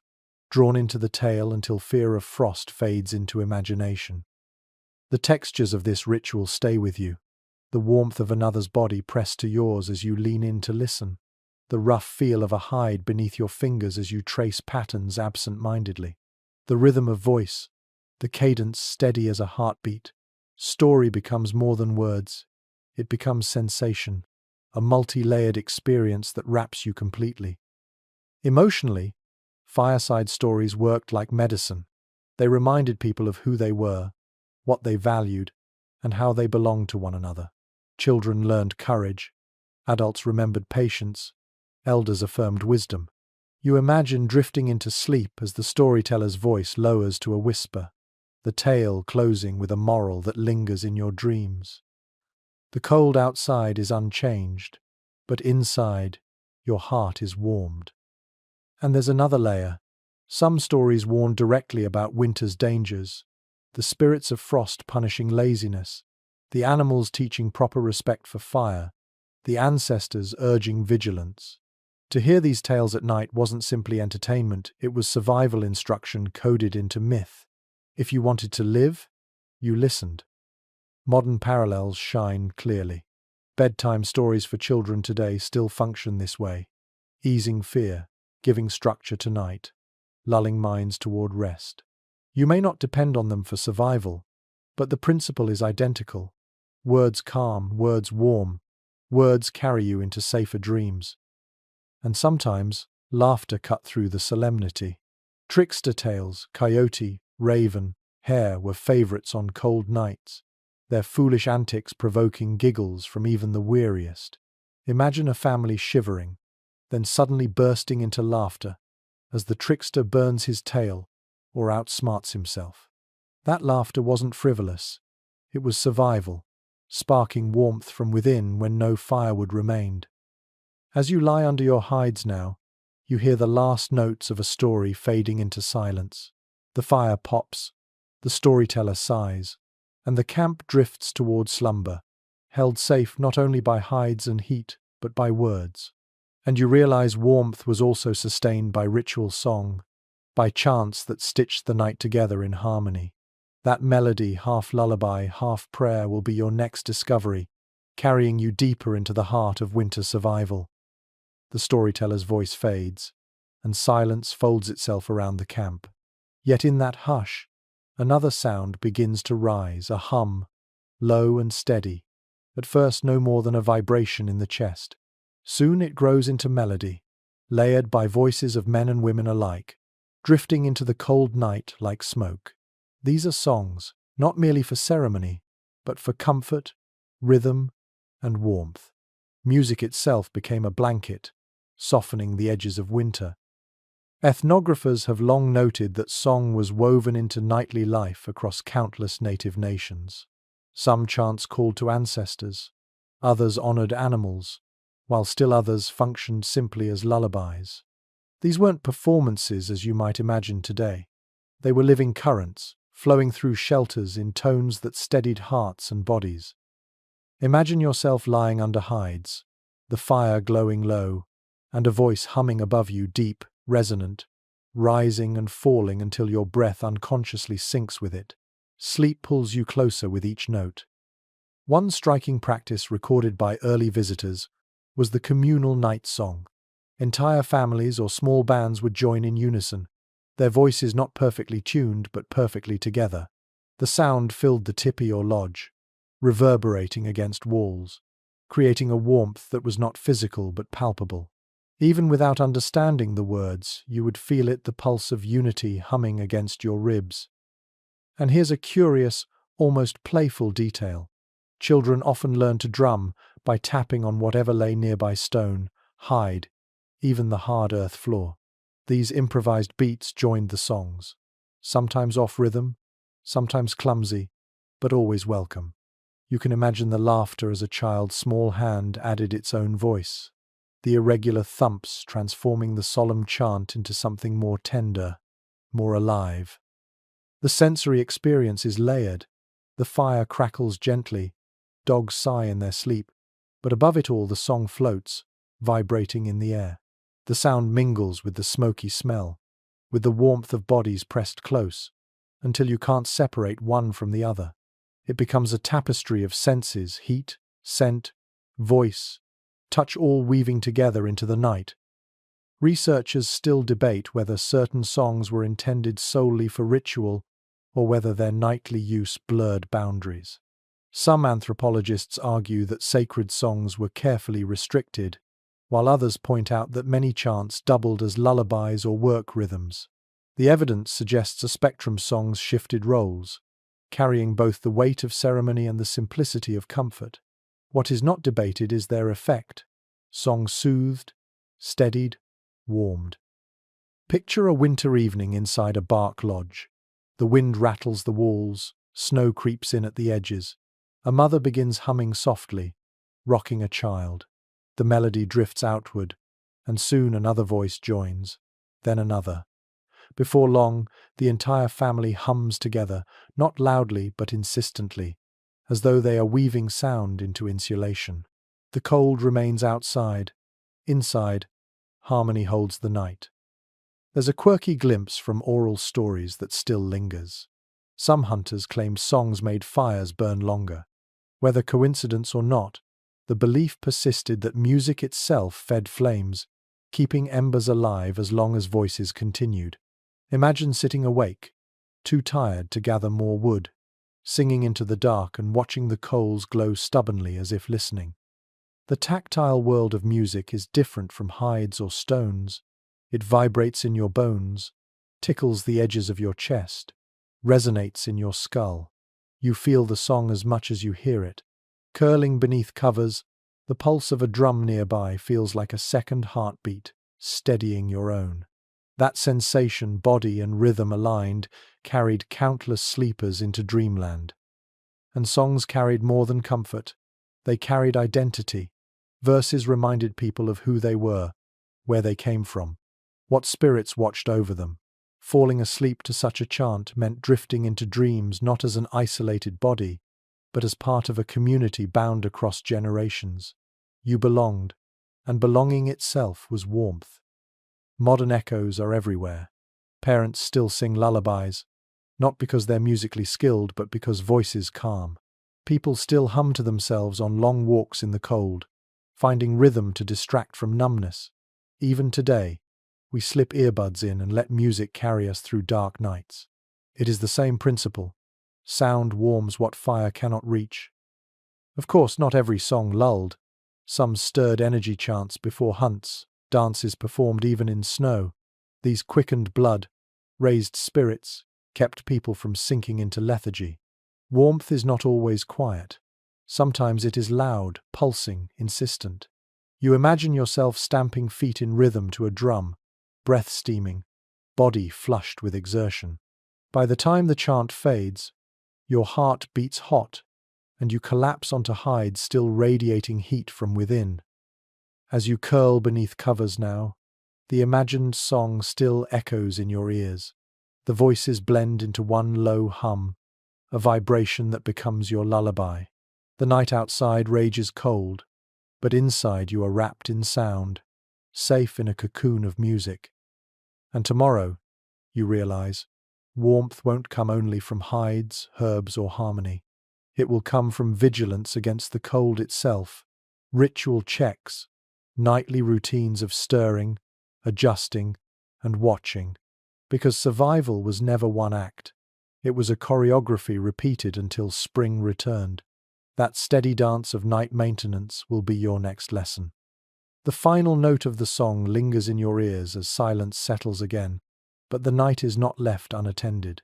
drawn into the tale until fear of frost fades into imagination. The textures of this ritual stay with you, the warmth of another's body pressed to yours as you lean in to listen, the rough feel of a hide beneath your fingers as you trace patterns absent-mindedly, the rhythm of voice, the cadence steady as a heartbeat. Story becomes more than words. It becomes sensation, a multi-layered experience that wraps you completely. Emotionally, fireside stories worked like medicine. They reminded people of who they were, what they valued, and how they belonged to one another. Children learned courage, adults remembered patience, elders affirmed wisdom. You imagine drifting into sleep as the storyteller's voice lowers to a whisper, the tale closing with a moral that lingers in your dreams. The cold outside is unchanged, but inside, your heart is warmed. And there's another layer. Some stories warn directly about winter's dangers, the spirits of frost punishing laziness, the animals teaching proper respect for fire, the ancestors urging vigilance. To hear these tales at night wasn't simply entertainment, it was survival instruction coded into myth. If you wanted to live, you listened. Modern parallels shine clearly. Bedtime stories for children today still function this way, easing fear, giving structure to night, lulling minds toward rest. You may not depend on them for survival, but the principle is identical. Words calm, words warm, words carry you into safer dreams. And sometimes, laughter cut through the solemnity. Trickster tales, coyote, raven, hare were favorites on cold nights, their foolish antics provoking giggles from even the weariest. Imagine a family shivering, then suddenly bursting into laughter as the trickster burns his tail or outsmarts himself. That laughter wasn't frivolous. It was survival, sparking warmth from within when no firewood remained. As you lie under your hides now, you hear the last notes of a story fading into silence. The fire pops, the storyteller sighs, and the camp drifts toward slumber, held safe not only by hides and heat, but by words. And you realize warmth was also sustained by ritual song, by chants that stitched the night together in harmony. That melody, half lullaby, half prayer, will be your next discovery, carrying you deeper into the heart of winter survival. The storyteller's voice fades, and silence folds itself around the camp. Yet in that hush, another sound begins to rise, a hum, low and steady, at first no more than a vibration in the chest. Soon it grows into melody, layered by voices of men and women alike, drifting into the cold night like smoke. These are songs, not merely for ceremony, but for comfort, rhythm, and warmth. Music itself became a blanket, softening the edges of winter. Ethnographers have long noted that song was woven into nightly life across countless native nations. Some chants called to ancestors, others honored animals, while still others functioned simply as lullabies. These weren't performances as you might imagine today. They were living currents, flowing through shelters in tones that steadied hearts and bodies. Imagine yourself lying under hides, the fire glowing low, and a voice humming above you, deep, resonant, rising and falling until your breath unconsciously syncs with it. Sleep pulls you closer with each note. One striking practice recorded by early visitors was the communal night song. Entire families or small bands would join in unison, their voices not perfectly tuned but perfectly together. The sound filled the tipi or lodge, reverberating against walls, creating a warmth that was not physical but palpable. Even without understanding the words, you would feel it, the pulse of unity humming against your ribs. And here's a curious, almost playful detail. Children often learn to drum by tapping on whatever lay nearby: stone, hide, even the hard earth floor. These improvised beats joined the songs, sometimes off rhythm, sometimes clumsy, but always welcome. You can imagine the laughter as a child's small hand added its own voice, the irregular thumps transforming the solemn chant into something more tender, more alive. The sensory experience is layered. The fire crackles gently, dogs sigh in their sleep, but above it all the song floats, vibrating in the air. The sound mingles with the smoky smell, with the warmth of bodies pressed close, until you can't separate one from the other. It becomes a tapestry of senses: heat, scent, voice, touch, all weaving together into the night. Researchers still debate whether certain songs were intended solely for ritual or whether their nightly use blurred boundaries. Some anthropologists argue that sacred songs were carefully restricted, while others point out that many chants doubled as lullabies or work rhythms. The evidence suggests a spectrum: songs shifted roles, carrying both the weight of ceremony and the simplicity of comfort. What is not debated is their effect. Songs soothed, steadied, warmed. Picture a winter evening inside a bark lodge. The wind rattles the walls, snow creeps in at the edges. A mother begins humming softly, rocking a child. The melody drifts outward, and soon another voice joins, then another. Before long, the entire family hums together, not loudly but insistently, as though they are weaving sound into insulation. The cold remains outside. Inside, harmony holds the night. There's a quirky glimpse from oral stories that still lingers. Some hunters claimed songs made fires burn longer. Whether coincidence or not, the belief persisted that music itself fed flames, keeping embers alive as long as voices continued. Imagine sitting awake, too tired to gather more wood, singing into the dark and watching the coals glow stubbornly as if listening. The tactile world of music is different from hides or stones. It vibrates in your bones, tickles the edges of your chest, resonates in your skull. You feel the song as much as you hear it. Curling beneath covers, the pulse of a drum nearby feels like a second heartbeat, steadying your own. That sensation, body and rhythm aligned, carried countless sleepers into dreamland. And songs carried more than comfort. They carried identity. Verses reminded people of who they were, where they came from, what spirits watched over them. Falling asleep to such a chant meant drifting into dreams not as an isolated body, but as part of a community bound across generations. You belonged, and belonging itself was warmth. Modern echoes are everywhere. Parents still sing lullabies, not because they're musically skilled, but because voices calm. People still hum to themselves on long walks in the cold, finding rhythm to distract from numbness. Even today, we slip earbuds in and let music carry us through dark nights. It is the same principle. Sound warms what fire cannot reach. Of course, not every song lulled. Some stirred energy chants before hunts, dances performed even in snow. These quickened blood, raised spirits, kept people from sinking into lethargy. Warmth is not always quiet. Sometimes it is loud, pulsing, insistent. You imagine yourself stamping feet in rhythm to a drum, breath steaming, body flushed with exertion. By the time the chant fades, your heart beats hot, and you collapse onto hides still radiating heat from within. As you curl beneath covers now, the imagined song still echoes in your ears. The voices blend into one low hum, a vibration that becomes your lullaby. The night outside rages cold, but inside you are wrapped in sound, safe in a cocoon of music. And tomorrow, you realize, warmth won't come only from hides, herbs, or harmony. It will come from vigilance against the cold itself, ritual checks, nightly routines of stirring, adjusting, and watching. Because survival was never one act. It was a choreography repeated until spring returned. That steady dance of night maintenance will be your next lesson. The final note of the song lingers in your ears as silence settles again, but the night is not left unattended.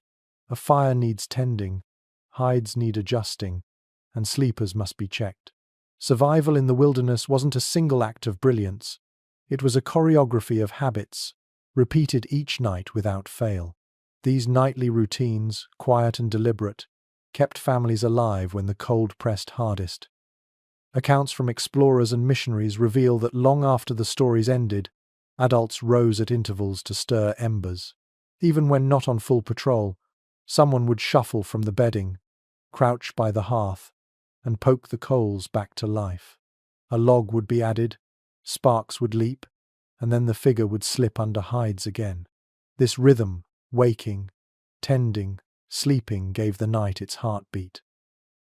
A fire needs tending, hides need adjusting, and sleepers must be checked. Survival in the wilderness wasn't a single act of brilliance. It was a choreography of habits, repeated each night without fail. These nightly routines, quiet and deliberate, kept families alive when the cold pressed hardest. Accounts from explorers and missionaries reveal that long after the stories ended, adults rose at intervals to stir embers. Even when not on full patrol, someone would shuffle from the bedding, crouch by the hearth, and poke the coals back to life. A log would be added, sparks would leap, and then the figure would slip under hides again. This rhythm, waking, tending, sleeping, gave the night its heartbeat.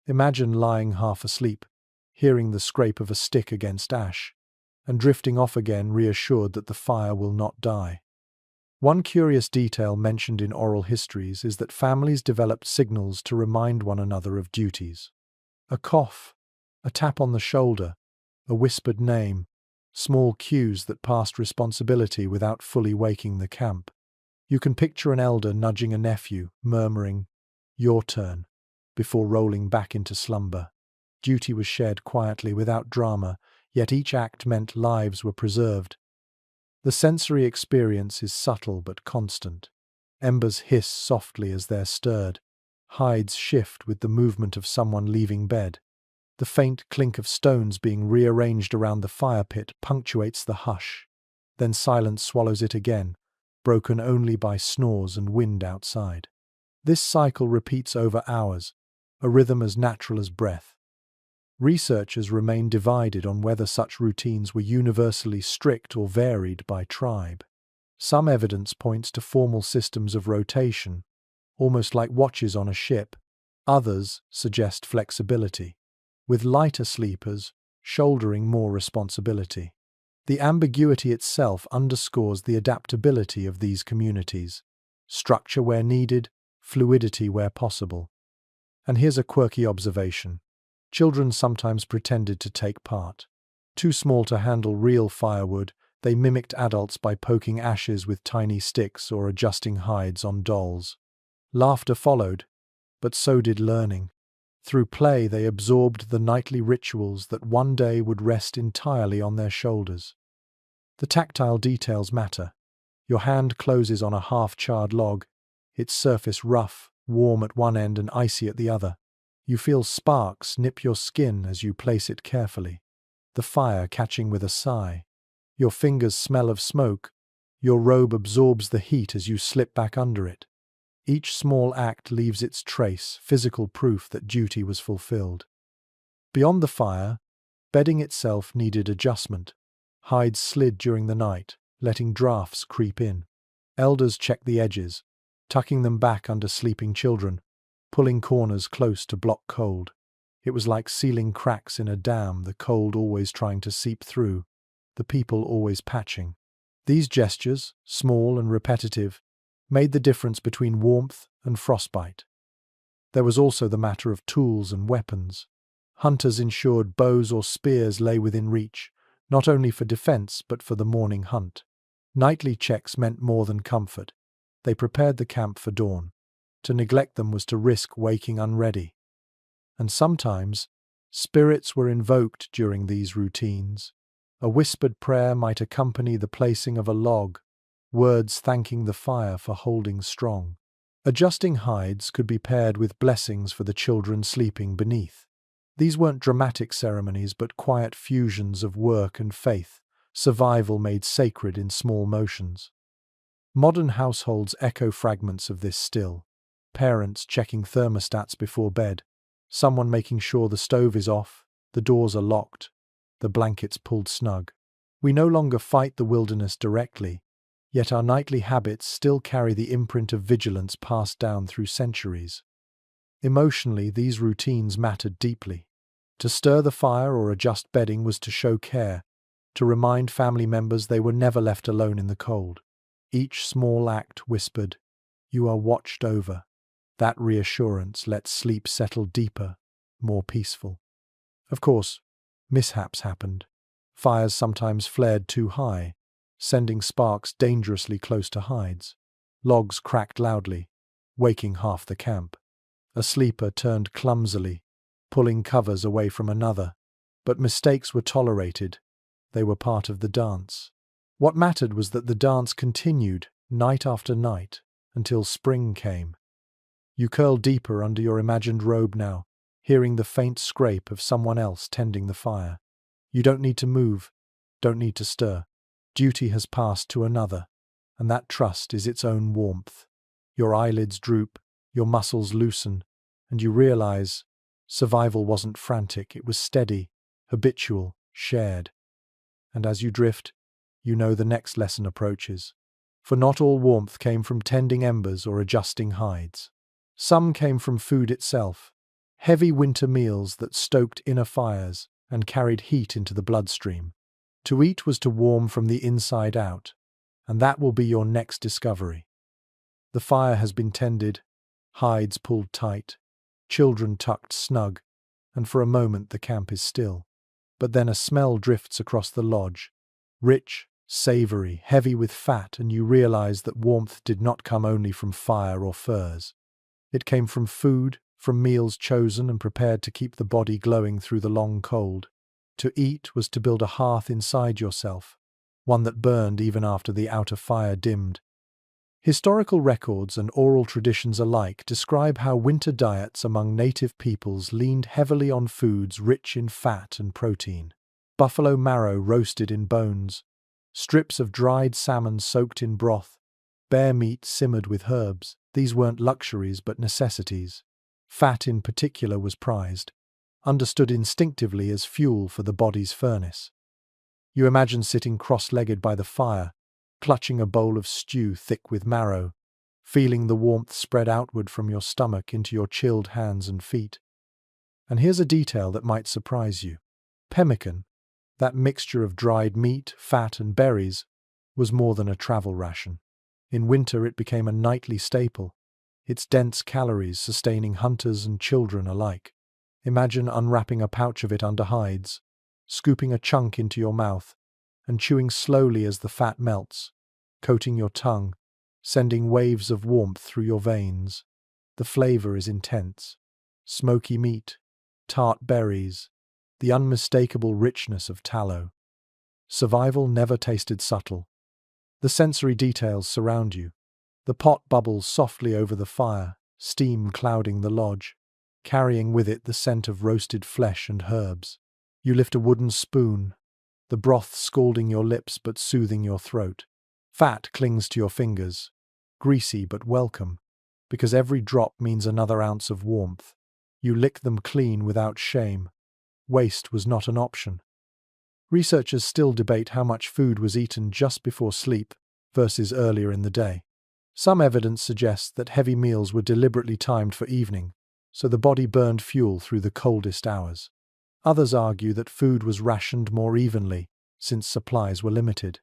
Imagine lying half asleep, hearing the scrape of a stick against ash, and drifting off again, reassured that the fire will not die. One curious detail mentioned in oral histories is that families developed signals to remind one another of duties. A cough, a tap on the shoulder, a whispered name, small cues that passed responsibility without fully waking the camp. You can picture an elder nudging a nephew, murmuring, "Your turn," before rolling back into slumber. Duty was shared quietly without drama, yet each act meant lives were preserved. The sensory experience is subtle but constant. Embers hiss softly as they're stirred. Hides shift with the movement of someone leaving bed. The faint clink of stones being rearranged around the fire pit punctuates the hush. Then silence swallows it again, broken only by snores and wind outside. This cycle repeats over hours, a rhythm as natural as breath. Researchers remain divided on whether such routines were universally strict or varied by tribe. Some evidence points to formal systems of rotation, almost like watches on a ship. Others suggest flexibility, with lighter sleepers shouldering more responsibility. The ambiguity itself underscores the adaptability of these communities. Structure where needed, fluidity where possible. And here's a quirky observation. Children sometimes pretended to take part. Too small to handle real firewood, they mimicked adults by poking ashes with tiny sticks or adjusting hides on dolls. Laughter followed, but so did learning. Through play, they absorbed the nightly rituals that one day would rest entirely on their shoulders. The tactile details matter. Your hand closes on a half-charred log, its surface rough, warm at one end and icy at the other. You feel sparks nip your skin as you place it carefully, the fire catching with a sigh. Your fingers smell of smoke. Your robe absorbs the heat as you slip back under it. Each small act leaves its trace, physical proof that duty was fulfilled. Beyond the fire, bedding itself needed adjustment. Hides slid during the night, letting drafts creep in. Elders checked the edges, tucking them back under sleeping children, pulling corners close to block cold. It was like sealing cracks in a dam, the cold always trying to seep through, the people always patching. These gestures, small and repetitive, made the difference between warmth and frostbite. There was also the matter of tools and weapons. Hunters ensured bows or spears lay within reach, not only for defense but for the morning hunt. Nightly checks meant more than comfort. They prepared the camp for dawn. To neglect them was to risk waking unready. And sometimes, spirits were invoked during these routines. A whispered prayer might accompany the placing of a log, words thanking the fire for holding strong. Adjusting hides could be paired with blessings for the children sleeping beneath. These weren't dramatic ceremonies but quiet fusions of work and faith, survival made sacred in small motions. Modern households echo fragments of this still. Parents checking thermostats before bed, someone making sure the stove is off, the doors are locked, the blankets pulled snug. We no longer fight the wilderness directly, yet our nightly habits still carry the imprint of vigilance passed down through centuries. Emotionally, these routines mattered deeply. To stir the fire or adjust bedding was to show care, to remind family members they were never left alone in the cold. Each small act whispered, "You are watched over." That reassurance let sleep settle deeper, more peaceful. Of course, mishaps happened. Fires sometimes flared too high, sending sparks dangerously close to hides. Logs cracked loudly, waking half the camp. A sleeper turned clumsily, pulling covers away from another. But mistakes were tolerated. They were part of the dance. What mattered was that the dance continued, night after night, until spring came. You curl deeper under your imagined robe now, hearing the faint scrape of someone else tending the fire. You don't need to move, don't need to stir. Duty has passed to another, and that trust is its own warmth. Your eyelids droop, your muscles loosen, and you realize survival wasn't frantic, it was steady, habitual, shared. And as you drift, you know the next lesson approaches. For not all warmth came from tending embers or adjusting hides. Some came from food itself, heavy winter meals that stoked inner fires and carried heat into the bloodstream. To eat was to warm from the inside out, and that will be your next discovery. The fire has been tended, hides pulled tight, children tucked snug, and for a moment the camp is still. But then a smell drifts across the lodge, rich, savory, heavy with fat, and you realize that warmth did not come only from fire or furs. It came from food, from meals chosen and prepared to keep the body glowing through the long cold. To eat was to build a hearth inside yourself, one that burned even after the outer fire dimmed. Historical records and oral traditions alike describe how winter diets among native peoples leaned heavily on foods rich in fat and protein. Buffalo marrow roasted in bones, strips of dried salmon soaked in broth, bear meat simmered with herbs. These weren't luxuries but necessities. Fat in particular was prized, understood instinctively as fuel for the body's furnace. You imagine sitting cross-legged by the fire, clutching a bowl of stew thick with marrow, feeling the warmth spread outward from your stomach into your chilled hands and feet. And here's a detail that might surprise you. Pemmican, that mixture of dried meat, fat, and berries, was more than a travel ration. In winter it became a nightly staple, its dense calories sustaining hunters and children alike. Imagine unwrapping a pouch of it under hides, scooping a chunk into your mouth, and chewing slowly as the fat melts, coating your tongue, sending waves of warmth through your veins. The flavor is intense. Smoky meat, tart berries, the unmistakable richness of tallow. Survival never tasted subtle. The sensory details surround you. The pot bubbles softly over the fire, steam clouding the lodge, carrying with it the scent of roasted flesh and herbs. You lift a wooden spoon, the broth scalding your lips but soothing your throat. Fat clings to your fingers, greasy but welcome, because every drop means another ounce of warmth. You lick them clean without shame. Waste was not an option. Researchers still debate how much food was eaten just before sleep versus earlier in the day. Some evidence suggests that heavy meals were deliberately timed for evening, so the body burned fuel through the coldest hours. Others argue that food was rationed more evenly, since supplies were limited.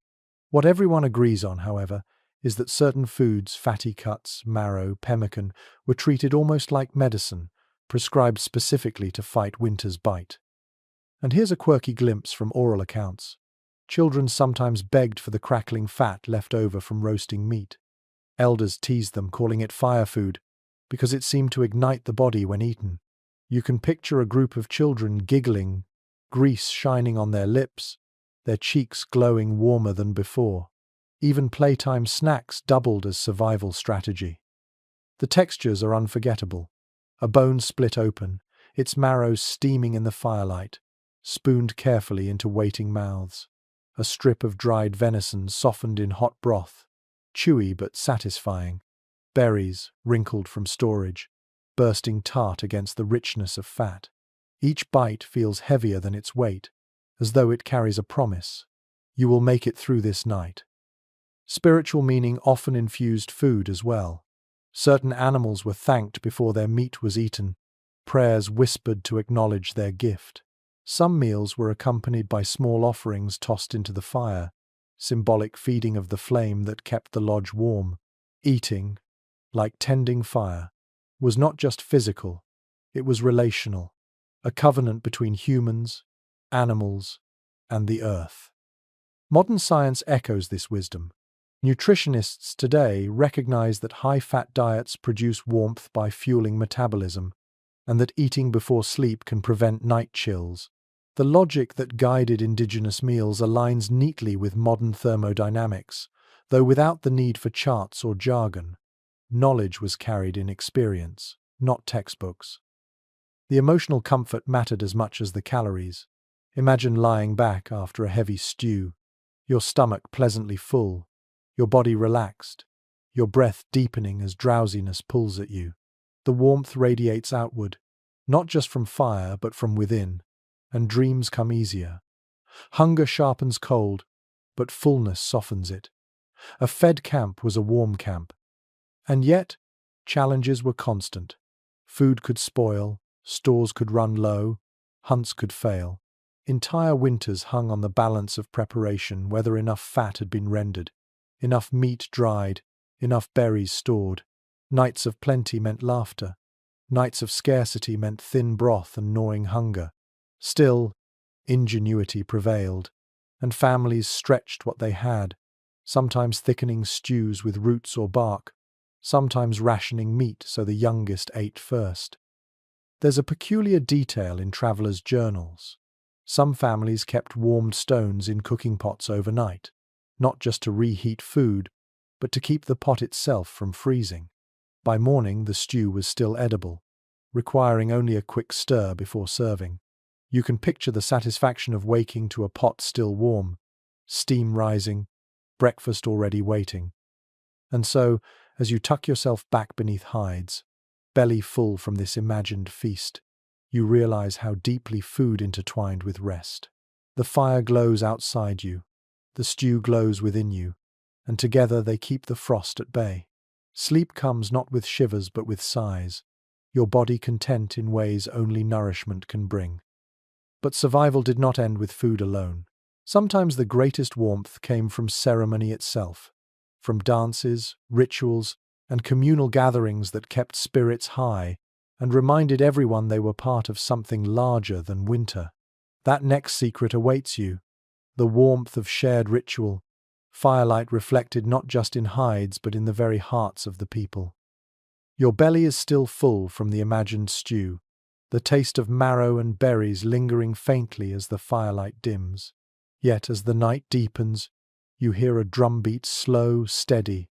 What everyone agrees on, however, is that certain foods, fatty cuts, marrow, pemmican, were treated almost like medicine, prescribed specifically to fight winter's bite. And here's a quirky glimpse from oral accounts. Children sometimes begged for the crackling fat left over from roasting meat. Elders teased them, calling it fire food, because it seemed to ignite the body when eaten. You can picture a group of children giggling, grease shining on their lips, their cheeks glowing warmer than before. Even playtime snacks doubled as survival strategy. The textures are unforgettable. A bone split open, its marrow steaming in the firelight, spooned carefully into waiting mouths. A strip of dried venison softened in hot broth, chewy but satisfying. Berries, wrinkled from storage, bursting tart against the richness of fat. Each bite feels heavier than its weight, as though it carries a promise. You will make it through this night. Spiritual meaning often infused food as well. Certain animals were thanked before their meat was eaten, prayers whispered to acknowledge their gift. Some meals were accompanied by small offerings tossed into the fire, symbolic feeding of the flame that kept the lodge warm. Eating, like tending fire, was not just physical, it was relational, a covenant between humans, animals, and the earth. Modern science echoes this wisdom. Nutritionists today recognize that high-fat diets produce warmth by fueling metabolism, and that eating before sleep can prevent night chills. The logic that guided indigenous meals aligns neatly with modern thermodynamics, though without the need for charts or jargon. Knowledge was carried in experience, not textbooks. The emotional comfort mattered as much as the calories. Imagine lying back after a heavy stew, your stomach pleasantly full, your body relaxed, your breath deepening as drowsiness pulls at you. The warmth radiates outward, not just from fire but from within, and dreams come easier. Hunger sharpens cold, but fullness softens it. A fed camp was a warm camp. And yet, challenges were constant. Food could spoil, stores could run low, hunts could fail. Entire winters hung on the balance of preparation, whether enough fat had been rendered, enough meat dried, enough berries stored. Nights of plenty meant laughter. Nights of scarcity meant thin broth and gnawing hunger. Still, ingenuity prevailed, and families stretched what they had, sometimes thickening stews with roots or bark, sometimes rationing meat so the youngest ate first. There's a peculiar detail in travelers' journals. Some families kept warmed stones in cooking pots overnight, not just to reheat food, but to keep the pot itself from freezing. By morning, the stew was still edible, requiring only a quick stir before serving. You can picture the satisfaction of waking to a pot still warm, steam rising, breakfast already waiting. And so, as you tuck yourself back beneath hides, belly full from this imagined feast, you realize how deeply food intertwined with rest. The fire glows outside you, the stew glows within you, and together they keep the frost at bay. Sleep comes not with shivers but with sighs, your body content in ways only nourishment can bring. But survival did not end with food alone. Sometimes the greatest warmth came from ceremony itself, from dances, rituals, and communal gatherings that kept spirits high and reminded everyone they were part of something larger than winter. That next secret awaits you, the warmth of shared ritual, firelight reflected not just in hides but in the very hearts of the people. Your belly is still full from the imagined stew, the taste of marrow and berries lingering faintly as the firelight dims. Yet as the night deepens, you hear a drumbeat slow, steady,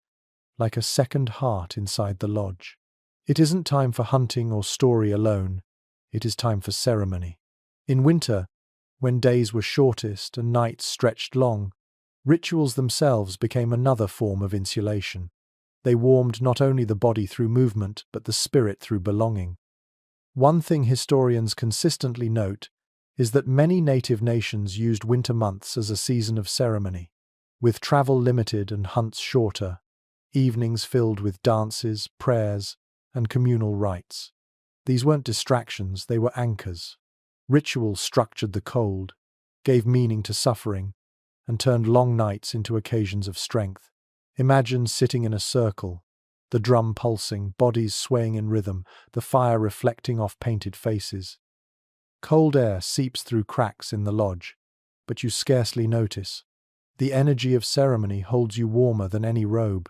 like a second heart inside the lodge. It isn't time for hunting or story alone, it is time for ceremony. In winter, when days were shortest and nights stretched long, rituals themselves became another form of insulation. They warmed not only the body through movement, but the spirit through belonging. One thing historians consistently note is that many native nations used winter months as a season of ceremony. With travel limited and hunts shorter, evenings filled with dances, prayers, and communal rites. These weren't distractions, they were anchors. Ritual structured the cold, gave meaning to suffering, and turned long nights into occasions of strength. Imagine sitting in a circle, the drum pulsing, bodies swaying in rhythm, the fire reflecting off painted faces. Cold air seeps through cracks in the lodge, but you scarcely notice. The energy of ceremony holds you warmer than any robe.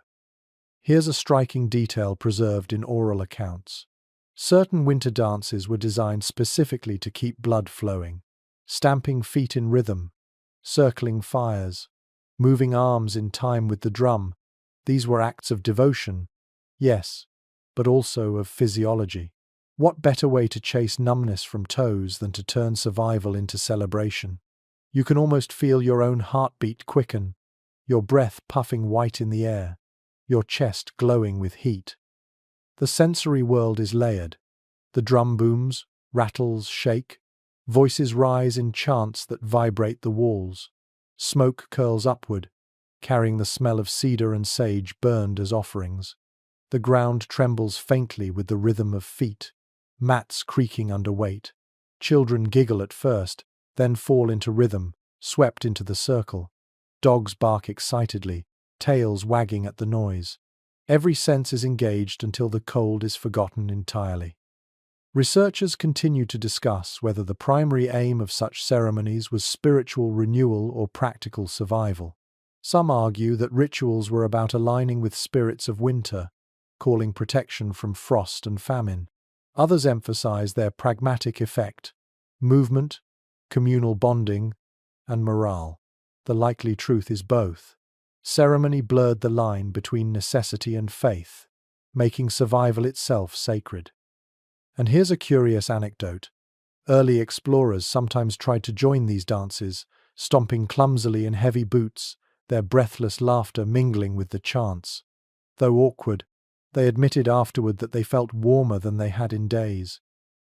Here's a striking detail preserved in oral accounts. Certain winter dances were designed specifically to keep blood flowing, stamping feet in rhythm, circling fires, moving arms in time with the drum. These were acts of devotion, yes, but also of physiology. What better way to chase numbness from toes than to turn survival into celebration? You can almost feel your own heartbeat quicken, your breath puffing white in the air, your chest glowing with heat. The sensory world is layered. The drum booms, rattles, shake. Voices rise in chants that vibrate the walls. Smoke curls upward, carrying the smell of cedar and sage burned as offerings. The ground trembles faintly with the rhythm of feet, mats creaking under weight. Children giggle at first, then fall into rhythm, swept into the circle. Dogs bark excitedly, tails wagging at the noise. Every sense is engaged until the cold is forgotten entirely. Researchers continue to discuss whether the primary aim of such ceremonies was spiritual renewal or practical survival. Some argue that rituals were about aligning with spirits of winter, calling protection from frost and famine. Others emphasize their pragmatic effect: movement, communal bonding, and morale. The likely truth is both. Ceremony blurred the line between necessity and faith, making survival itself sacred. And here's a curious anecdote. Early explorers sometimes tried to join these dances, stomping clumsily in heavy boots, their breathless laughter mingling with the chants. Though awkward, they admitted afterward that they felt warmer than they had in days.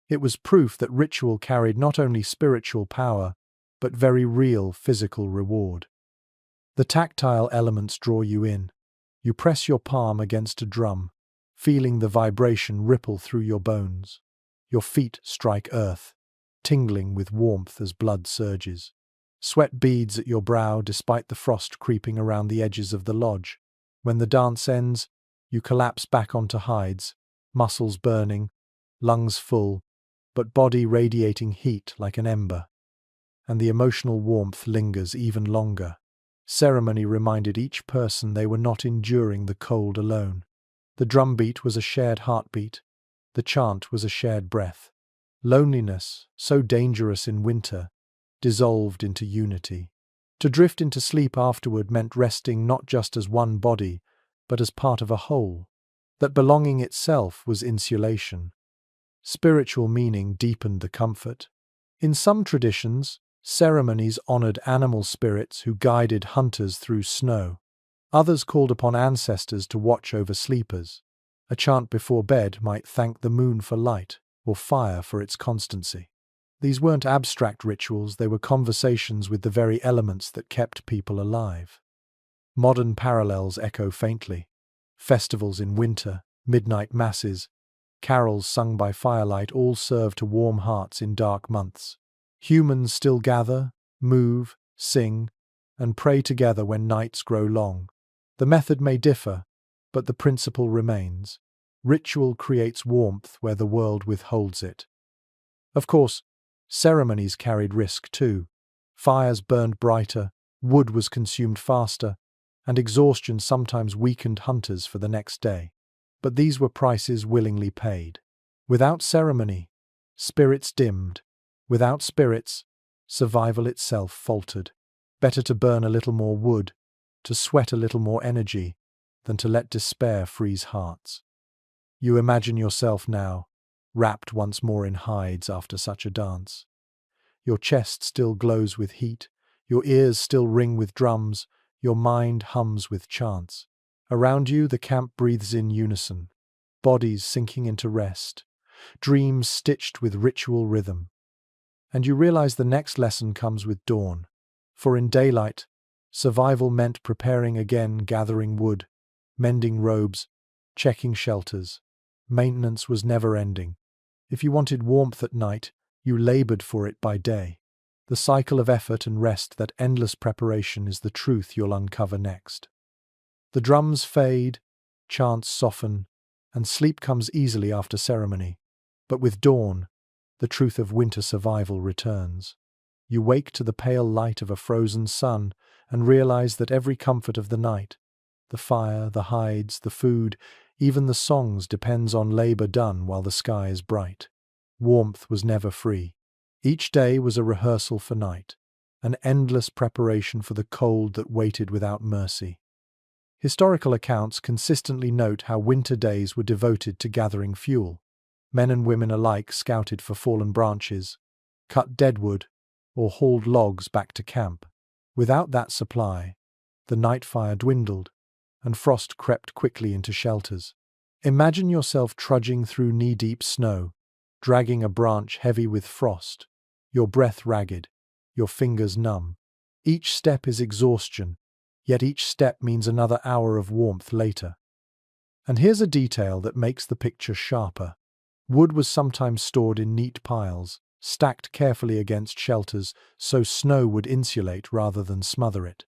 It was proof that ritual carried not only spiritual power, but very real physical reward. The tactile elements draw you in. You press your palm against a drum, feeling the vibration ripple through your bones. Your feet strike earth, tingling with warmth as blood surges. Sweat beads at your brow despite the frost creeping around the edges of the lodge. When the dance ends, you collapse back onto hides, muscles burning, lungs full, but body radiating heat like an ember. And the emotional warmth lingers even longer. Ceremony reminded each person they were not enduring the cold alone. The drumbeat was a shared heartbeat. The chant was a shared breath. Loneliness, so dangerous in winter, dissolved into unity. To drift into sleep afterward meant resting not just as one body, but as part of a whole. That belonging itself was insulation. Spiritual meaning deepened the comfort. In some traditions, ceremonies honored animal spirits who guided hunters through snow. Others called upon ancestors to watch over sleepers. A chant before bed might thank the moon for light, or fire for its constancy. These weren't abstract rituals, they were conversations with the very elements that kept people alive. Modern parallels echo faintly. Festivals in winter, midnight masses, carols sung by firelight all serve to warm hearts in dark months. Humans still gather, move, sing, and pray together when nights grow long. The method may differ, but the principle remains. Ritual creates warmth where the world withholds it. Of course, ceremonies carried risk too. Fires burned brighter, wood was consumed faster, and exhaustion sometimes weakened hunters for the next day. But these were prices willingly paid. Without ceremony, spirits dimmed. Without spirits, survival itself faltered. Better to burn a little more wood, to sweat a little more energy, than to let despair freeze hearts. You imagine yourself now, wrapped once more in hides after such a dance. Your chest still glows with heat, your ears still ring with drums, your mind hums with chants. Around you, the camp breathes in unison, bodies sinking into rest, dreams stitched with ritual rhythm. And you realize the next lesson comes with dawn. For in daylight, survival meant preparing again, gathering wood, mending robes, checking shelters. Maintenance was never ending. If you wanted warmth at night, you labored for it by day. The cycle of effort and rest, that endless preparation, is the truth you'll uncover next. The drums fade, chants soften, and sleep comes easily after ceremony. But with dawn, the truth of winter survival returns. You wake to the pale light of a frozen sun and realize that every comfort of the night, the fire, the hides, the food, even the songs, depends on labor done while the sky is bright. Warmth was never free. Each day was a rehearsal for night, an endless preparation for the cold that waited without mercy. Historical accounts consistently note how winter days were devoted to gathering fuel. Men and women alike scouted for fallen branches, cut deadwood, or hauled logs back to camp. Without that supply, the night fire dwindled, and frost crept quickly into shelters. Imagine yourself trudging through knee-deep snow, dragging a branch heavy with frost, your breath ragged, your fingers numb. Each step is exhaustion, yet each step means another hour of warmth later. And here's a detail that makes the picture sharper. Wood was sometimes stored in neat piles, stacked carefully against shelters so snow would insulate rather than smother it.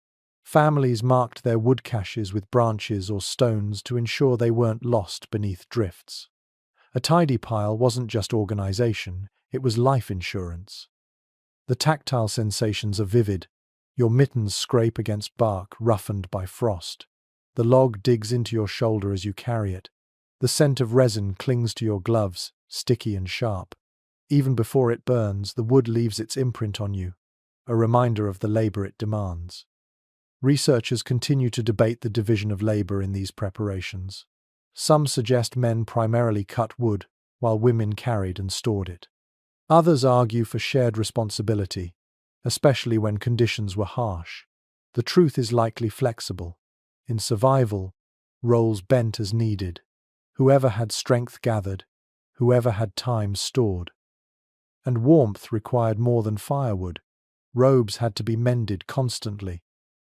Families marked their wood caches with branches or stones to ensure they weren't lost beneath drifts. A tidy pile wasn't just organization, it was life insurance. The tactile sensations are vivid. Your mittens scrape against bark roughened by frost. The log digs into your shoulder as you carry it. The scent of resin clings to your gloves, sticky and sharp. Even before it burns, the wood leaves its imprint on you, a reminder of the labor it demands. Researchers continue to debate the division of labor in these preparations. Some suggest men primarily cut wood, while women carried and stored it. Others argue for shared responsibility, especially when conditions were harsh. The truth is likely flexible. In survival, roles bent as needed. Whoever had strength gathered, whoever had time stored. And warmth required more than firewood. Robes had to be mended constantly.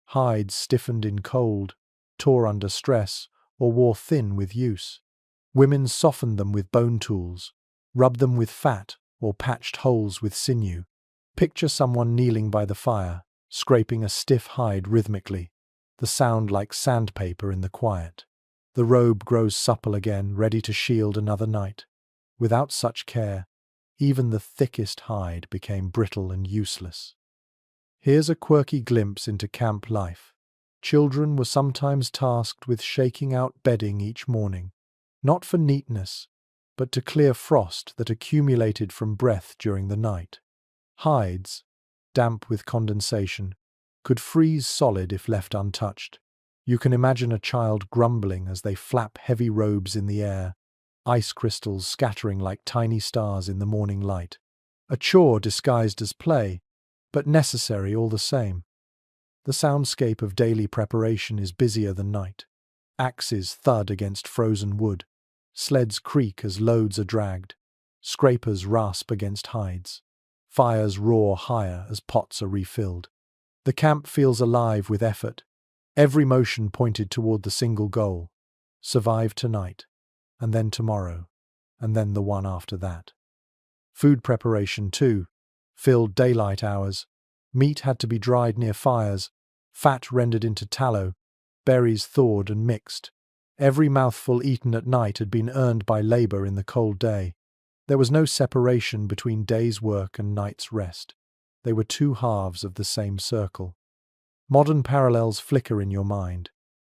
Hides stiffened in cold, tore under stress, or wore thin with use. Women softened them with bone tools, rubbed them with fat, or patched holes with sinew. Picture someone kneeling by the fire, scraping a stiff hide rhythmically, the sound like sandpaper in the quiet. The robe grows supple again, ready to shield another night. Without such care, even the thickest hide became brittle and useless. Here's a quirky glimpse into camp life. Children were sometimes tasked with shaking out bedding each morning, not for neatness, but to clear frost that accumulated from breath during the night. Hides, damp with condensation, could freeze solid if left untouched. You can imagine a child grumbling as they flap heavy robes in the air, ice crystals scattering like tiny stars in the morning light. A chore disguised as play, but necessary all the same. The soundscape of daily preparation is busier than night. Axes thud against frozen wood. Sleds creak as loads are dragged. Scrapers rasp against hides. Fires roar higher as pots are refilled. The camp feels alive with effort. Every motion pointed toward the single goal: survive tonight, and then tomorrow, and then the one after that. Food preparation, too, filled daylight hours. Meat had to be dried near fires, fat rendered into tallow, berries thawed and mixed. Every mouthful eaten at night had been earned by labor in the cold day. There was no separation between day's work and night's rest. They were two halves of the same circle. Modern parallels flicker in your mind.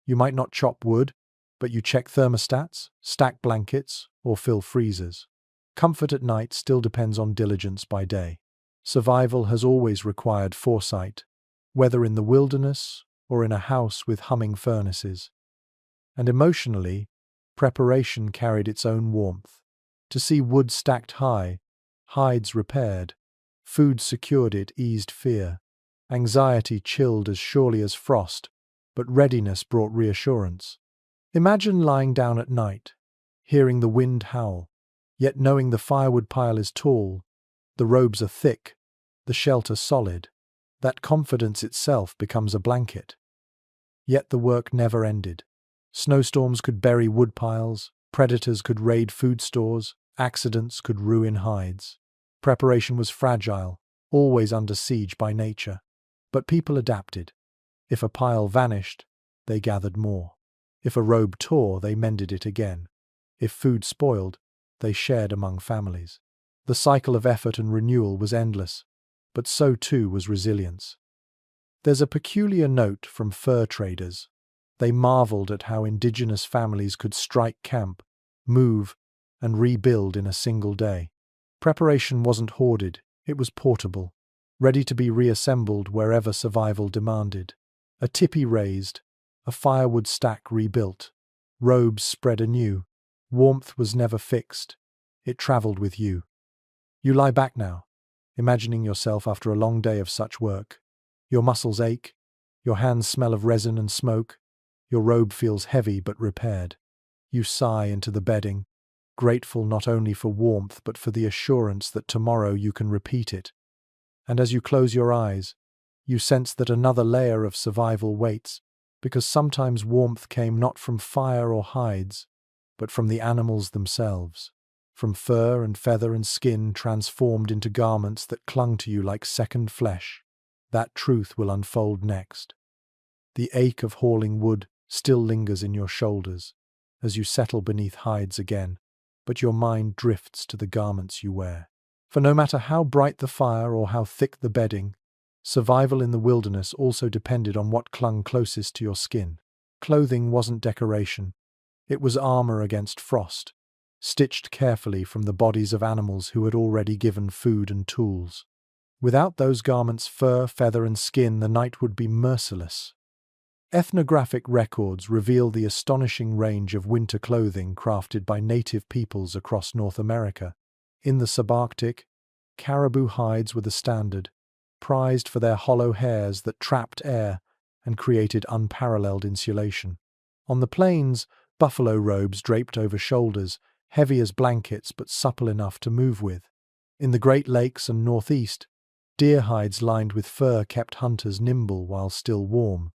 You might not chop wood, but you check thermostats, stack blankets, or fill freezers. Comfort at night still depends on diligence by day. Survival has always required foresight, whether in the wilderness or in a house with humming furnaces. And emotionally, preparation carried its own warmth. To see wood stacked high, hides repaired, food secured it eased fear. Anxiety chilled as surely as frost, but readiness brought reassurance. Imagine lying down at night, hearing the wind howl, yet knowing the firewood pile is tall, the robes are thick, the shelter solid. That confidence itself becomes a blanket. Yet the work never ended. Snowstorms could bury wood piles, predators could raid food stores, accidents could ruin hides. Preparation was fragile, always under siege by nature. But people adapted. If a pile vanished, they gathered more. If a robe tore, they mended it again. If food spoiled, they shared among families. The cycle of effort and renewal was endless, but so too was resilience. There's a peculiar note from fur traders. They marveled at how indigenous families could strike camp, move, and rebuild in a single day. Preparation wasn't hoarded, it was portable, ready to be reassembled wherever survival demanded. A tipi raised, a firewood stack rebuilt, robes spread anew. Warmth was never fixed. It traveled with you. You lie back now, imagining yourself after a long day of such work. Your muscles ache, your hands smell of resin and smoke, your robe feels heavy but repaired. You sigh into the bedding, grateful not only for warmth but for the assurance that tomorrow you can repeat it. And as you close your eyes, you sense that another layer of survival waits, because sometimes warmth came not from fire or hides, but from the animals themselves, from fur and feather and skin transformed into garments that clung to you like second flesh. That truth will unfold next. The ache of hauling wood still lingers in your shoulders as you settle beneath hides again, but your mind drifts to the garments you wear. For no matter how bright the fire or how thick the bedding, survival in the wilderness also depended on what clung closest to your skin. Clothing wasn't decoration. It was armor against frost, stitched carefully from the bodies of animals who had already given food and tools. Without those garments, fur, feather, and skin, the night would be merciless. Ethnographic records reveal the astonishing range of winter clothing crafted by native peoples across North America. In the subarctic, caribou hides were the standard, prized for their hollow hairs that trapped air and created unparalleled insulation. On the plains, buffalo robes draped over shoulders, heavy as blankets but supple enough to move with. In the Great Lakes and Northeast, deer hides lined with fur kept hunters nimble while still warm.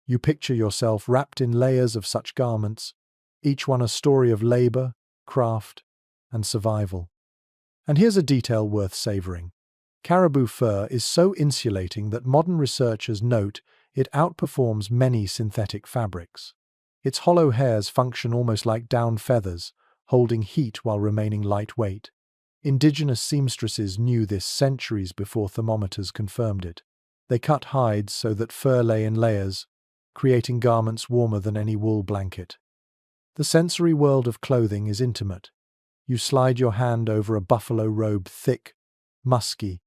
You picture yourself wrapped in layers of such garments, each one a story of labor, craft, and survival. And here's a detail worth savoring. Caribou fur is so insulating that modern researchers note it outperforms many synthetic fabrics. Its hollow hairs function almost like down feathers, holding heat while remaining lightweight. Indigenous seamstresses knew this centuries before thermometers confirmed it. They cut hides so that fur lay in layers, creating garments warmer than any wool blanket. The sensory world of clothing is intimate. You slide your hand over a buffalo robe thick, musky,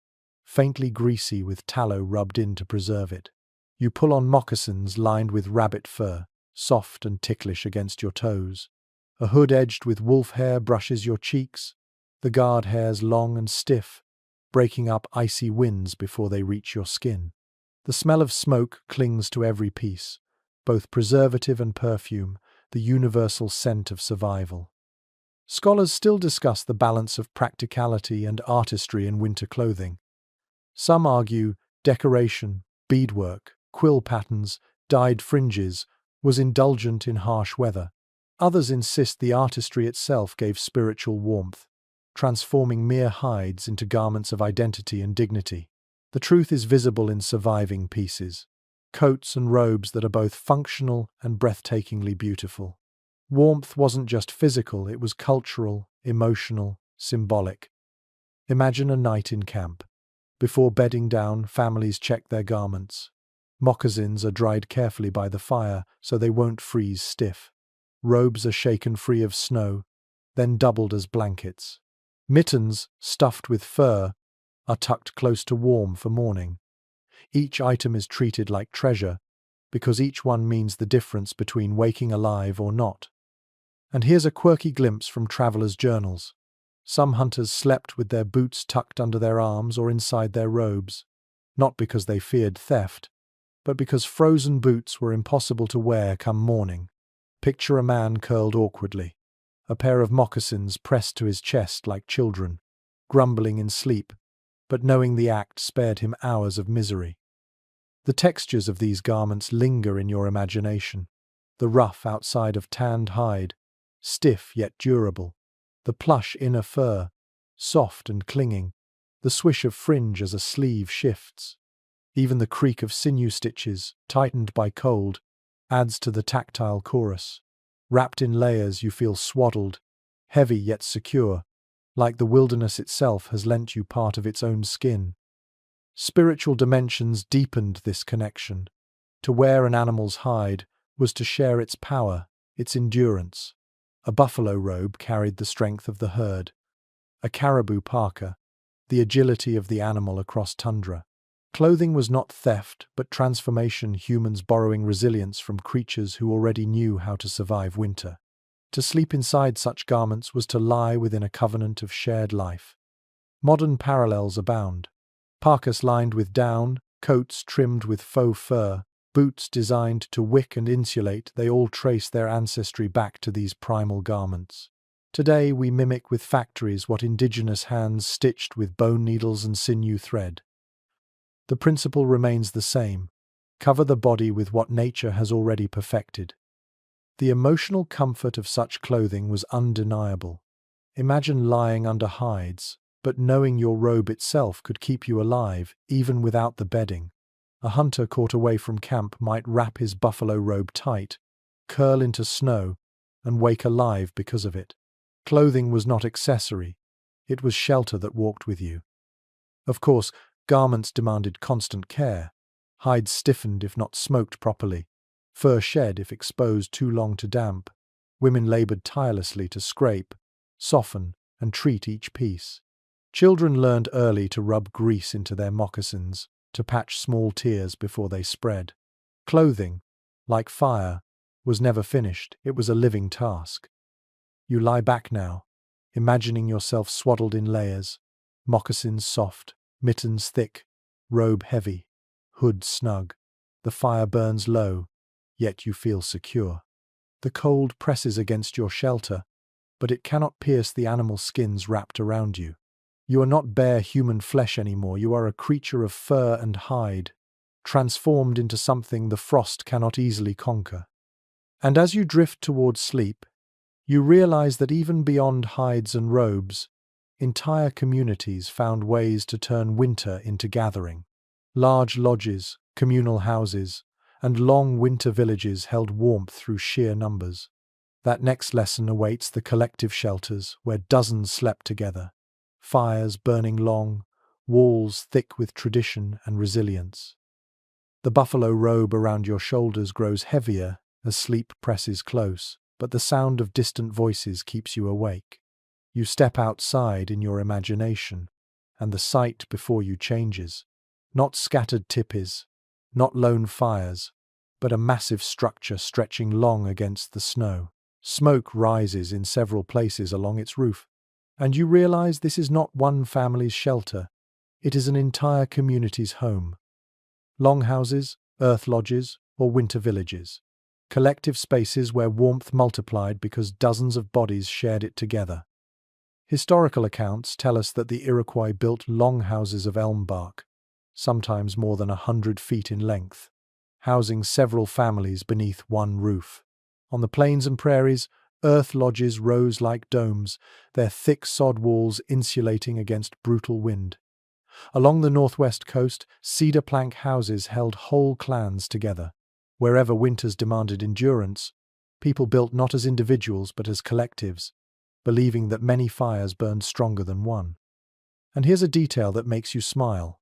faintly greasy with tallow rubbed in to preserve it. You pull on moccasins lined with rabbit fur, soft and ticklish against your toes. A hood edged with wolf hair brushes your cheeks, the guard hairs long and stiff, breaking up icy winds before they reach your skin. The smell of smoke clings to every piece, both preservative and perfume, the universal scent of survival. Scholars still discuss the balance of practicality and artistry in winter clothing. Some argue decoration, beadwork, quill patterns, dyed fringes was indulgent in harsh weather. Others insist the artistry itself gave spiritual warmth, transforming mere hides into garments of identity and dignity. The truth is visible in surviving pieces, coats and robes that are both functional and breathtakingly beautiful. Warmth wasn't just physical, it was cultural, emotional, symbolic. Imagine a night in camp. Before bedding down, families check their garments. Moccasins are dried carefully by the fire so they won't freeze stiff. Robes are shaken free of snow, then doubled as blankets. Mittens, stuffed with fur, are tucked close to warm for morning. Each item is treated like treasure, because each one means the difference between waking alive or not. And here's a quirky glimpse from travelers' journals. Some hunters slept with their boots tucked under their arms or inside their robes, not because they feared theft, but because frozen boots were impossible to wear come morning. Picture a man curled awkwardly, a pair of moccasins pressed to his chest like children, grumbling in sleep, but knowing the act spared him hours of misery. The textures of these garments linger in your imagination. The rough outside of tanned hide, stiff yet durable. The plush inner fur, soft and clinging. The swish of fringe as a sleeve shifts. Even the creak of sinew stitches, tightened by cold, adds to the tactile chorus. Wrapped in layers, you feel swaddled, heavy yet secure, like the wilderness itself has lent you part of its own skin. Spiritual dimensions deepened this connection. To wear an animal's hide was to share its power, its endurance. A buffalo robe carried the strength of the herd. A caribou parka, the agility of the animal across tundra. Clothing was not theft, but transformation, humans borrowing resilience from creatures who already knew how to survive winter. To sleep inside such garments was to lie within a covenant of shared life. Modern parallels abound. Parkas lined with down, coats trimmed with faux fur, boots designed to wick and insulate, they all trace their ancestry back to these primal garments. Today we mimic with factories what indigenous hands stitched with bone needles and sinew thread. The principle remains the same. Cover the body with what nature has already perfected. The emotional comfort of such clothing was undeniable. Imagine lying under hides, but knowing your robe itself could keep you alive, even without the bedding. A hunter caught away from camp might wrap his buffalo robe tight, curl into snow, and wake alive because of it. Clothing was not accessory. It was shelter that walked with you. Of course, garments demanded constant care. Hides stiffened if not smoked properly. Fur shed if exposed too long to damp. Women labored tirelessly to scrape, soften, and treat each piece. Children learned early to rub grease into their moccasins, to patch small tears before they spread. Clothing, like fire, was never finished. It was a living task. You lie back now, imagining yourself swaddled in layers, moccasins soft, mittens thick, robe heavy, hood snug. The fire burns low, yet you feel secure. The cold presses against your shelter, but it cannot pierce the animal skins wrapped around you. You are not bare human flesh anymore, you are a creature of fur and hide, transformed into something the frost cannot easily conquer. And as you drift towards sleep, you realize that even beyond hides and robes, entire communities found ways to turn winter into gathering. Large lodges, communal houses, and long winter villages held warmth through sheer numbers. That next lesson awaits the collective shelters where dozens slept together, fires burning long, walls thick with tradition and resilience. The buffalo robe around your shoulders grows heavier as sleep presses close, but the sound of distant voices keeps you awake. You step outside in your imagination, and the sight before you changes. Not scattered tipis, not lone fires, but a massive structure stretching long against the snow. Smoke rises in several places along its roof, and you realize this is not one family's shelter, it is an entire community's home. Longhouses, earth lodges, or winter villages. Collective spaces where warmth multiplied because dozens of bodies shared it together. Historical accounts tell us that the Iroquois built longhouses of elm bark, sometimes more than 100 feet in length, housing several families beneath one roof. On the plains and prairies, Earth lodges rose like domes, their thick sod walls insulating against brutal wind. Along the northwest coast, cedar plank houses held whole clans together. Wherever winters demanded endurance, people built not as individuals but as collectives, believing that many fires burned stronger than one. And here's a detail that makes you smile.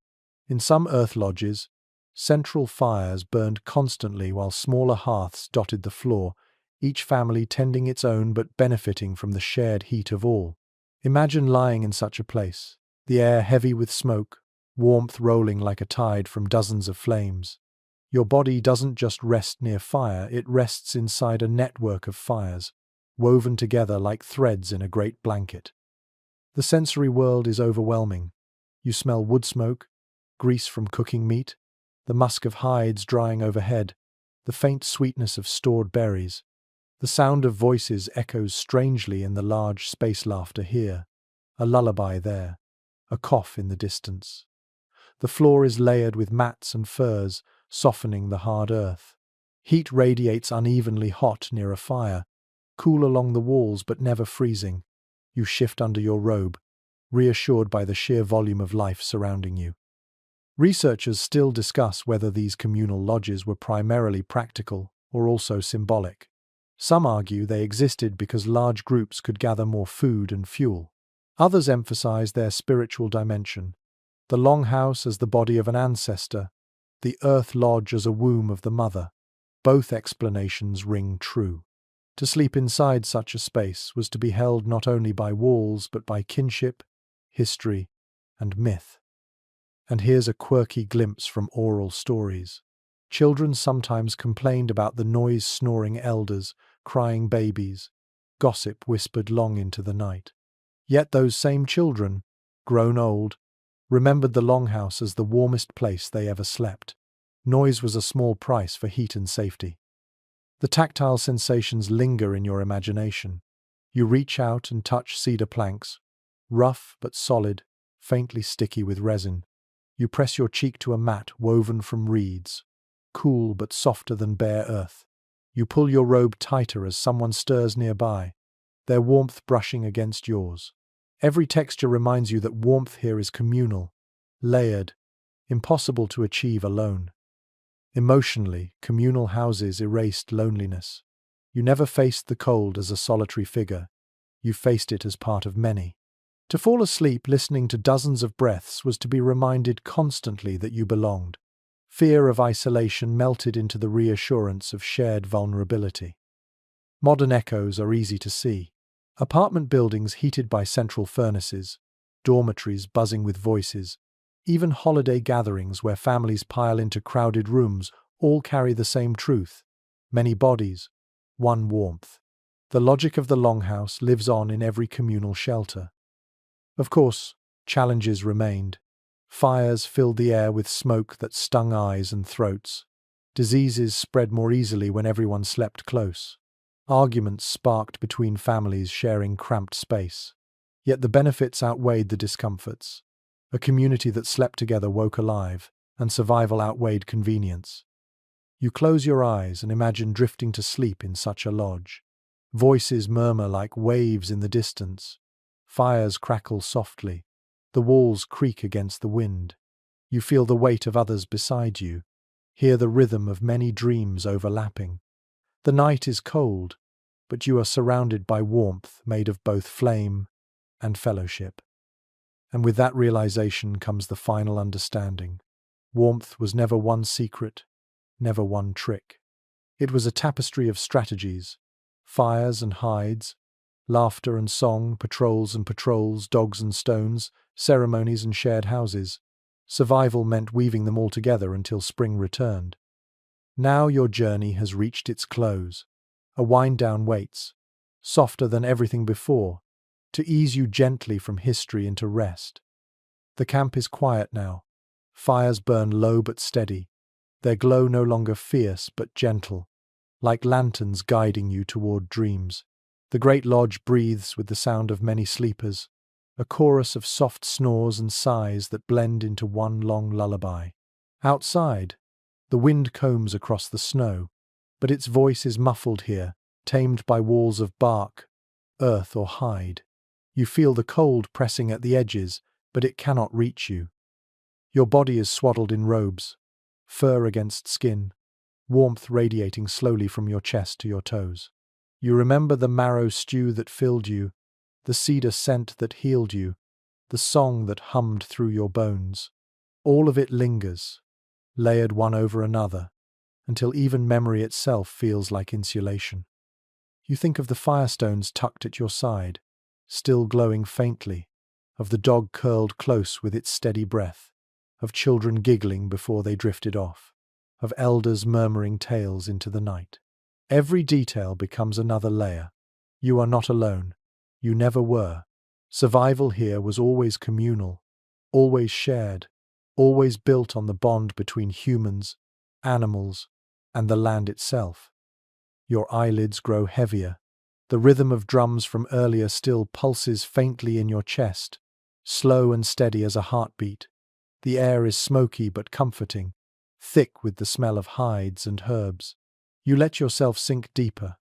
In some earth lodges, central fires burned constantly while smaller hearths dotted the floor, each family tending its own but benefiting from the shared heat of all. Imagine lying in such a place, the air heavy with smoke, warmth rolling like a tide from dozens of flames. Your body doesn't just rest near fire, it rests inside a network of fires, woven together like threads in a great blanket. The sensory world is overwhelming. You smell wood smoke, grease from cooking meat, the musk of hides drying overhead, the faint sweetness of stored berries. The sound of voices echoes strangely in the large space laughter here, a lullaby there, a cough in the distance. The floor is layered with mats and furs, softening the hard earth. Heat radiates unevenly hot near a fire, cool along the walls but never freezing. You shift under your robe, reassured by the sheer volume of life surrounding you. Researchers still discuss whether these communal lodges were primarily practical or also symbolic. Some argue they existed because large groups could gather more food and fuel. Others emphasize their spiritual dimension. The longhouse as the body of an ancestor, the earth lodge as a womb of the mother. Both explanations ring true. To sleep inside such a space was to be held not only by walls but by kinship, history, and myth. And here's a quirky glimpse from oral stories. Children sometimes complained about the noise snoring elders, crying babies, gossip whispered long into the night. Yet those same children, grown old, remembered the longhouse as the warmest place they ever slept. Noise was a small price for heat and safety. The tactile sensations linger in your imagination. You reach out and touch cedar planks, rough but solid, faintly sticky with resin. You press your cheek to a mat woven from reeds, cool but softer than bare earth. You pull your robe tighter as someone stirs nearby, their warmth brushing against yours. Every texture reminds you that warmth here is communal, layered, impossible to achieve alone. Emotionally, communal houses erased loneliness. You never faced the cold as a solitary figure, you faced it as part of many. To fall asleep listening to dozens of breaths was to be reminded constantly that you belonged. Fear of isolation melted into the reassurance of shared vulnerability. Modern echoes are easy to see. Apartment buildings heated by central furnaces, dormitories buzzing with voices, even holiday gatherings where families pile into crowded rooms all carry the same truth. Many bodies, one warmth. The logic of the longhouse lives on in every communal shelter. Of course, challenges remained. Fires filled the air with smoke that stung eyes and throats. Diseases spread more easily when everyone slept close. Arguments sparked between families sharing cramped space. Yet the benefits outweighed the discomforts. A community that slept together woke alive, and survival outweighed convenience. You close your eyes and imagine drifting to sleep in such a lodge. Voices murmur like waves in the distance. Fires crackle softly. The walls creak against the wind. You feel the weight of others beside you. Hear the rhythm of many dreams overlapping. The night is cold, but you are surrounded by warmth made of both flame and fellowship. And with that realization comes the final understanding. Warmth was never one secret, never one trick. It was a tapestry of strategies, fires and hides, laughter and song, patrols and patrols, dogs and stones, ceremonies and shared houses. Survival meant weaving them all together until spring returned. Now your journey has reached its close. A wind-down waits, softer than everything before, to ease you gently from history into rest. The camp is quiet now. Fires burn low but steady, their glow no longer fierce but gentle, like lanterns guiding you toward dreams. The great lodge breathes with the sound of many sleepers, a chorus of soft snores and sighs that blend into one long lullaby. Outside, the wind combs across the snow, but its voice is muffled here, tamed by walls of bark, earth, or hide. You feel the cold pressing at the edges, but it cannot reach you. Your body is swaddled in robes, fur against skin, warmth radiating slowly from your chest to your toes. You remember the marrow stew that filled you, the cedar scent that healed you, the song that hummed through your bones. All of it lingers, layered one over another, until even memory itself feels like insulation. You think of the firestones tucked at your side, still glowing faintly, of the dog curled close with its steady breath, of children giggling before they drifted off, of elders murmuring tales into the night. Every detail becomes another layer. You are not alone. You never were. Survival here was always communal, always shared, always built on the bond between humans, animals, and the land itself. Your eyelids grow heavier. The rhythm of drums from earlier still pulses faintly in your chest, slow and steady as a heartbeat. The air is smoky but comforting, thick with the smell of hides and herbs. You let yourself sink deeper,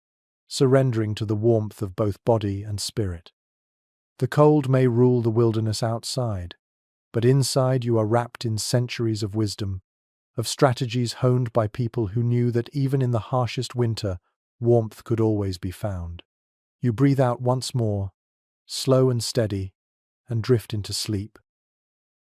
surrendering to the warmth of both body and spirit. The cold may rule the wilderness outside, but inside you are wrapped in centuries of wisdom, of strategies honed by people who knew that even in the harshest winter, warmth could always be found. You breathe out once more, slow and steady, and drift into sleep.